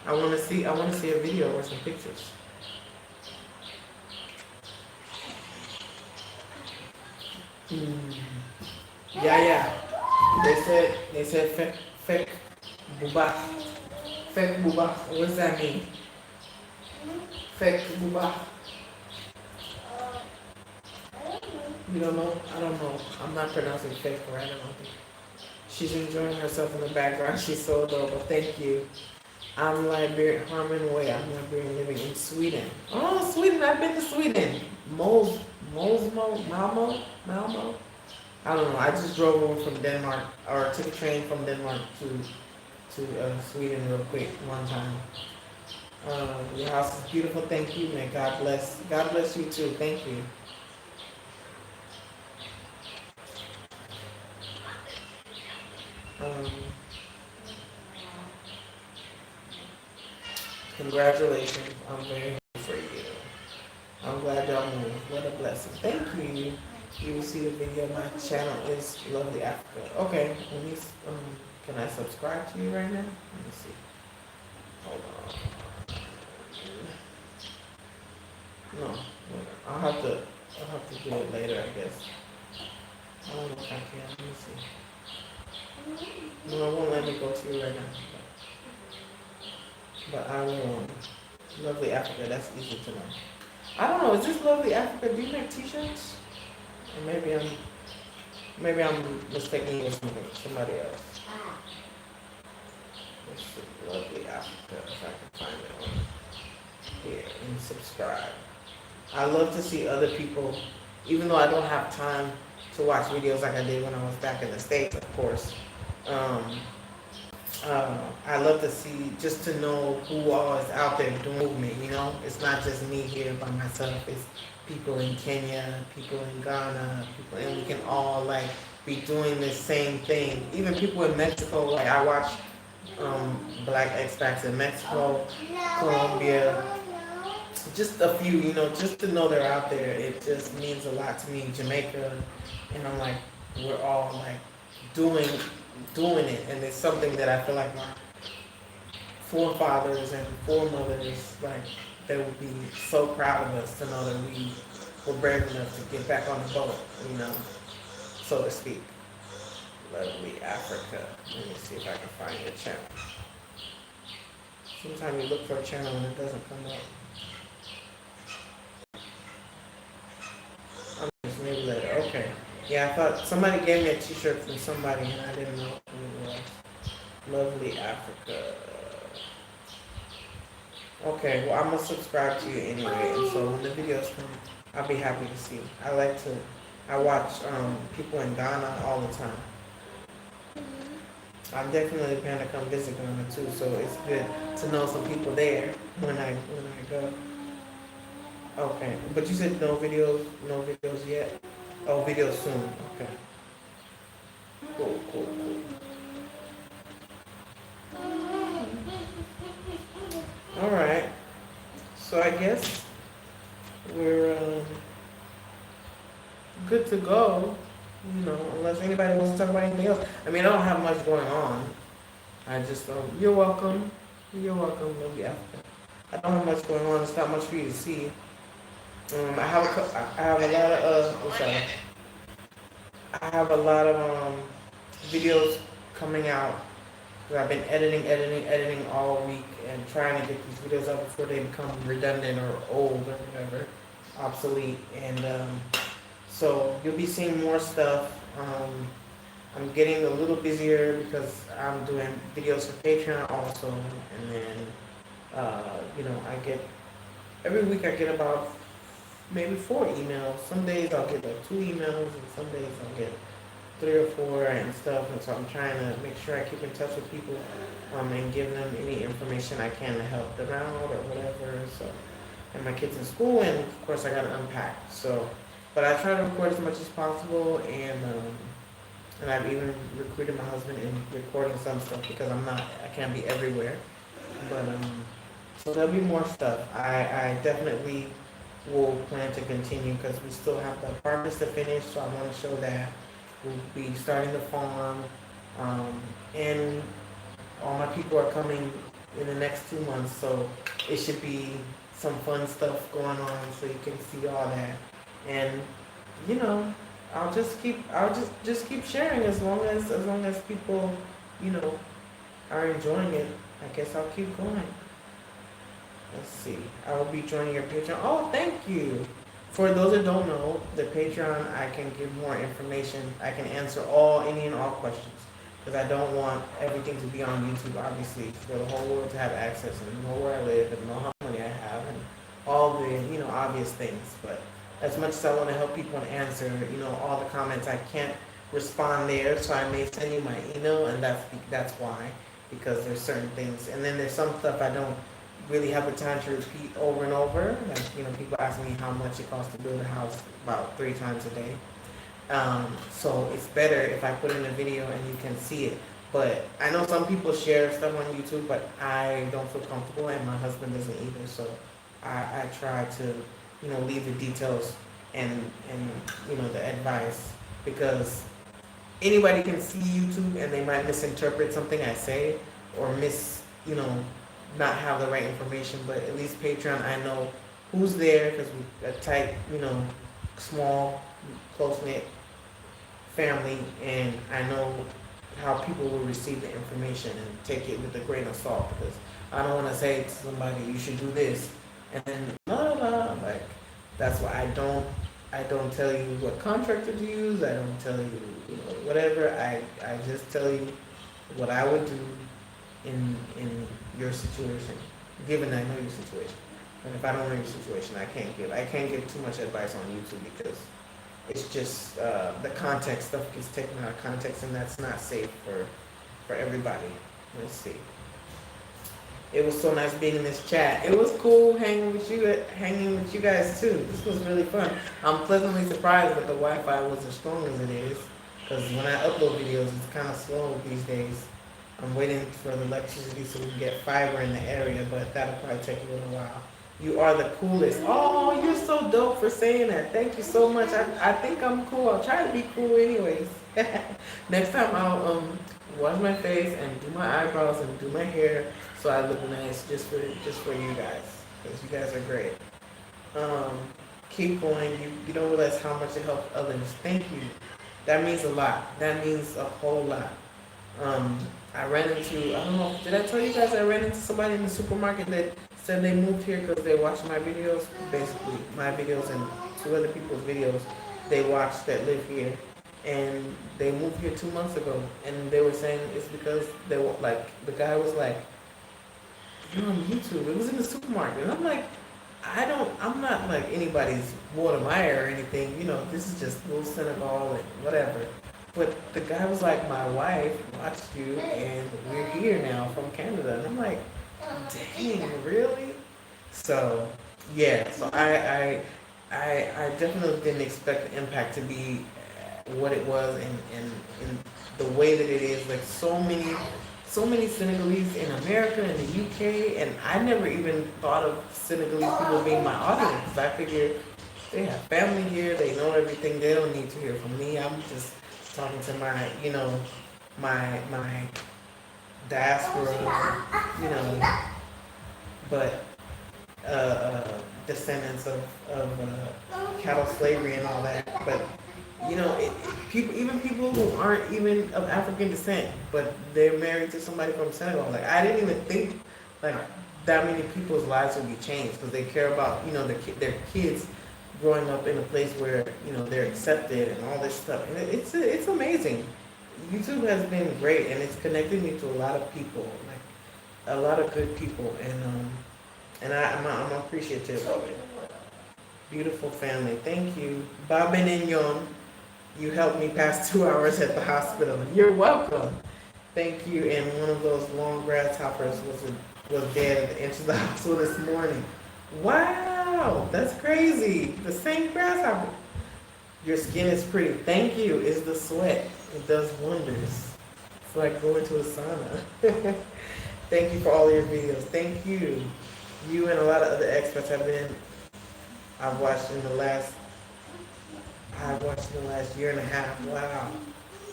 I want to see a video or some pictures. Yeah. They said fake buba. Fake buba. What does that mean? Fake buba. You don't know? I don't know. I'm not pronouncing fake right. I don't think. She's enjoying herself in the background. She's so adorable. Thank you. I'm Liberian, Harmon Way. I'm Liberian living in Sweden. Oh, Sweden. I've been to Sweden. Malmo? I don't know. I just drove over from Denmark, or took a train from Denmark to Sweden real quick one time. Your house is beautiful. Thank you, man. God bless. God bless you too. Thank you. Congratulations. I'm very happy for you. I'm glad y'all moved. What a blessing. Thank you. You will see the video. My channel is Lovely Africa. Okay, let me, can I subscribe to you right now? Let me see. Hold on. No, I'll have to do it later, I guess. I don't know if I can. Let me see. No, it won't let me go to you right now. But I will. Lovely Africa, that's easy to know. I don't know, is this Lovely Africa? Do you make t-shirts? Or maybe I'm mistaking you with somebody else. Let's see, Lovely Africa, if I can find it on here and subscribe. I love to see other people, even though I don't have time to watch videos like I did when I was back in the States, of course. I love to see, just to know who all is out there doing movement, you know? It's not just me here by myself, it's people in Kenya, people in Ghana, and we can all like be doing this same thing. Even people in Mexico, like I watch Black expats in Mexico, Colombia, just a few, you know, just to know they're out there, it just means a lot to me. Jamaica, and I'm like, we're all like doing it, and it's something that I feel like my forefathers and foremothers, like, they would be so proud of us to know that we were brave enough to get back on the boat, you know, so to speak. Lovely Africa. Let me see if I can find your channel. Sometimes you look for a channel and it doesn't come up. Maybe later. Okay. Yeah, I thought somebody gave me a t-shirt from somebody and I didn't know who it was. Lovely Africa. Okay, well I'm gonna subscribe to you anyway, and so when the videos come, I'll be happy to see. I watch people in Ghana all the time. I'm definitely going to come visit Ghana too, so it's good to know some people there when I go. Okay, but you said no videos yet? Oh, videos soon. Okay. Cool. All right. So I guess we're good to go. You know, unless anybody wants to talk about anything else. I mean, I don't have much going on. I just you're welcome. Lovely Africa. I don't have much going on. It's not much for you to see. I have a lot of videos coming out. I've been editing all week and trying to get these videos out before they become redundant or old or whatever, obsolete. And so you'll be seeing more stuff. I'm getting a little busier because I'm doing videos for Patreon also, and then I get every week I get about maybe 4 emails. Some days I'll get like 2 emails, and some days I'll get 3 or 4 and stuff. And so I'm trying to make sure I keep in touch with people, and give them any information I can to help them out or whatever. So, and my kids in school, and of course I gotta unpack. So, but I try to record as much as possible, and I've even recruited my husband in recording some stuff because I can't be everywhere. But so there'll be more stuff. I definitely will plan to continue because we still have the apartments to finish, so I want to show that. We'll be starting the farm, and all my people are coming in the next 2 months, so it should be some fun stuff going on, so you can see all that. And you know, I'll just keep sharing as long as people, you know, are enjoying it. I guess I'll keep going. Let's see. I will be joining your Patreon. Oh, thank you. For those that don't know, the Patreon, I can give more information. I can answer any and all questions. Because I don't want everything to be on YouTube, obviously. For the whole world to have access and know where I live and know how money I have and all the, obvious things. But as much as I want to help people and answer, all the comments, I can't respond there. So I may send you my email, and that's why. Because there's certain things. And then there's some stuff I don't really have the time to repeat over and over. Like, people ask me how much it costs to build a house about 3 times a day. So it's better if I put in a video and you can see it. But I know some people share stuff on YouTube, but I don't feel comfortable, and my husband doesn't either. So I try to, leave the details and the advice, because anybody can see YouTube and they might misinterpret something I say or not have the right information. But at least Patreon, I know who's there, because we a tight, small, close-knit family, and I know how people will receive the information and take it with a grain of salt, because I don't want to say to somebody, you should do this, and then blah, blah, like, that's why I don't tell you what contractor to use. I don't tell you, whatever. I just tell you what I would do in your situation, given I know your situation. And if I don't know your situation, I can't give too much advice on YouTube, because it's just the context stuff gets taken out of context, and that's not safe for everybody. Let's see. It was so nice being in this chat. It was cool hanging with you guys too. This was really fun. I'm pleasantly surprised that the Wi-Fi was as strong as it is, because when I upload videos, it's kind of slow these days. I'm waiting for the electricity so we can get fiber in the area, but that'll probably take a little while. You are the coolest. Oh, you're so dope for saying that. Thank you so much. I think I'm cool. I'll try to be cool anyways. Next time I'll wash my face and do my eyebrows and do my hair so I look nice just for you guys, because you guys are great. Keep going. You don't realize how much it helps others. Thank you. That means a lot. That means a whole lot. I don't know, did I tell you guys I ran into somebody in the supermarket that said they moved here because they watched my videos? Basically, my videos and 2 other people's videos they watched that live here. And they moved here 2 months ago. And they were saying it's because they were like, the guy was like, you're on YouTube. It was in the supermarket. And I'm like, I'm not like anybody's Walter Meyer or anything. This is just little Senegal and whatever. But the guy was like, my wife watched you, and we're here now from Canada. And I'm like, dang, really? So, yeah. So I definitely didn't expect the impact to be what it was, and the way that it is. Like, so many Senegalese in America and the UK, and I never even thought of Senegalese people being my audience, because I figured they have family here, they know everything, they don't need to hear from me. I'm just talking to my, my diaspora, but descendants of cattle slavery and all that. But people who aren't even of African descent, but they're married to somebody from Senegal. Like, I didn't even think like that many people's lives would be changed, because they care about their kids growing up in a place where they're accepted and all this stuff. And it's amazing. YouTube has been great, and it's connected me to a lot of people, like a lot of good people, and I'm appreciative of it. Beautiful family, thank you, Bob and Yon. You helped me pass 2 hours at the hospital. You're welcome. Thank you. And one of those long grasshoppers was dead at the edge of the hospital this morning. Wow, that's crazy. The same grasshopper. Your skin is pretty. Thank you. It's the sweat. It does wonders. It's like going to a sauna. Thank you for all your videos. Thank you. You and a lot of other experts I've watched in the last year and a half. Wow.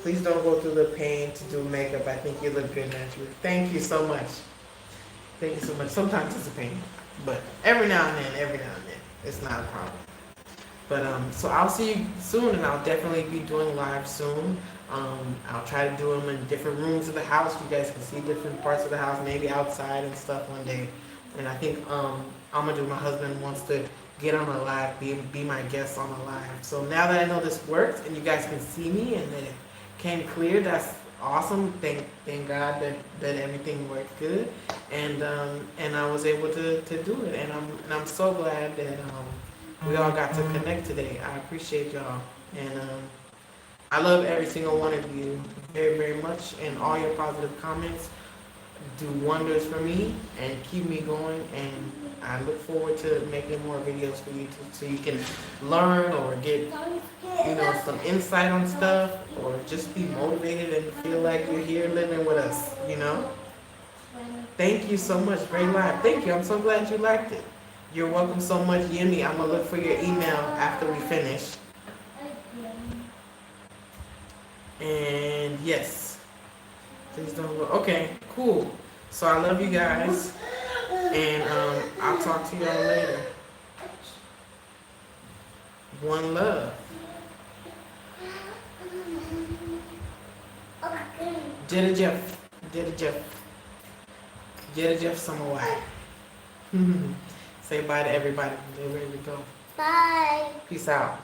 Please don't go through the pain to do makeup. I think you look good naturally. Thank you so much. Thank you so much. Sometimes it's a pain, but every now and then, it's not a problem. But so I'll see you soon, and I'll definitely be doing live soon. I'll try to do them in different rooms of the house. You guys can see different parts of the house, maybe outside and stuff one day. And I think I'm gonna do. My husband wants to get on a live, be my guest on a live. So now that I know this works and you guys can see me and that it came clear, that's awesome. Thank God that everything worked good, and I was able to do it. And I'm so glad that we all got to connect today. I appreciate y'all, and I love every single one of you very, very much, and all your positive comments do wonders for me and keep me going. And I look forward to making more videos for you so you can learn or get some insight on stuff, or just be motivated and feel like you're here living with us. Thank you so much. Great live. Thank you. I'm so glad you liked it. You're welcome so much, Yemi. I'm gonna look for your email after we finish. And yes, please don't go. Okay, cool. So I love you guys, and I'll talk to y'all later. One love. Jada Jeff Samawai. Say bye to everybody. They're ready to go. Bye. Peace out.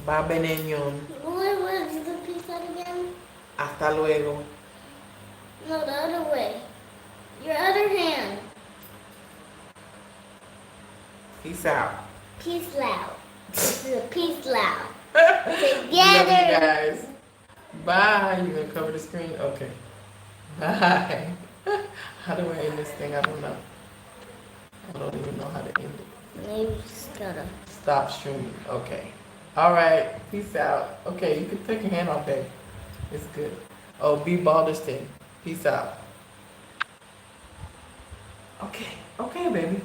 Bye, Benenyon. What is the peace out again? Hasta luego. No, the other way. Your other hand. Peace out. Peace loud. This is a peace loud. Love you Together. guys. Bye. You gonna cover the screen? Okay. Bye. How do I end this thing? I don't know. I don't even know how to end it. Maybe just gotta. Stop streaming. Okay. All right. Peace out. Okay, you can take your hand off there. It's good. Oh, B. Balderston. Peace out. Okay. Okay, baby.